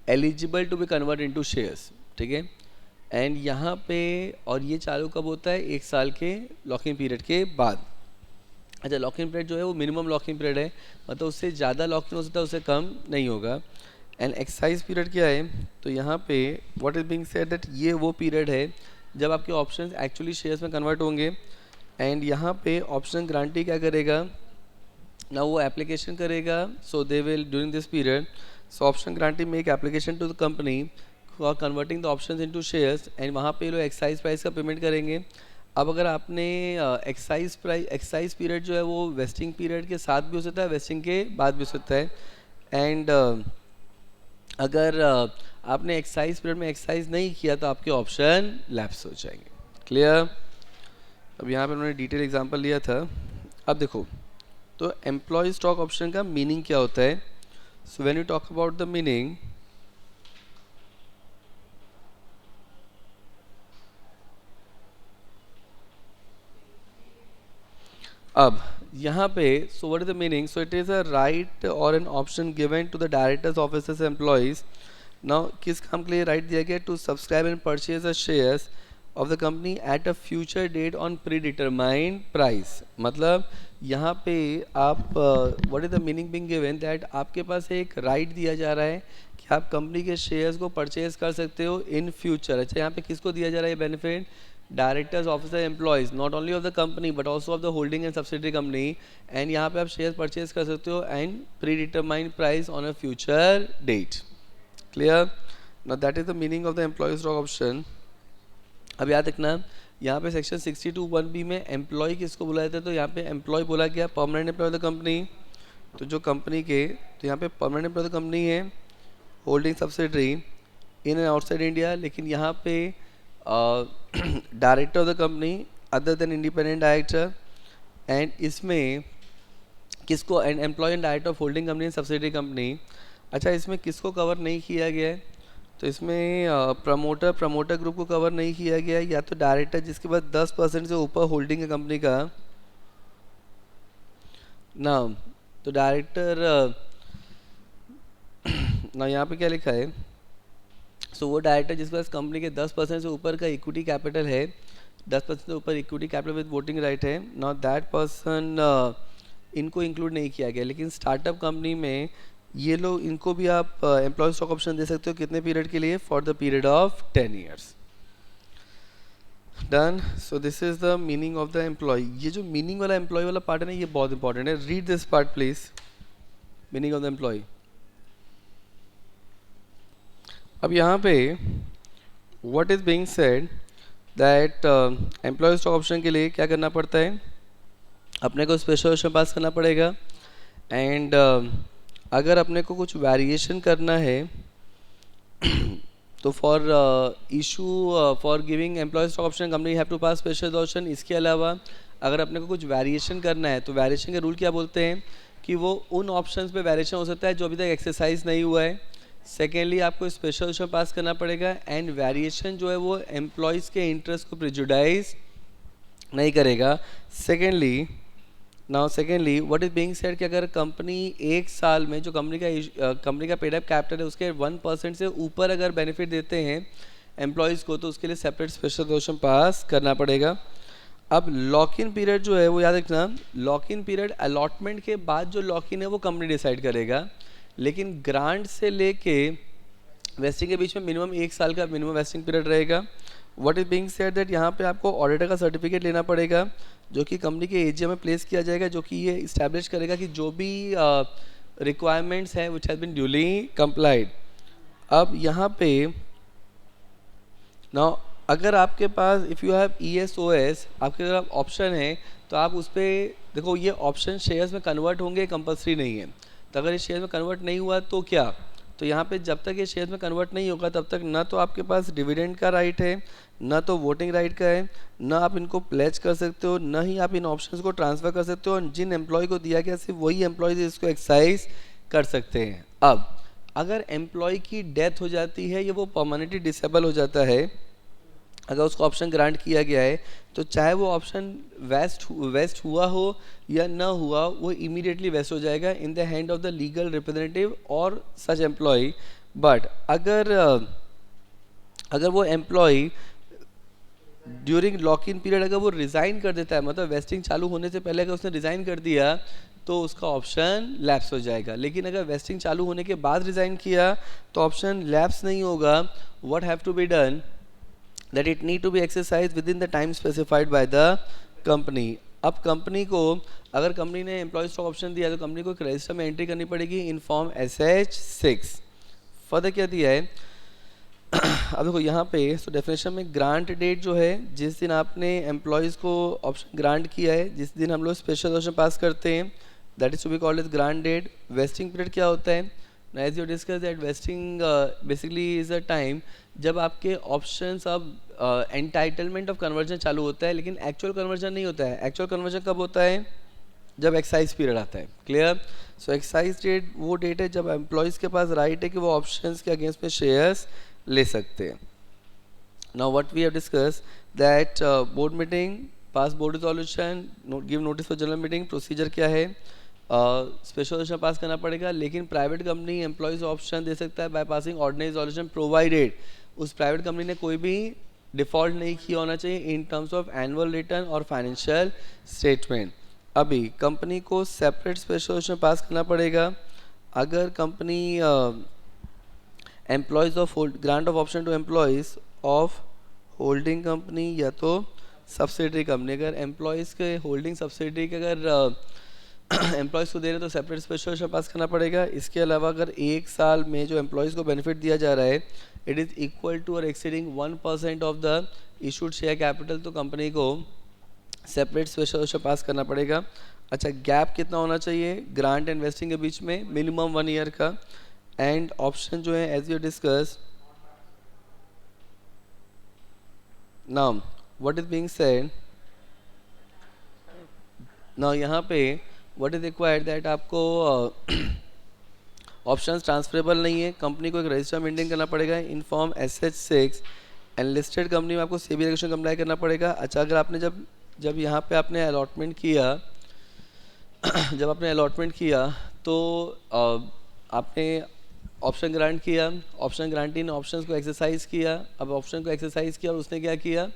eligible to be convert into shares. ठीक है. एंड यहाँ पे और ये चालू कब होता है 1 साल के लॉकिंग पीरियड के बाद. अच्छा लॉकिंग पीरियड जो है वो मिनिमम लॉकिंग पीरियड है. मतलब उससे ज़्यादा लॉकिंग हो सकता है उससे कम नहीं होगा. एंड एक्सरसाइज पीरियड क्या है. तो यहाँ पे what is being said that ये वो पीरियड है जब आपके ऑप्शंस एक्चुअली शेयर्स में कन्वर्ट होंगे. एंड यहाँ पे ऑप्शन ग्रांटी क्या करेगा ना वो एप्लीकेशन करेगा. So they will during this period. So option grantee make application to the company for converting the options into shares. And वहाँ पे लोग एक्साइज प्राइस का पेमेंट करेंगे. अब अगर आपने एक्साइज पीरियड जो है वो वेस्टिंग पीरियड के साथ भी हो सकता है वेस्टिंग के बाद भी हो सकता है. एंड अगर आपने एक्साइज पीरियड में एक्साइज नहीं किया तो आपके ऑप्शन लैप्स हो जाएंगे. क्लियर. अब यहाँ पे उन्होंने डिटेल एग्जांपल लिया था. अब देखो तो एम्प्लॉय स्टॉक ऑप्शन का मीनिंग क्या होता है. So when you talk about the meaning अब यहाँ पे so what is the meaning. So it is a right और an option given to the directors officers employees. Now किस काम के लिए राइट दिया गया. To subscribe and purchase a shares of the company at a future date on pre determined price. मतलब यहाँ पे आप what is the meaning being given that आपके पास एक राइट दिया जा रहा है कि आप कंपनी के शेयर्स को परचेज कर सकते हो इन फ्यूचर. अच्छा यहाँ पे किसको दिया जा रहा है ये benefit. Directors officer employees not only of the company but also of the holding and subsidiary company. And यहाँ पे आप शेयर परचेज कर सकते हो and pre determined price on a future date. Clear. Now that is the meaning of the employee stock option. अब याद रखना यहाँ पे सेक्शन 62(1)(b) में एम्प्लॉय किसको बोला जाता है. तो यहाँ पे एम्प्लॉय बोला गया permanent employee of the company. तो जो कंपनी के तो यहाँ पे permanent employee of the company है holding subsidiary in and outside India. लेकिन यहाँ पे director of the company other than independent director. And इसमें किसको and employee and director of holding company subsidiary company. अच्छा इसमें किसको कवर नहीं किया गया है. तो इसमें प्रमोटर ग्रुप को कवर नहीं किया गया. या तो डायरेक्टर जिसके पास 10% से ऊपर होल्डिंग है कंपनी का ना तो डायरेक्टर ना यहाँ पे क्या लिखा है, सो वो डायरेक्टर जिसके पास कंपनी के 10% से ऊपर का इक्विटी कैपिटल है, 10% से ऊपर equity capital with voting right है, नॉट दैट पर्सन, इनको इंक्लूड नहीं किया गया। लेकिन स्टार्टअप कंपनी में ये लोग, इनको भी आप एम्प्लॉय स्टॉक ऑप्शन दे सकते हो। कितने पीरियड के लिए? For the period of 10 years. Done. So this is the meaning of the employee. ये जो मीनिंग वाला एम्प्लॉय वाला पार्ट है ना, ये बहुत इंपॉर्टेंट है। Read this part please, meaning of the employee. अब यहाँ पे what is being said that employee stock option के लिए क्या करना पड़ता है, अपने को स्पेशल पास करना पड़ेगा। एंड अगर अपने को कुछ वेरिएशन करना है तो for issue for giving employee stock option company have to pass special option. इसके अलावा अगर अपने को कुछ वेरिएशन करना है तो वेरिएशन के रूल क्या बोलते हैं कि वो उन ऑप्शंस पे वेरिएशन हो सकता है जो अभी तक एक्सरसाइज नहीं हुआ है। सेकेंडली आपको स्पेशल ऑप्शन पास करना पड़ेगा एंड वेरिएशन जो है वो एम्प्लॉयज़ के इंटरेस्ट को प्रिजुडाइज नहीं करेगा। Secondly what is being said कि अगर कंपनी एक साल में जो कंपनी का पेड अप कैपिटल है उसके 1% से ऊपर अगर बेनिफिट देते हैं एम्प्लॉयज़ को तो उसके लिए सेपरेट स्पेशल रेजोल्यूशन पास करना पड़ेगा। अब लॉक इन पीरियड जो है वो याद रखना, लॉक इन पीरियड अलॉटमेंट के बाद जो लॉक इन है वो कंपनी डिसाइड करेगा, लेकिन ग्रांट से लेके वेस्टिंग के बीच में मिनिमम 1 साल का मिनिमम वेस्टिंग पीरियड रहेगा। What is being said that यहाँ पे आपको ऑडिटर का सर्टिफिकेट लेना पड़ेगा जो कि कंपनी के एजीएम में प्लेस किया जाएगा, जो कि ये इस्टेब्लिश करेगा कि जो भी रिक्वायरमेंट्स हैं which has been duly complied. अब यहाँ पे नाउ अगर आपके पास इफ़ यू हैव ESOS आपके तरफ ऑप्शन है तो आप उस पर देखो, ये ऑप्शन शेयर्स में कन्वर्ट होंगे, कंपलसरी नहीं है। तो अगर ये शेयर में कन्वर्ट नहीं हुआ तो क्या, तो यहाँ पे जब तक ये शेयर में कन्वर्ट नहीं होगा तब तक ना तो आपके पास डिविडेंड का राइट है, ना तो वोटिंग राइट का है, ना आप इनको प्लेज कर सकते हो, ना ही आप इन ऑप्शंस को ट्रांसफ़र कर सकते हो। और जिन एम्प्लॉय को दिया गया सिर्फ वही एम्प्लॉयज इसको एक्सरसाइज कर सकते हैं। अब अगर एम्प्लॉय की डेथ हो जाती है या वो परमानेंटली डिसेबल हो जाता है, अगर उसको ऑप्शन ग्रांट किया गया है तो चाहे वो ऑप्शन वेस्ट हुआ हो या ना हुआ, वो इमीडिएटली वेस्ट हो जाएगा in the hand of the legal representative और सच एम्प्लॉय। बट अगर वो employee during lock in period अगर वो रिज़ाइन कर देता है, मतलब वेस्टिंग चालू होने से पहले अगर उसने रिज़ाइन कर दिया तो उसका ऑप्शन लैप्स हो जाएगा। लेकिन अगर वेस्टिंग चालू होने के बाद रिज़ाइन किया तो ऑप्शन लैप्स नहीं होगा। What have to be done that it need to be exercised within the time specified by the company। अब कंपनी को, अगर कंपनी ने एम्प्लॉय स्टॉक ऑप्शन दिया तो कंपनी को एक रजिस्टर में एंट्री करनी पड़ेगी इन फॉर्म SH6। फर्दर क्या दिया है अब देखो यहाँ पे तो डेफिनेशन में ग्रांट डेट जो है, जिस दिन आपने एम्प्लॉयज़ को ऑप्शन ग्रांट किया है, जिस दिन हम लोग स्पेशल ऑप्शन पास करते हैं, that is to be called as grant date. Vesting period क्या होता है, as you discuss that vesting basically is a time जब आपके ऑप्शंस अब एंटाइटलमेंट ऑफ कन्वर्जन चालू होता है, लेकिन एक्चुअल कन्वर्जन नहीं होता है। एक्चुअल कन्वर्जन कब होता है, जब एक्साइज पीरियड आता है। क्लियर। सो एक्साइज डेट वो डेट है जब एम्प्लॉयज़ के पास राइट है कि वो ऑप्शंस के अगेंस्ट में शेयर्स ले सकते हैं। Now what we have discuss that board meeting, pass board resolution, give notice for general meeting. Procedure क्या है, स्पेशल रेजोल्यूशन पास करना पड़ेगा, लेकिन प्राइवेट कंपनी एम्प्लॉयज़ ऑप्शन दे सकता है by passing ordinary resolution provided उस प्राइवेट कंपनी ने कोई भी डिफ़ॉल्ट नहीं किया होना चाहिए in terms of annual return और फाइनेंशियल स्टेटमेंट। अभी कंपनी को सेपरेट स्पेशल रेजोल्यूशन पास करना पड़ेगा अगर company employees of grant of option to employees of holding company या तो सब्सिडरी कंपनी। अगर एम्प्लॉयज़ के होल्डिंग सब्सिडरी के अगर एम्प्लॉयज़ को दे रहे तो सेपरेट स्पेशल रेजोल्यूशन पास करना पड़ेगा। इसके अलावा अगर 1 साल में जो एम्प्लॉयज़ को बेनिफिट दिया जा रहा है इट इज़ इक्वल टू और exceeding 1% of the issued share capital, तो कंपनी को सेपरेट स्पेशल रेजोल्यूशन पास करना पड़ेगा। अच्छा, गैप कितना होना चाहिए ग्रांट एंड वेस्टिंग के बीच में, मिनिमम 1 ईयर का। एंड ऑप्शन जो है as you discuss now what is being said now यहाँ पे व्हाट इज रिक्वायर्ड दैट आपको ऑप्शंस ट्रांसफरेबल नहीं है, कंपनी को एक रजिस्टर मेंटेन करना पड़ेगा in form SH6 and listed company में आपको सेबी रेगुलेशन कंप्लाई करना पड़ेगा। अच्छा, अगर आपने जब यहाँ पे आपने अलॉटमेंट किया जब आपने अलॉटमेंट किया तो आपने ऑप्शन ग्रांट किया, ऑप्शन ग्रांटी ने ऑप्शंस को एक्सरसाइज किया, अब ऑप्शन को एक्सरसाइज किया और उसने क्या किया,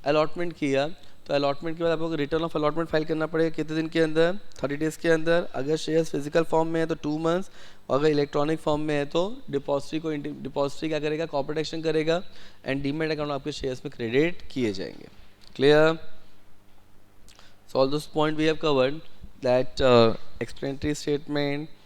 अलॉटमेंट किया। तो अलॉटमेंट के बाद आपको रिटर्न ऑफ अलॉटमेंट फाइल करना पड़ेगा कितने दिन के अंदर, 30 डेज़ के अंदर। अगर शेयर्स फिजिकल फॉर्म में है तो 2 मंथ्स, और अगर इलेक्ट्रॉनिक फॉर्म में है तो डिपॉजिटरी क्या करेगा, कॉर्पोरेट एक्शन करेगा एंड डीमेट अकाउंट आपके शेयर्स में क्रेडिट किए जाएंगे। Clear? So all those point we have covered that explanatory statement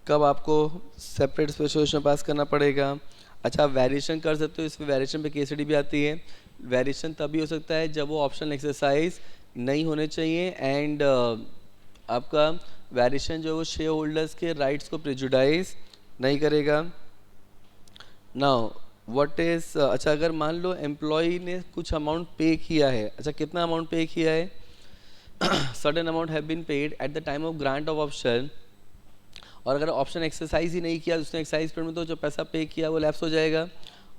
कब आपको सेपरेट स्पेशलाइजेशन पास करना पड़ेगा। अच्छा, वेरिएशन कर सकते हो, इसमें वेरिएशन पे केसडी भी आती है। वेरिएशन तभी हो सकता है जब वो ऑप्शन एक्सरसाइज नहीं होने चाहिए एंड आपका वेरिएशन जो है वो शेयर होल्डर्स के राइट्स को प्रेजुडाइज नहीं करेगा। नाउ व्हाट इज, अच्छा अगर मान लो एम्प्लॉय ने कुछ अमाउंट पे किया है, अच्छा कितना अमाउंट पे किया है, certain amount have been paid at the time of grant of option, और अगर ऑप्शन एक्सरसाइज ही नहीं किया उसने एक्सरसाइज पीरियड में, तो जो पैसा पे किया वो लैप्स हो जाएगा।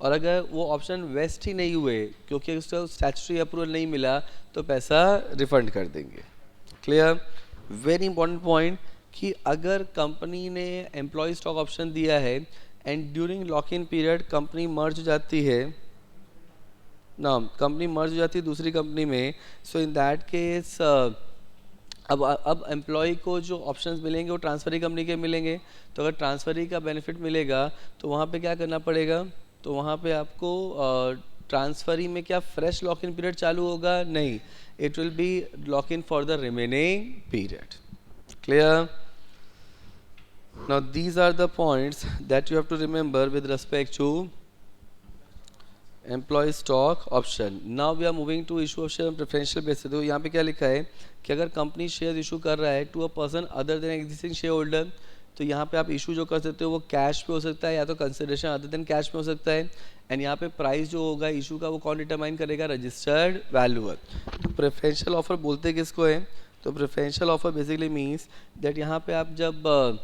और अगर वो ऑप्शन वेस्ट ही नहीं हुए क्योंकि उसका स्टैट्यूटरी अप्रूवल नहीं मिला तो पैसा रिफंड कर देंगे। क्लियर? वेरी इंपॉर्टेंट पॉइंट कि अगर कंपनी ने एम्प्लॉय स्टॉक ऑप्शन दिया है and during lock in period company merge हो जाती है ना, कंपनी मर्ज हो जाती है दूसरी कंपनी में, सो इन दैट केस अब एम्प्लॉय को जो ऑप्शंस मिलेंगे वो ट्रांसफरी कंपनी के मिलेंगे। तो अगर ट्रांसफरी का बेनिफिट मिलेगा तो वहाँ पे क्या करना पड़ेगा, तो वहाँ पे आपको ट्रांसफरी में क्या फ्रेश लॉक इन पीरियड चालू होगा, नहीं, it will be lock in for the remaining period. Clear? Now these are the points that you have to remember with respect to employee stock option. Now we are moving to issue of share on preferential basis. तो यहाँ पे क्या लिखा है कि अगर company share issue कर रहा है to a person other than existing share holder, तो यहाँ पे आप इशू जो कर सकते हो वो कैश पे हो सकता है या तो कंसिडरेशन अदर देन कैश पे हो सकता है। एंड यहाँ पे प्राइस जो होगा इशू का वो कौन डिटरमाइन करेगा, रजिस्टर्ड वैल्यूअर। तो प्रेफरेंशियल ऑफर बोलते किसको है, तो preferential offer basically means that यहाँ पे आप जब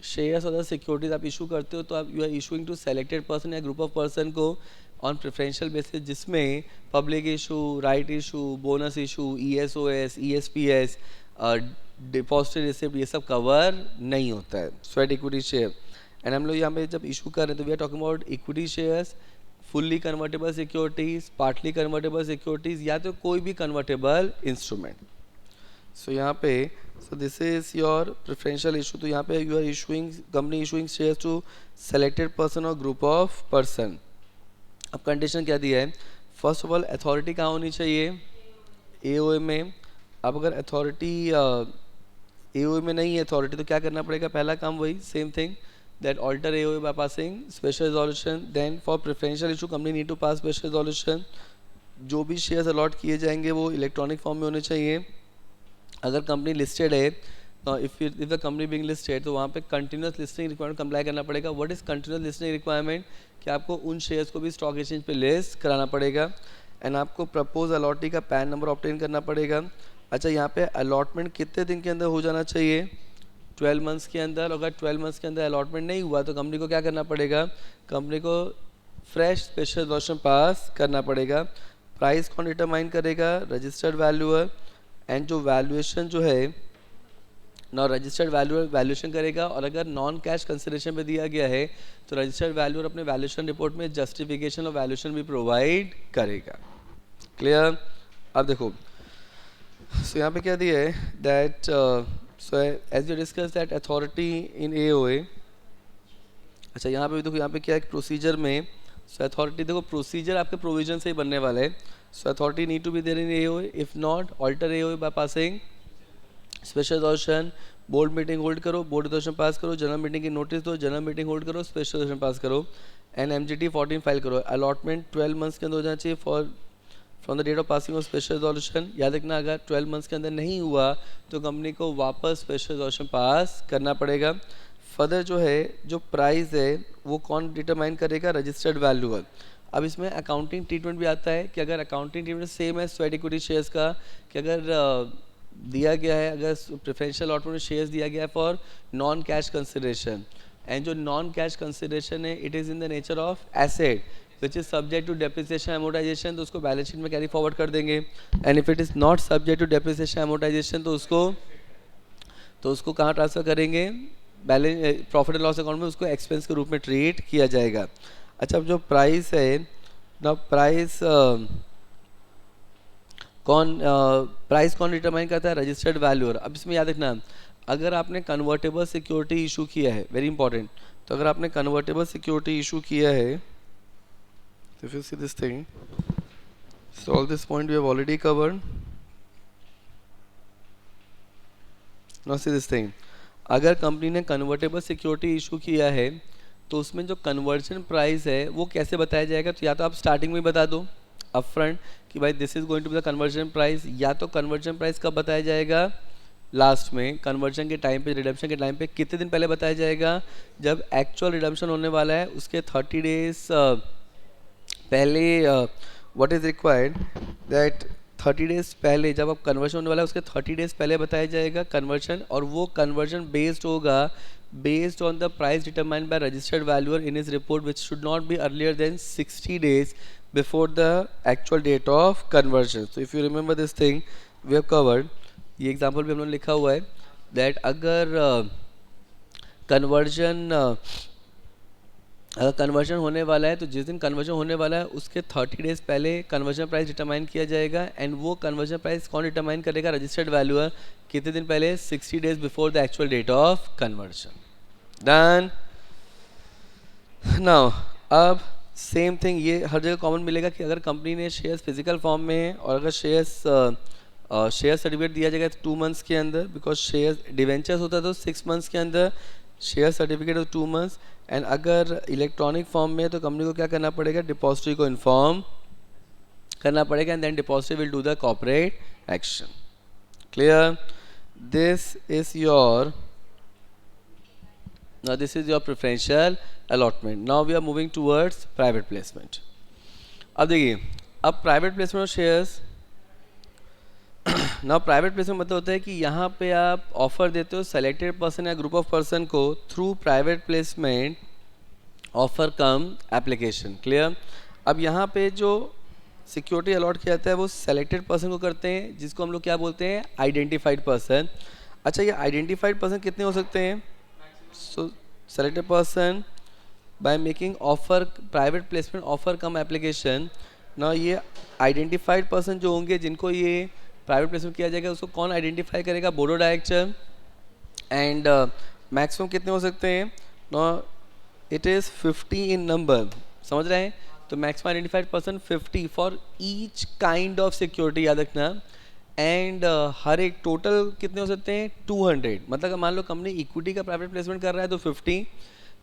शेयर्स और सिक्योरिटीज आप इशू करते हो तो आप you are issuing to selected person या ग्रुप ऑफ पर्सन को ऑन प्रेफरेंशियल बेसिस, जिसमें public issue, right issue, bonus issue, ESOS, ESPS, depository receipt ये सब कवर नहीं होता है। स्वेट इक्विटी शेयर एंड हम लोग यहाँ पे जब इशू कर रहे हैं तो we are talking about equity shares, fully convertible securities, partly convertible securities या तो कोई भी कन्वर्टेबल इंस्ट्रूमेंट। सो यहाँ पे so this is your preferential issue. तो यहाँ पे you are issuing, company issuing shares to selected person और ग्रुप ऑफ पर्सन। अब कंडीशन क्या दिया है, फर्स्ट ऑफ ऑल अथॉरिटी कहाँ होनी चाहिए, AOA में। अब अगर अथॉरिटी AOA में नहीं है अथॉरिटी तो क्या करना पड़ेगा, पहला काम वही same thing that alter AOA by passing special resolution. Then for preferential issue company need to pass special resolution. जो भी शेयर्स अलॉट किए जाएंगे वो इलेक्ट्रॉनिक फॉर्म में होने चाहिए। अगर कंपनी लिस्टेड है, if the company being listed, तो वहाँ पे कंटिन्यूस लिस्टिंग रिक्वायरमेंट कंप्लाई करना पड़ेगा। What is continuous listing requirement, कि आपको उन शेयर्स को भी स्टॉक एक्सचेंज पे लिस्ट कराना पड़ेगा एंड आपको प्रपोज अलॉटी का पैन नंबर ऑब्टेन करना पड़ेगा। अच्छा, यहाँ पे अलॉटमेंट कितने दिन के अंदर हो जाना चाहिए, 12 मंथ्स के अंदर। अगर 12 मंथ्स के अंदर अलॉटमेंट नहीं हुआ तो कंपनी को क्या करना पड़ेगा, कंपनी को फ्रेश स्पेशल रेजोल्यूशन पास करना पड़ेगा। प्राइस कौन डिटरमाइन करेगा, रजिस्टर्ड वैल्यूअर। एंड जो वैल्यूएशन जो है ना, रजिस्टर्ड वैल्यूअर वैल्यूएशन करेगा। और अगर नॉन कैश कंसिडरेशन पे दिया गया है तो रजिस्टर्ड वैल्यूअर अपने वैल्यूएशन रिपोर्ट में जस्टिफिकेशन और वैल्यूएशन भी प्रोवाइड करेगा। क्लियर? अब देखो, सो यहाँ पे क्या दिया है that so as you discuss that authority in AOA। अच्छा, यहाँ पे भी देखो, यहाँ पे क्या है प्रोसीजर में, सो अथॉरिटी देखो प्रोसीजर आपके प्रोविजन से ही बनने वाला है। So authority need to be there in AOA, if not alter AOA by passing special resolution. Board meeting hold करो, बोर्ड रेजोल्यूशन पास करो, जनरल मीटिंग की नोटिस दो, जनरल मीटिंग होल्ड करो, स्पेशल रेजोल्यूशन पास करो and MGT 14 file करो। Allotment 12 months के अंदर हो जाना चाहिए for from the date of passing of special resolution. याद रखना, अगर 12 मंथ्स के अंदर नहीं हुआ तो कंपनी को वापस स्पेशल रेजोल्यूशन पास करना पड़ेगा। फर्दर जो है, जो प्राइस है वो कौन डिटरमाइन करेगा, रजिस्टर्ड वैल्यूअर। अब इसमें अकाउंटिंग ट्रीटमेंट भी आता है कि अगर अकाउंटिंग ट्रीटमेंट सेम है स्वेट इक्विटी शेयर्स का, कि अगर दिया गया है, अगर प्रेफरेंशियल अलॉटमेंट में शेयर्स दिया गया है for non cash consideration, and जो नॉन कैश कंसिडरेशन है it is in the nature of asset which is subject to depreciation amortisation, तो उसको बैलेंस शीट में कैरी फॉरवर्ड कर देंगे। And if it is not subject to depreciation amortisation तो उसको तो उसको कहाँ ट्रांसफ़र करेंगे, balance profit and loss account में उसको एक्सपेंस के रूप में ट्रीट किया जाएगा। अच्छा, अब जो प्राइस है ना, प्राइस कौन डिटरमाइन करता है, रजिस्टर्ड वैल्यूअर। अब इसमें याद रखना, अगर आपने कन्वर्टेबल सिक्योरिटी इशू किया है, वेरी इंपॉर्टेंट, तो अगर आपने कन्वर्टेबल सिक्योरिटी इशू किया है, तो if you see this thing, so all this point we have already covered. Now see this thing, अगर कंपनी ने कन्वर्टेबल सिक्योरिटी इशू किया है तो उसमें जो कन्वर्जन प्राइस है वो कैसे बताया जाएगा, तो या तो आप स्टार्टिंग में बता दो अपफ्रंट कि भाई this is going to be the conversion price, या तो कन्वर्जन प्राइस कब बताया जाएगा, लास्ट में कन्वर्जन के टाइम पे, रिडम्पशन के टाइम पे कितने दिन पहले बताया जाएगा, जब एक्चुअल रिडम्पशन होने वाला है उसके 30 डेज पहले। What is required that 30 days पहले, जब अब कन्वर्जन होने वाला है उसके 30 डेज पहले बताया जाएगा कन्वर्जन, और वो कन्वर्जन बेस्ड होगा based on the price determined by registered valuer in his report, which should not be earlier than 60 days before the actual date of conversion. So if you remember this thing we have covered, ये example भी हम लोगों ने लिखा हुआ है that अगर conversion होने वाला है तो जिस दिन कन्वर्जन होने वाला है उसके 30 डेज पहले कन्वर्जन प्राइस डिटरमाइन किया जाएगा, एंड वो कन्वर्जन प्राइस कौन डिटरमाइन करेगा, रजिस्टर्ड वैल्यूअर, कितने दिन पहले, 60 days before the actual date of conversion. Done. Now अब सेम थिंग ये हर जगह कॉमन मिलेगा कि अगर कंपनी ने शेयर्स फिजिकल फॉर्म में है और अगर शेयर सर्टिफिकेट दिया जाएगा 2 मंथ्स के अंदर, बिकॉज शेयर डिवेंचर्स होता है तो 6 मंथ्स के अंदर, शेयर सर्टिफिकेट 2 मंथ्स, एंड अगर इलेक्ट्रॉनिक फॉर्म में है तो कंपनी को क्या करना पड़ेगा, डिपॉजिटरी को इन्फॉर्म करना पड़ेगा, and then depository will do the corporate action. Clear? This is your now this is your preferential allotment. Now we are moving towards private placement. अब देखिए, अब private placement of shares, now private placement मतलब होता है कि यहाँ पे आप ऑफर देते हो सेलेक्टेड पर्सन या ग्रुप ऑफ पर्सन को थ्रू प्राइवेट प्लेसमेंट ऑफर कम एप्लीकेशन। क्लियर? अब यहाँ पे जो सिक्योरिटी अलॉट किया जाता है वो सेलेक्टेड पर्सन को करते हैं, जिसको हम लोग क्या बोलते हैं, आइडेंटिफाइड पर्सन। अच्छा, ये आइडेंटिफाइड पर्सन कितने हो सकते हैं, so selected person by making offer private placement offer come application। now ये identified person जो होंगे जिनको ये private placement किया जाएगा उसको कौन identify करेगा, board of director, and maximum कितने हो सकते हैं, now it is 50 in number, समझ रहे हैं, तो maximum identified person 50 for each kind of security, याद रखना, एंड हर एक टोटल कितने हो सकते हैं, 200। मतलब मान लो कंपनी इक्विटी का प्राइवेट प्लेसमेंट कर रहा है तो 50,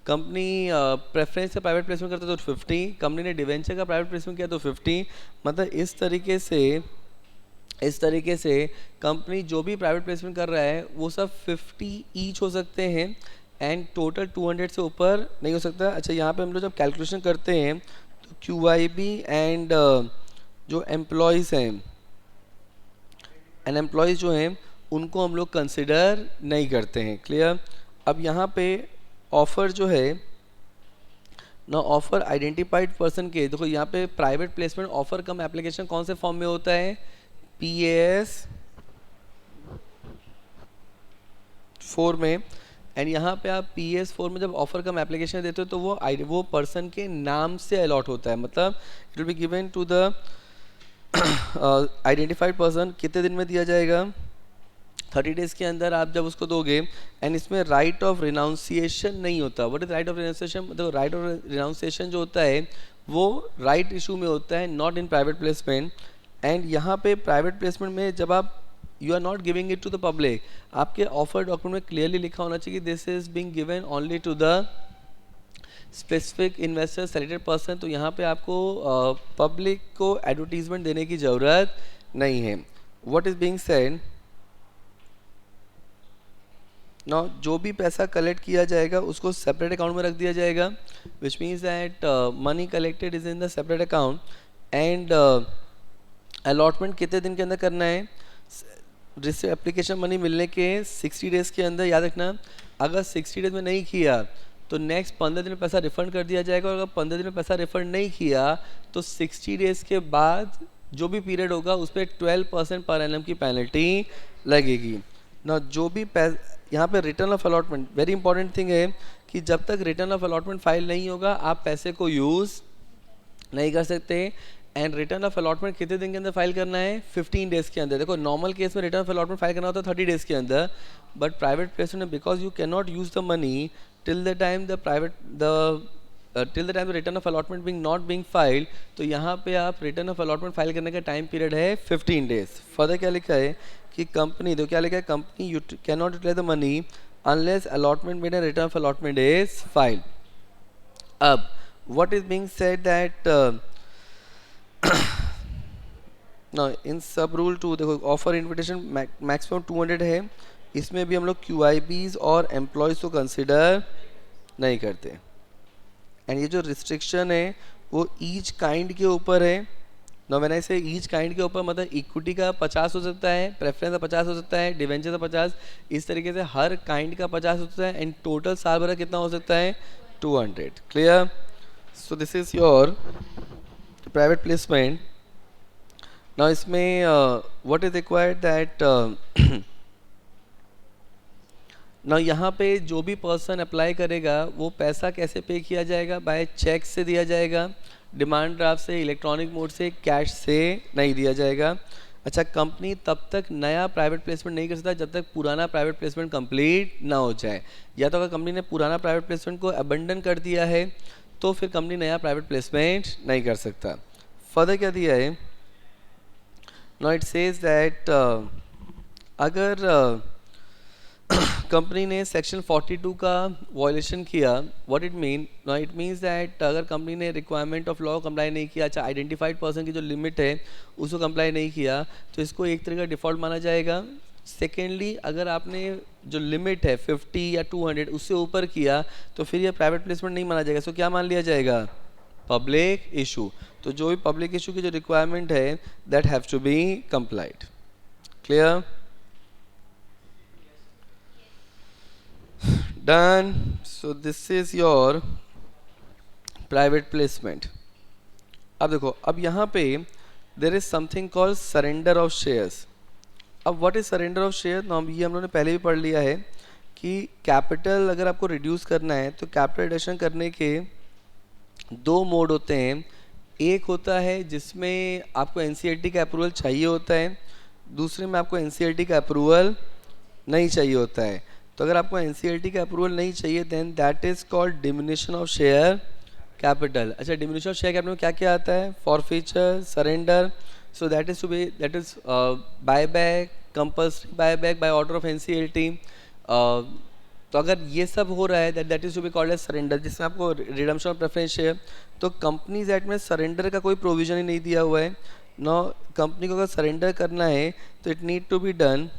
कंपनी प्रेफरेंस का प्राइवेट प्लेसमेंट करता है तो 50, कंपनी ने डिवेंचर का प्राइवेट प्लेसमेंट किया तो 50। मतलब इस तरीके से कंपनी जो भी प्राइवेट प्लेसमेंट कर रहा है वो सब 50 ईच हो सकते हैं, एंड टोटल 200 से ऊपर नहीं हो सकता। अच्छा, यहाँ पे हम लोग जब कैलकुलेशन करते हैं तो QIB एंड जो एम्प्लॉयज़ हैं एंड एम्प्लॉयज़ जो हैं उनको हम लोग कंसिडर नहीं करते हैं। क्लियर? अब यहाँ पे ऑफ़र जो है ना, ऑफ़र आइडेंटिफाइड पर्सन के, देखो यहाँ पे प्राइवेट प्लेसमेंट ऑफ़र कम एप्लीकेशन कौन से फॉर्म में होता है, PAS 4 में, एंड यहाँ पे आप PAS 4 में जब ऑफ़र कम एप्लीकेशन देते हो तो वो पर्सन के नाम से अलॉट होता है, मतलब it will be given to the identified person. कितने दिन में दिया जाएगा, 30 डेज के अंदर आप जब उसको दोगे, एंड इसमें राइट ऑफ रिनाउंसिएशन नहीं होता। What is right of renunciation, मतलब राइट ऑफ रिनाउंसिएशन जो होता है वो राइट इशू में होता है, not in private placement. And यहाँ पे प्राइवेट प्लेसमेंट में जब आप you are not giving it to the public, आपके ऑफर डॉक्यूमेंट में क्लियरली लिखा होना चाहिए this is being given only to the specific investor selected person. तो यहाँ पे आपको पब्लिक को एडवर्टीजमेंट देने की ज़रूरत नहीं है। What is being said now, जो भी पैसा कलेक्ट किया जाएगा उसको सेपरेट अकाउंट में रख दिया जाएगा, which means that money collected is in the separate account, and allotment कितने दिन के अंदर करना है, रिसीव एप्लीकेशन मनी मिलने के 60 डेज़ के अंदर। याद रखना, अगर 60 डेज में नहीं किया तो नेक्स्ट 15 दिन में पैसा रिफंड कर दिया जाएगा, और अगर 15 दिन में पैसा रिफंड नहीं किया तो 60 डेज़ के बाद जो भी पीरियड होगा उस पर 12% पर एनम की पेनल्टी लगेगी ना। जो भी यहाँ पे return of allotment very important thing है कि जब तक रिटर्न ऑफ अलॉटमेंट फाइल नहीं होगा आप पैसे को यूज़ नहीं कर सकते। एंड रिटर्न ऑफ अलॉटमेंट कितने दिन के अंदर फाइल करना है? 15 डेज के अंदर। देखो नॉर्मल केस में रिटर्न ऑफ अलॉटमेंट फाइल करना होता है 30 डेज के अंदर, बट प्राइवेट प्लेसमेंट में because you can not use the money till the time the return of allotment being not being filed, तो यहाँ पे आप रिटर्न ऑफ अलॉटमेंट फाइल करने का टाइम पीरियड है 15 डेज। फर्दर क्या लिखा है कि कंपनी, तो क्या लिखा है, company you can not utilise the money unless allotment में return of allotment is filed. अब what is being said that now in sub rule 2 देखो ऑफर इन्विटेशन मैक्सिमम 200 है, इसमें भी हम लोग QIBs और एम्प्लॉयज़ को कंसिडर नहीं करते। एंड ये जो रिस्ट्रिक्शन है वो ईच काइंड के ऊपर है। नो मैंने इसे ईच काइंड के ऊपर मतलब इक्विटी का 50 हो सकता है, प्रेफरेंस का 50 हो सकता है, डिवेंचर का 50, इस तरीके से हर काइंड का 50 हो सकता है। एंड टोटल साल भर कितना हो सकता है? 200। Clear? So this is your private placement. Now इसमें what is required that now यहाँ पे जो भी पर्सन अप्लाई करेगा वो पैसा कैसे पे किया जाएगा? बाय चेक से दिया जाएगा, डिमांड ड्राफ्ट से, इलेक्ट्रॉनिक मोड से, कैश से नहीं दिया जाएगा। अच्छा, कंपनी तब तक नया प्राइवेट प्लेसमेंट नहीं कर सकता जब तक पुराना प्राइवेट प्लेसमेंट कंप्लीट ना हो जाए, या तो अगर कंपनी ने पुराना प्राइवेट प्लेसमेंट को अबंडन कर दिया है तो फिर कंपनी नया प्राइवेट प्लेसमेंट नहीं कर सकता। फर्दर क्या दिया है? नाउ इट सेज दैट अगर कंपनी ने सेक्शन 42 का वायलेशन किया, what it mean? Now it means that अगर कंपनी ने रिक्वायरमेंट ऑफ लॉ कंप्लाई नहीं किया, अच्छा आइडेंटिफाइड पर्सन की जो लिमिट है उसको कंप्लाई नहीं किया, तो इसको एक तरह का डिफ़ॉल्ट माना जाएगा। सेकेंडली, अगर आपने जो लिमिट है 50 या 200 उससे ऊपर किया तो फिर यह प्राइवेट प्लेसमेंट नहीं माना जाएगा। सो क्या मान लिया जाएगा? Public issue. तो जो भी पब्लिक इशू की जो रिक्वायरमेंट है that have to be complied. Clear? Done. So this is your private placement. अब देखो, अब यहाँ पे there is something called surrender of shares. अब what is surrender of share? ये हम लोगों ने पहले भी पढ़ लिया है कि कैपिटल अगर आपको रिड्यूस करना है तो कैपिटल रिडक्शन करने के दो मोड होते हैं। एक होता है जिसमें आपको NCLT का अप्रूवल चाहिए होता है, दूसरे में आपको NCLT का अप्रूवल नहीं चाहिए होता है। तो अगर आपको NCLT का अप्रूवल नहीं चाहिए then that is called diminution of share capital. अच्छा, डिमिनिशन ऑफ शेयर कैपिटल में क्या क्या आता है? Forfeiture, surrender. So that is buyback, compulsory buyback by order of NCLT. तो अगर ये सब हो रहा है that is to be called as surrender, जिसमें आपको रिडम्पशन ऑफ प्रेफरेंस शेयर। तो कंपनीज एक्ट में सरेंडर का कोई प्रोविजन ही नहीं दिया हुआ है। नो, कंपनी को अगर सरेंडर करना है तो it need to be done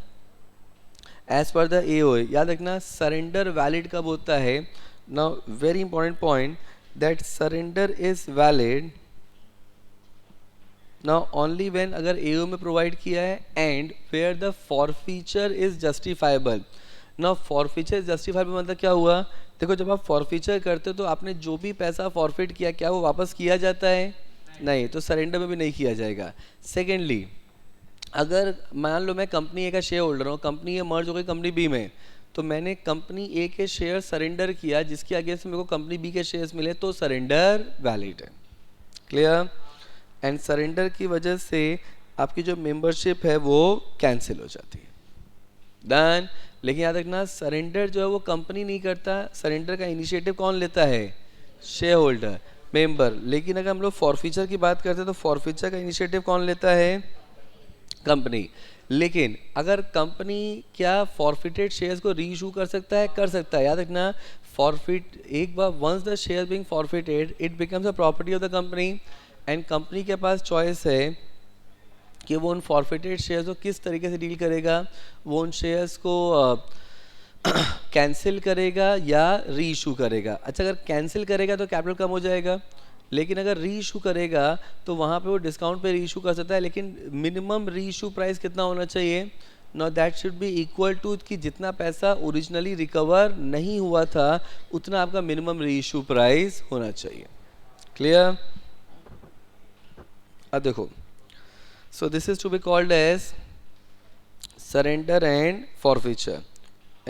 as per the AOA। याद रखना, सरेंडर वैलिड कब होता है? Now very important point that surrender is valid now only when अगर AO में प्रोवाइड किया है and where the forfeiture is justifiable. Now forfeiture justifiable मतलब क्या हुआ? देखो, जब आप फॉरफीचर करते हो तो आपने जो भी पैसा फॉरफिट किया क्या वो वापस किया जाता है? नहीं, तो सरेंडर में भी नहीं किया जाएगा। सेकेंडली, अगर मान लो मैं कंपनी A का शेयर होल्डर हूँ, कंपनी A मर्ज हो गई कंपनी B में, तो मैंने कंपनी A के शेयर सरेंडर किया जिसके अगेंस्ट मेरे को कंपनी B के शेयर्स मिले, तो सरेंडर वैलिड है। क्लियर? एंड सरेंडर की वजह से आपकी जो मेंबरशिप है वो कैंसिल हो जाती है। डन। लेकिन याद रखना, सरेंडर जो है वो कंपनी नहीं करता, सरेंडर का इनिशिएटिव कौन लेता है? Share holder, member. लेकिन अगर हम लोग फॉरफीचर की बात करते हैं तो फॉरफीचर का इनिशिएटिव कौन लेता है? कंपनी। लेकिन अगर कंपनी क्या फॉरफिटेड शेयर्स को री इशू कर सकता है? कर सकता है। याद रखना, फॉरफिट एक बार once the share being forfeited it becomes a property of the company and company के पास चॉइस है कि वो उन फॉरफिटेड शेयर्स को किस तरीके से डील करेगा। वो उन शेयर्स को कैंसिल करेगा या री इशू करेगा। अच्छा, अगर कैंसिल करेगा तो कैपिटल कम हो जाएगा, लेकिन अगर री इशू करेगा तो वहाँ पे वो डिस्काउंट पे री इशू कर सकता है, लेकिन मिनिमम री इशू प्राइस कितना होना चाहिए? No, that should be equal to कि जितना पैसा ओरिजिनली रिकवर नहीं हुआ था उतना आपका मिनिमम री इशू प्राइस होना चाहिए। क्लियर? अब देखो, so this is to be called as surrender and forfeiture.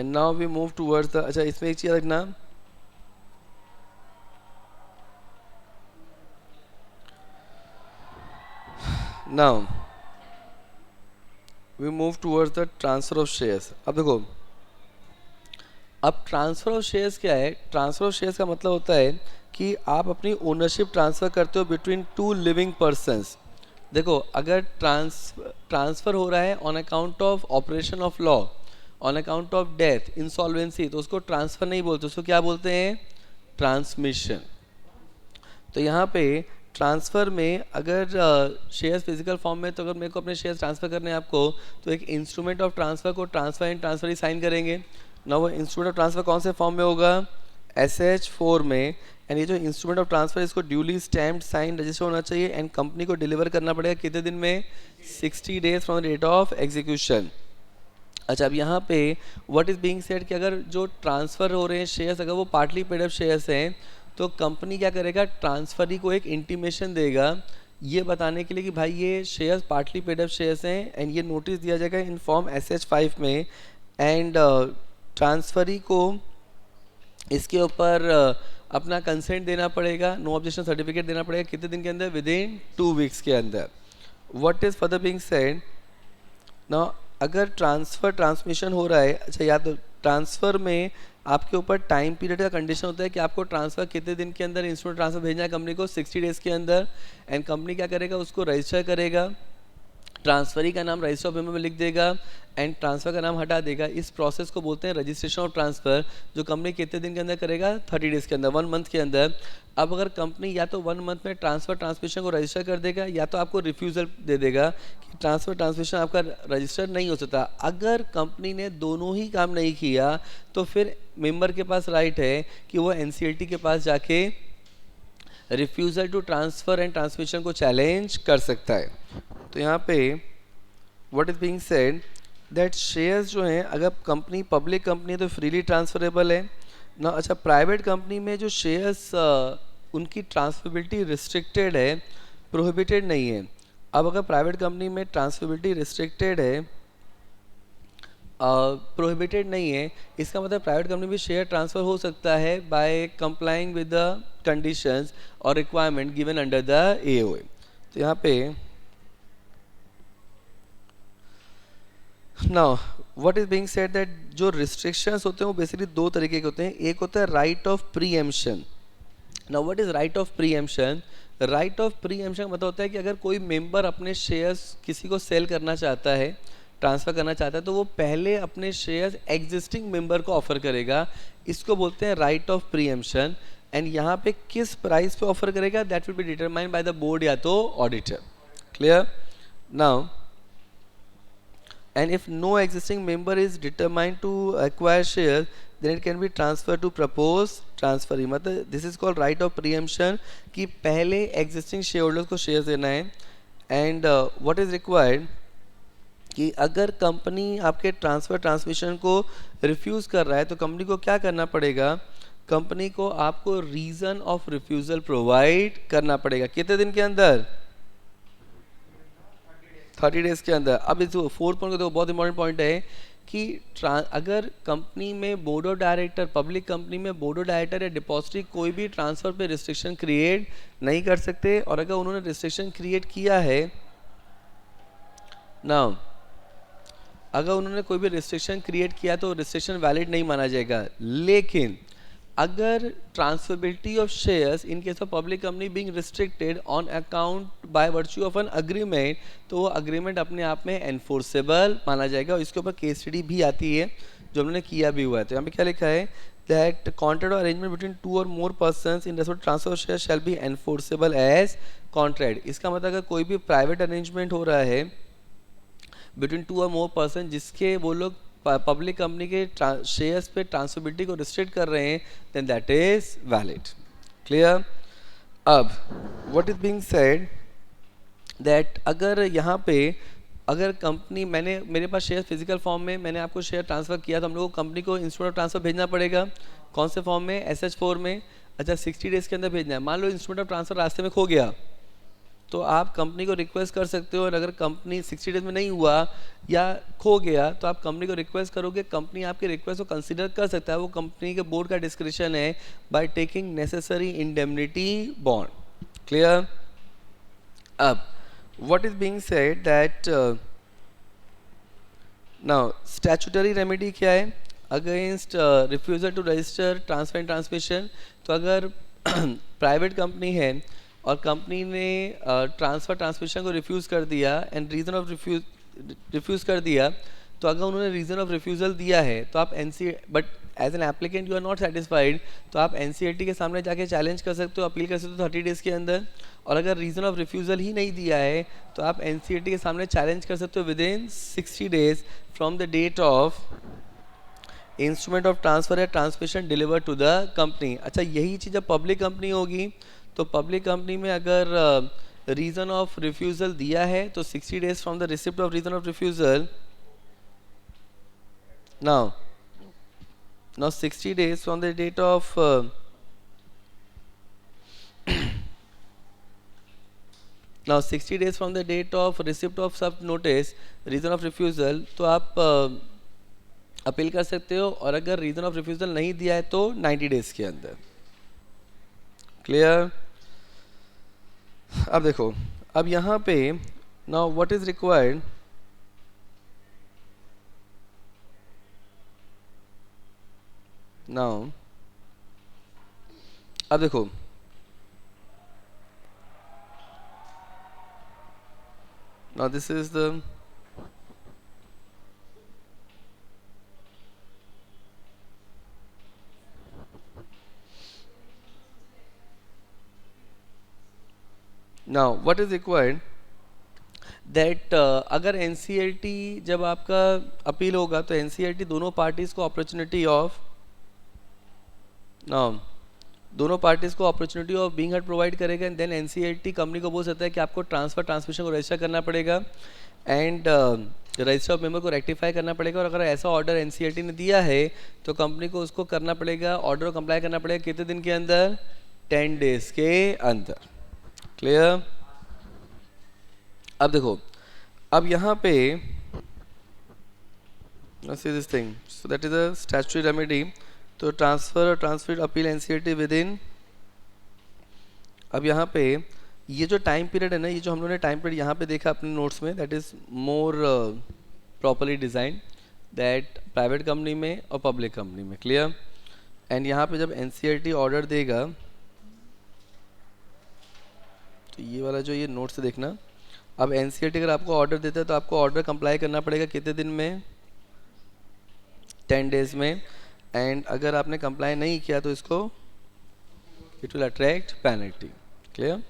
And now we move towards the, अच्छा इसमें एक चीज़ रखना, now we move towards the transfer of shares. अब देखो, अब ट्रांसफ़र ऑफ शेयर्स क्या है? ट्रांसफ़र ऑफ शेयर्स का मतलब होता है कि आप अपनी ओनरशिप ट्रांसफ़र करते हो बिटवीन टू लिविंग पर्सन्स। देखो, अगर ट्रांसफ़र हो रहा है on account of operation of law, on account of death, insolvency, तो उसको ट्रांसफ़र नहीं बोलते, उसको क्या बोलते हैं? ट्रांसमिशन। तो यहाँ पे ट्रांसफ़र में अगर शेयर्स फिजिकल फॉर्म में, तो अगर मेरे को अपने शेयर्स ट्रांसफ़र करने हैं आपको, तो एक इंस्ट्रूमेंट ऑफ ट्रांसफ़र को ट्रांसफ़र एंड ट्रांसफ़र ही साइन करेंगे ना। वो इंस्ट्रूमेंट ऑफ ट्रांसफ़र कौन से फॉर्म में होगा? SH4 में। एंड ये जो इंस्ट्रूमेंट ऑफ ट्रांसफ़र, इसको ड्यूली स्टैम्प्ड, साइन, रजिस्टर होना चाहिए एंड कंपनी को डिलीवर करना पड़ेगा कितने दिन में? 60 days from the date of execution. अच्छा, अब यहाँ पे व्हाट इज़ बीइंग सेड कि अगर जो ट्रांसफ़र हो रहे हैं शेयर्स, अगर वो पार्टली पेड अप शेयर्स हैं, तो कंपनी क्या करेगा? ट्रांसफरी को एक इंटीमेशन देगा ये बताने के लिए कि भाई ये shares partly paid up shares हैं, एंड ये नोटिस दिया जाएगा इन फॉर्म SH5 में। एंड ट्रांसफरी को इसके ऊपर अपना कंसेंट देना पड़ेगा, नो ऑब्जेक्शन सर्टिफिकेट देना पड़ेगा, कितने दिन के अंदर? विद इन 2 वीक्स के अंदर। What is further being said ना, अगर ट्रांसफ़र ट्रांसमिशन हो रहा है, अच्छा या तो ट्रांसफ़र में आपके ऊपर टाइम पीरियड का कंडीशन होता है कि आपको ट्रांसफ़र कितने दिन के अंदर इंस्ट्रूमेंट ट्रांसफ़र भेजना है कंपनी को? 60 डेज़ के अंदर। एंड कंपनी क्या करेगा? उसको रजिस्टर करेगा, ट्रांसफरी का नाम रजिस्टर ऑफ पेमेंट में लिख देगा एंड ट्रांसफ़र का नाम हटा देगा। इस प्रोसेस को बोलते हैं रजिस्ट्रेशन ऑफ ट्रांसफ़र, जो कंपनी कितने दिन के अंदर करेगा? 30 डेज़ के अंदर, 1 मंथ के अंदर। अब अगर कंपनी या तो 1 मंथ में ट्रांसफ़र ट्रांसमिशन को रजिस्टर कर देगा, या तो आपको रिफ्यूज़ल दे देगा कि ट्रांसफ़र ट्रांसमिशन आपका रजिस्टर नहीं हो सकता। अगर कंपनी ने दोनों ही काम नहीं किया, तो फिर मेंबर के पास राइट है कि वो NCLT के पास जाके refusal to transfer and transmission को चैलेंज कर सकता है। तो यहाँ पे what is being said that shares जो हैं, अगर कंपनी पब्लिक कंपनी है तो फ्रीली ट्रांसफरेबल है ना। अच्छा, प्राइवेट कंपनी में जो शेयर्स उनकी ट्रांसफरेबिलिटी रिस्ट्रिक्टेड है, प्रोहिबिटेड नहीं है। अब अगर प्राइवेट कंपनी में ट्रांसफरेबिलिटी रिस्ट्रिक्टेड है, प्रोहिबिटेड नहीं है, इसका मतलब प्राइवेट कंपनी में शेयर ट्रांसफ़र हो सकता है by complying with the conditions और requirement given under the AOA। तो यहाँ पे now what is being said that जो रिस्ट्रिक्शंस होते हैं वो बेसिकली 2 तरीके के होते हैं। एक होता है right of preemption. Now what is right of preemption? Right of preemption का मतलब होता है कि अगर कोई मेंबर अपने शेयर्स किसी को सेल करना चाहता है, ट्रांसफ़र करना चाहता है, तो वो पहले अपने शेयर्स एग्जिस्टिंग मेंबर को ऑफर करेगा। इसको बोलते हैं राइट ऑफ प्रीएम्पशन। एंड यहाँ पे किस प्राइस पे ऑफर करेगा? That will be determined by the board या तो auditor. Clear? Now and if no existing member is determined to acquire shares, then it can be transferred to proposed transferee। मतलब this is called right of preemption कि पहले existing shareholders को shares देना है। and what is required कि अगर company आपके transfer transmission को रिफ्यूज़ कर रहा है, तो कंपनी को क्या करना पड़ेगा? कंपनी को आपको रीज़न ऑफ रिफ्यूज़ल प्रोवाइड करना पड़ेगा। कितने दिन के अंदर? 30 डेज़ के अंदर। अब इस 4th पॉइंट को देखो, बहुत इंपॉर्टेंट पॉइंट है कि अगर कंपनी में board of director, public company में बोर्ड ऑफ डायरेक्टर या डिपॉजिटरी कोई भी ट्रांसफ़र पे रिस्ट्रिक्शन क्रिएट नहीं कर सकते, और अगर उन्होंने रिस्ट्रिक्शन क्रिएट किया है ना, अगर उन्होंने कोई भी रिस्ट्रिक्शन क्रिएट किया तो रिस्ट्रिक्शन वैलिड नहीं माना जाएगा। लेकिन अगर transferability of shares in case of public company being restricted on account by virtue of an agreement, तो वो अग्रीमेंट अपने आप में एनफोर्सेबल माना जाएगा। और इसके ऊपर केस स्टडी भी आती है जो हमने किया भी हुआ है। तो यहाँ पे क्या लिखा है? दैट कॉन्ट्रैक्ट और अरेंजमेंट बिटवीन 2 और more persons in respect transfer share shall be enforceable as contract. इसका मतलब अगर कोई भी प्राइवेट अरेंजमेंट हो रहा है बिटवीन 2 और मोर पर्सन, जिसके वो लोग पब्लिक कंपनी के शेयर्स पे ट्रांसफरेबिलिटी को रिस्ट्रिक्ट कर रहे हैं, then that is valid. Clear? अब what is being said that अगर यहाँ पे अगर कंपनी मेरे पास शेयर फिजिकल फॉर्म में मैंने आपको शेयर ट्रांसफ़र किया, तो हम लोग को कंपनी को इंस्ट्रूमेंट ऑफ ट्रांसफ़र भेजना पड़ेगा। कौन से फॉर्म में? SH4 में। अच्छा, 60 डेज़ के अंदर भेजना है। मान लो इंस्ट्रूमेंट ऑफ ट्रांसफ़र रास्ते में खो गया, तो आप कंपनी को रिक्वेस्ट कर सकते हो, और अगर कंपनी 60 डेज में नहीं हुआ या खो गया तो आप कंपनी को रिक्वेस्ट करोगे, कंपनी आपकी रिक्वेस्ट को कंसीडर कर सकता है, वो कंपनी के बोर्ड का डिस्क्रिप्शन है, by taking necessary indemnity bond. Clear? अब what is being said that now statutory remedy क्या है against refusal to register transfer and transmission. तो अगर प्राइवेट कंपनी है और कंपनी ने ट्रांसफ़र ट्रांसमिशन को रिफ्यूज़ कर दिया एंड रीज़न ऑफ रिफ्यूज़ कर दिया, तो अगर उन्होंने रीज़न ऑफ रिफ्यूज़ल दिया है तो आप but as an applicant you are not satisfied, तो आप NCLT के सामने जाके चैलेंज कर सकते हो, अपील कर सकते हो 30 डेज़ के अंदर. और अगर रीज़न ऑफ रिफ्यूज़ल ही नहीं दिया है तो आप NCLT के सामने चैलेंज कर सकते हो within 60 days from the date of instrument of transfer या transmission deliver to the company. अच्छा, यही चीज़ जब पब्लिक कंपनी होगी तो पब्लिक कंपनी में अगर रीज़न ऑफ रिफ्यूज़ल दिया है तो 60 days from the receipt of reason of refusal. now 60 days from the date of now 60 days from the date of receipt of sub notice reason of refusal, तो आप appeal कर सकते हो, और अगर रीज़न ऑफ रिफ्यूज़ल नहीं दिया है तो 90 डेज़ के अंदर. क्लियर? अब देखो, अब यहाँ पे now what is required. Now अब देखो, now this is the now what is required that अगर NCLT जब आपका अपील होगा तो NCLT दोनों पार्टीज को अपॉर्चुनिटी ऑफ दोनों पार्टीज को opportunity of being heard provide करेगा, एंड देन NCLT कंपनी को बोल सकता है कि आपको ट्रांसफ़र ट्रांसमिशन को रजिस्टर करना पड़ेगा एंड रजिस्टर ऑफ मेंबर को रेक्टिफाई करना पड़ेगा. और अगर ऐसा ऑर्डर NCLT ने दिया है तो कंपनी को उसको करना पड़ेगा, ऑर्डर को कंप्लाई करना पड़ेगा कितने दिन के अंदर? 10 डेज के अंदर. क्लियर? अब देखो, अब यहाँ पे see this thing, so that is a statutory remedy. तो ट्रांसफ़र और transfer appeal NCLT with in. अब यहाँ पे ये जो टाइम पीरियड है ना, ये जो हम लोगों ने टाइम पीरियड यहाँ पे देखा अपने नोट्स में, that is more properly design that private company में और पब्लिक कंपनी में. क्लियर? एंड यहाँ पे जब NCLT ऑर्डर देगा तो ये वाला जो ये नोट से देखना, अब NCLT अगर आपको ऑर्डर देता है तो आपको ऑर्डर कंप्लाई करना पड़ेगा कितने दिन में? 10 डेज में. एंड अगर आपने कंप्लाई नहीं किया तो इसको it will attract penalty. Clear?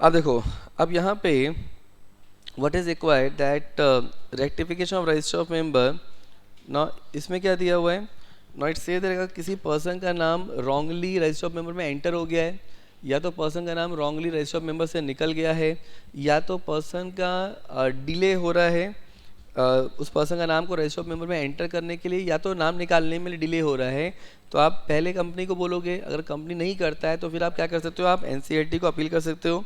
अब देखो, अब यहाँ पे what is required that rectification of register of member. ना इसमें क्या दिया हुआ है? ना इट से देगा किसी पर्सन का नाम रॉन्गली रजिस्टर ऑफ मेंबर में एंटर हो गया है, या तो पर्सन का नाम रॉन्गली रजिस्टर ऑफ मेंबर से निकल गया है, या तो पर्सन का डिले हो रहा है उस पर्सन का नाम को रजिस्टर ऑफ मेंबर में एंटर करने के लिए, या तो नाम निकालने में डिले हो रहा है. तो आप पहले कंपनी को बोलोगे, अगर कंपनी नहीं करता है तो फिर आप क्या कर सकते हो? आप NCLT को अपील कर सकते हो.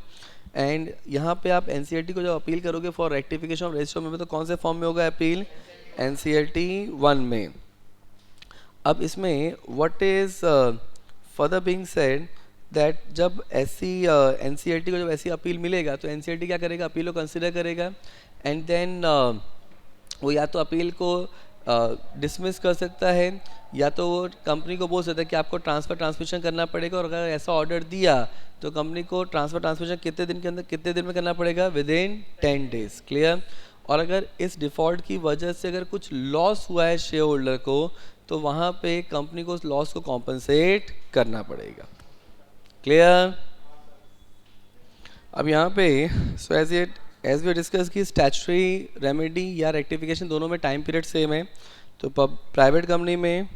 एंड यहाँ पे आप NCLT को जब अपील करोगे for rectification of register of member, तो कौन से फॉर्म में होगा अपील? NCLT 1 में. अब इसमें what is further being said that जब ऐसी NCLT को जब ऐसी अपील मिलेगा तो NCLT क्या करेगा? अपील को कंसिडर करेगा, एंड देन वो या तो अपील को डिसमिस कर सकता है, या तो वो कंपनी को बोल सकता है कि आपको ट्रांसफ़र ट्रांसमिशन करना पड़ेगा. और अगर ऐसा ऑर्डर दिया तो कंपनी को ट्रांसफ़र ट्रांसमिशन कितने दिन के अंदर, कितने दिन में करना पड़ेगा? With in 10 days. क्लियर? और अगर इस डिफ़ॉल्ट की वजह से अगर कुछ लॉस हुआ है शेयर होल्डर को, तो वहाँ पे कंपनी को उस लॉस को कॉम्पनसेट करना पड़ेगा. क्लियर? अब यहाँ पे सो एज वी डिस्कस की स्टैचुटरी रेमेडी या रेक्टिफिकेशन दोनों में टाइम पीरियड सेम है. तो प्राइवेट कंपनी में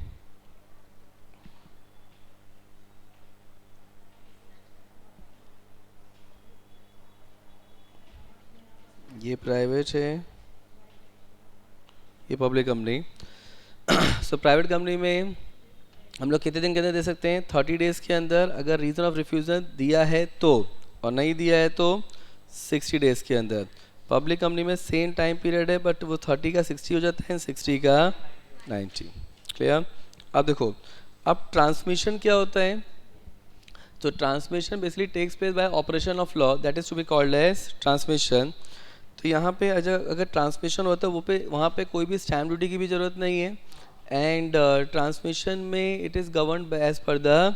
ये प्राइवेट है, ये public company. So private company में हम लोग कितने दिन के अंदर दे सकते हैं? 30 डेज़ के अंदर. अगर रीज़न ऑफ रिफ्यूज़ल दिया है तो, और नहीं दिया है तो 60 डेज के अंदर। पब्लिक कंपनी में सेम टाइम पीरियड है बट वो 30 का 60 हो जाता है, 60 का 90। क्लियर? अब देखो, अब ट्रांसमिशन क्या होता है? तो transmission basically takes place by operation of law, that is to be called as transmission. तो यहाँ पे अगर ट्रांसमिशन होता है वो पे वहाँ पे कोई भी स्टैम्प ड्यूटी की भी ज़रूरत नहीं है, एंड ट्रांसमिशन में it is governed as per the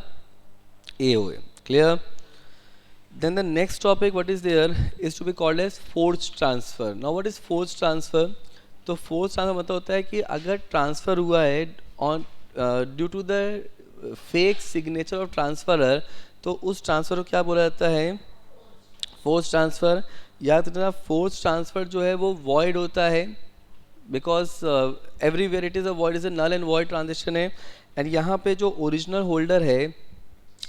AOA. Clear? Then the next topic what is there is to be called as forced transfer. Now what is forced transfer? तो forced transfer मतलब होता है कि अगर transfer हुआ है on due to the fake signature of transferor, तो उस ट्रांसफ़र को क्या बोला जाता है? Forged transfer. याद रखना, फोर्स ट्रांसफ़र जो है वो वॉइड होता है, because everywhere it is a void, is a null and void transaction है। एंड यहाँ पे जो ओरिजिनल होल्डर है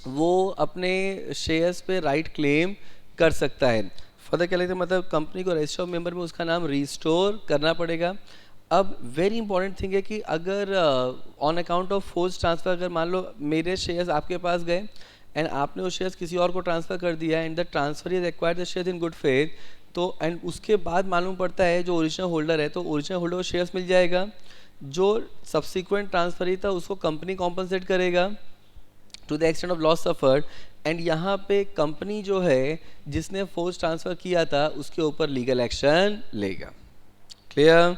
वो अपने शेयर्स पे राइट क्लेम कर सकता है। फर्दर क्या लेते हैं, मतलब कंपनी को रजिस्टर ऑफ मेंबर में उसका नाम रिस्टोर करना पड़ेगा। अब वेरी इंपॉर्टेंट थिंग है कि अगर on account of force transfer, अगर मान लो मेरे शेयर्स आपके पास गए एंड आपने वो शेयर्स किसी और को ट्रांसफ़र कर दिया and the transfer is acquired the shares in good faith, तो एंड उसके बाद मालूम पड़ता है जो ओरिजिनल होल्डर है, तो ओरिजिनल होल्डर को शेयर्स मिल जाएगा। जो सब्सिक्वेंट ट्रांसफर ही था उसको कंपनी कॉम्पनसेट करेगा to the extent of loss suffered. And यहाँ पे कंपनी जो है जिसने फोर्स ट्रांसफ़र किया था उसके ऊपर लीगल एक्शन लेगा। Clear?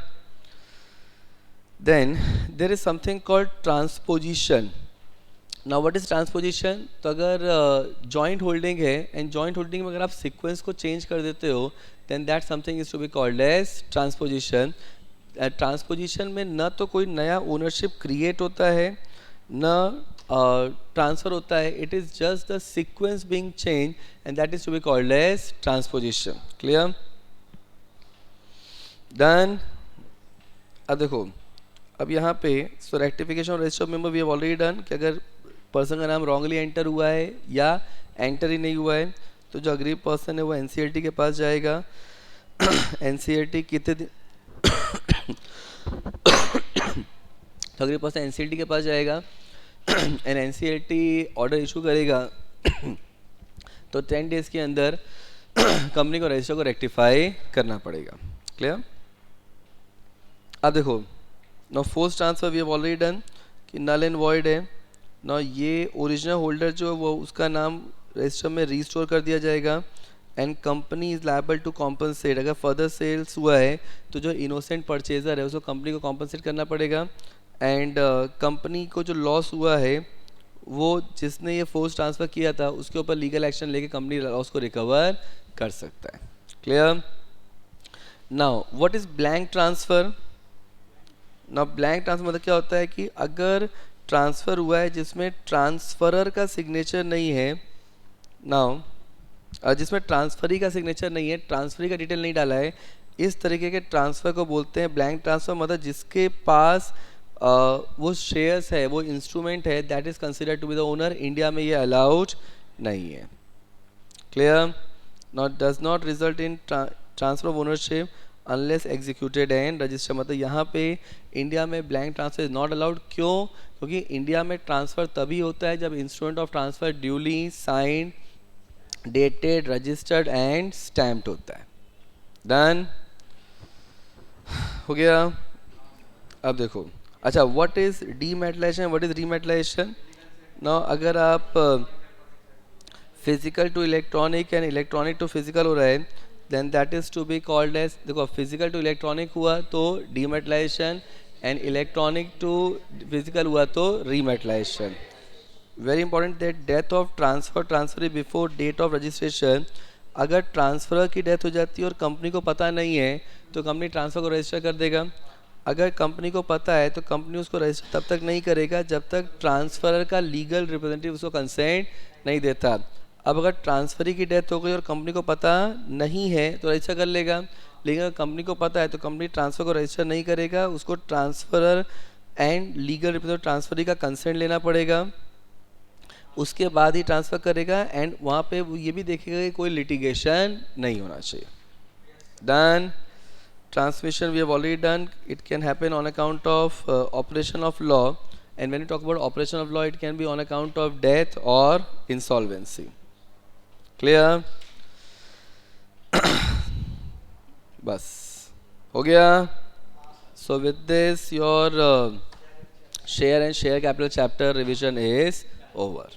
Then there is something called transposition. Now what is transposition? तो अगर जॉइंट होल्डिंग है एंड जॉइंट होल्डिंग में अगर आप सीक्वेंस को चेंज कर देते हो, then that something is to be called as transposition. Transposition में न तो कोई नया ओनरशिप क्रिएट होता है, न ट्रांसफर होता है, it is just the sequence being change and that is to be called as transposition. Clear? Done? अब देखो, अब यहाँ पे so rectification of register of member we have already done, कि अगर पर्सन का नाम रॉन्गली एंटर हुआ है या एंटर ही नहीं हुआ है तो जो अग्रीव पर्सन है वो NCLT के पास जाएगा। NCLT कितने दिन तो अग्रीव पर्सन NCLT के पास जाएगा एंड NCLT ऑर्डर इशू करेगा। तो 10 डेज के अंदर कंपनी को रजिस्टर को रेक्टिफाई करना पड़ेगा। क्लियर? अब देखो, no forged transfer we have already done कि नल एंड वॉइड है। नो ये ओरिजिनल होल्डर जो वो उसका नाम रजिस्टर में रीस्टोर कर दिया जाएगा and company is liable to compensate. अगर फर्दर सेल्स हुआ है तो जो इनोसेंट परचेजर है उसको कंपनी को कॉम्पनसेट करना पड़ेगा। एंड कंपनी को जो लॉस हुआ है वो जिसने ये फोर्स ट्रांसफ़र किया था उसके ऊपर लीगल एक्शन लेके कंपनी लॉस को रिकवर कर सकता है। Clear? Now what is blank transfer? ना ब्लैंक ट्रांसफर मतलब क्या होता है कि अगर ट्रांसफ़र हुआ है जिसमें ट्रांसफरर का सिग्नेचर नहीं है, नाउ जिसमें ट्रांसफरी का सिग्नेचर नहीं है, ट्रांसफरी का डिटेल नहीं डाला है, इस तरीके के ट्रांसफ़र को बोलते हैं ब्लैंक ट्रांसफ़र। मतलब जिसके पास वो शेयर्स है, वो इंस्ट्रूमेंट है, that is considered to be the owner. India में ये अलाउड नहीं है। Clear? Not does not result in transfer of ownership unless executed and register. मतलब यहाँ पे इंडिया में blank transfer is not allowed. क्यों? क्योंकि इंडिया में ट्रांसफ़र तभी होता है जब instrument of transfer duly signed, dated, registered and stamped होता है। डन? हो गया? अब देखो, अच्छा what is dematerialisation, what is rematerialisation? Now अगर आप physical to electronic and electronic to physical हो रहा है, then that is to be called as, देखो फिजिकल टू इलेक्ट्रॉनिक हुआ तो dematerialisation and electronic to physical हुआ तो rematerialisation. Very important that death of transfer before date of registration. अगर transfer की डेथ हो जाती है और कंपनी को पता नहीं है तो कंपनी ट्रांसफ़र को रजिस्टर कर देगा। अगर कंपनी को पता है तो कंपनी उसको रजिस्टर तब तक नहीं करेगा जब तक ट्रांसफरर का लीगल रिप्रेजेंटेटिव उसको कंसेंट नहीं देता। अब अगर ट्रांसफरी की डेथ हो गई और कंपनी को पता नहीं है तो रजिस्टर कर लेगा, लेकिन अगर कंपनी को पता है तो कंपनी ट्रांसफ़र को रजिस्टर नहीं करेगा, उसको transferor and legal representative transferee का कंसेंट लेना पड़ेगा, उसके बाद ही ट्रांसफ़र करेगा। एंड वहाँ पे वो ये भी देखेगा कि कोई लिटिगेशन नहीं होना चाहिए। Done? Transmission we have already done. It can happen on account of operation of law, and when you talk about operation of law it can be on account of death or insolvency. Clear? बस हो गया. So with this your share and share capital chapter revision is over.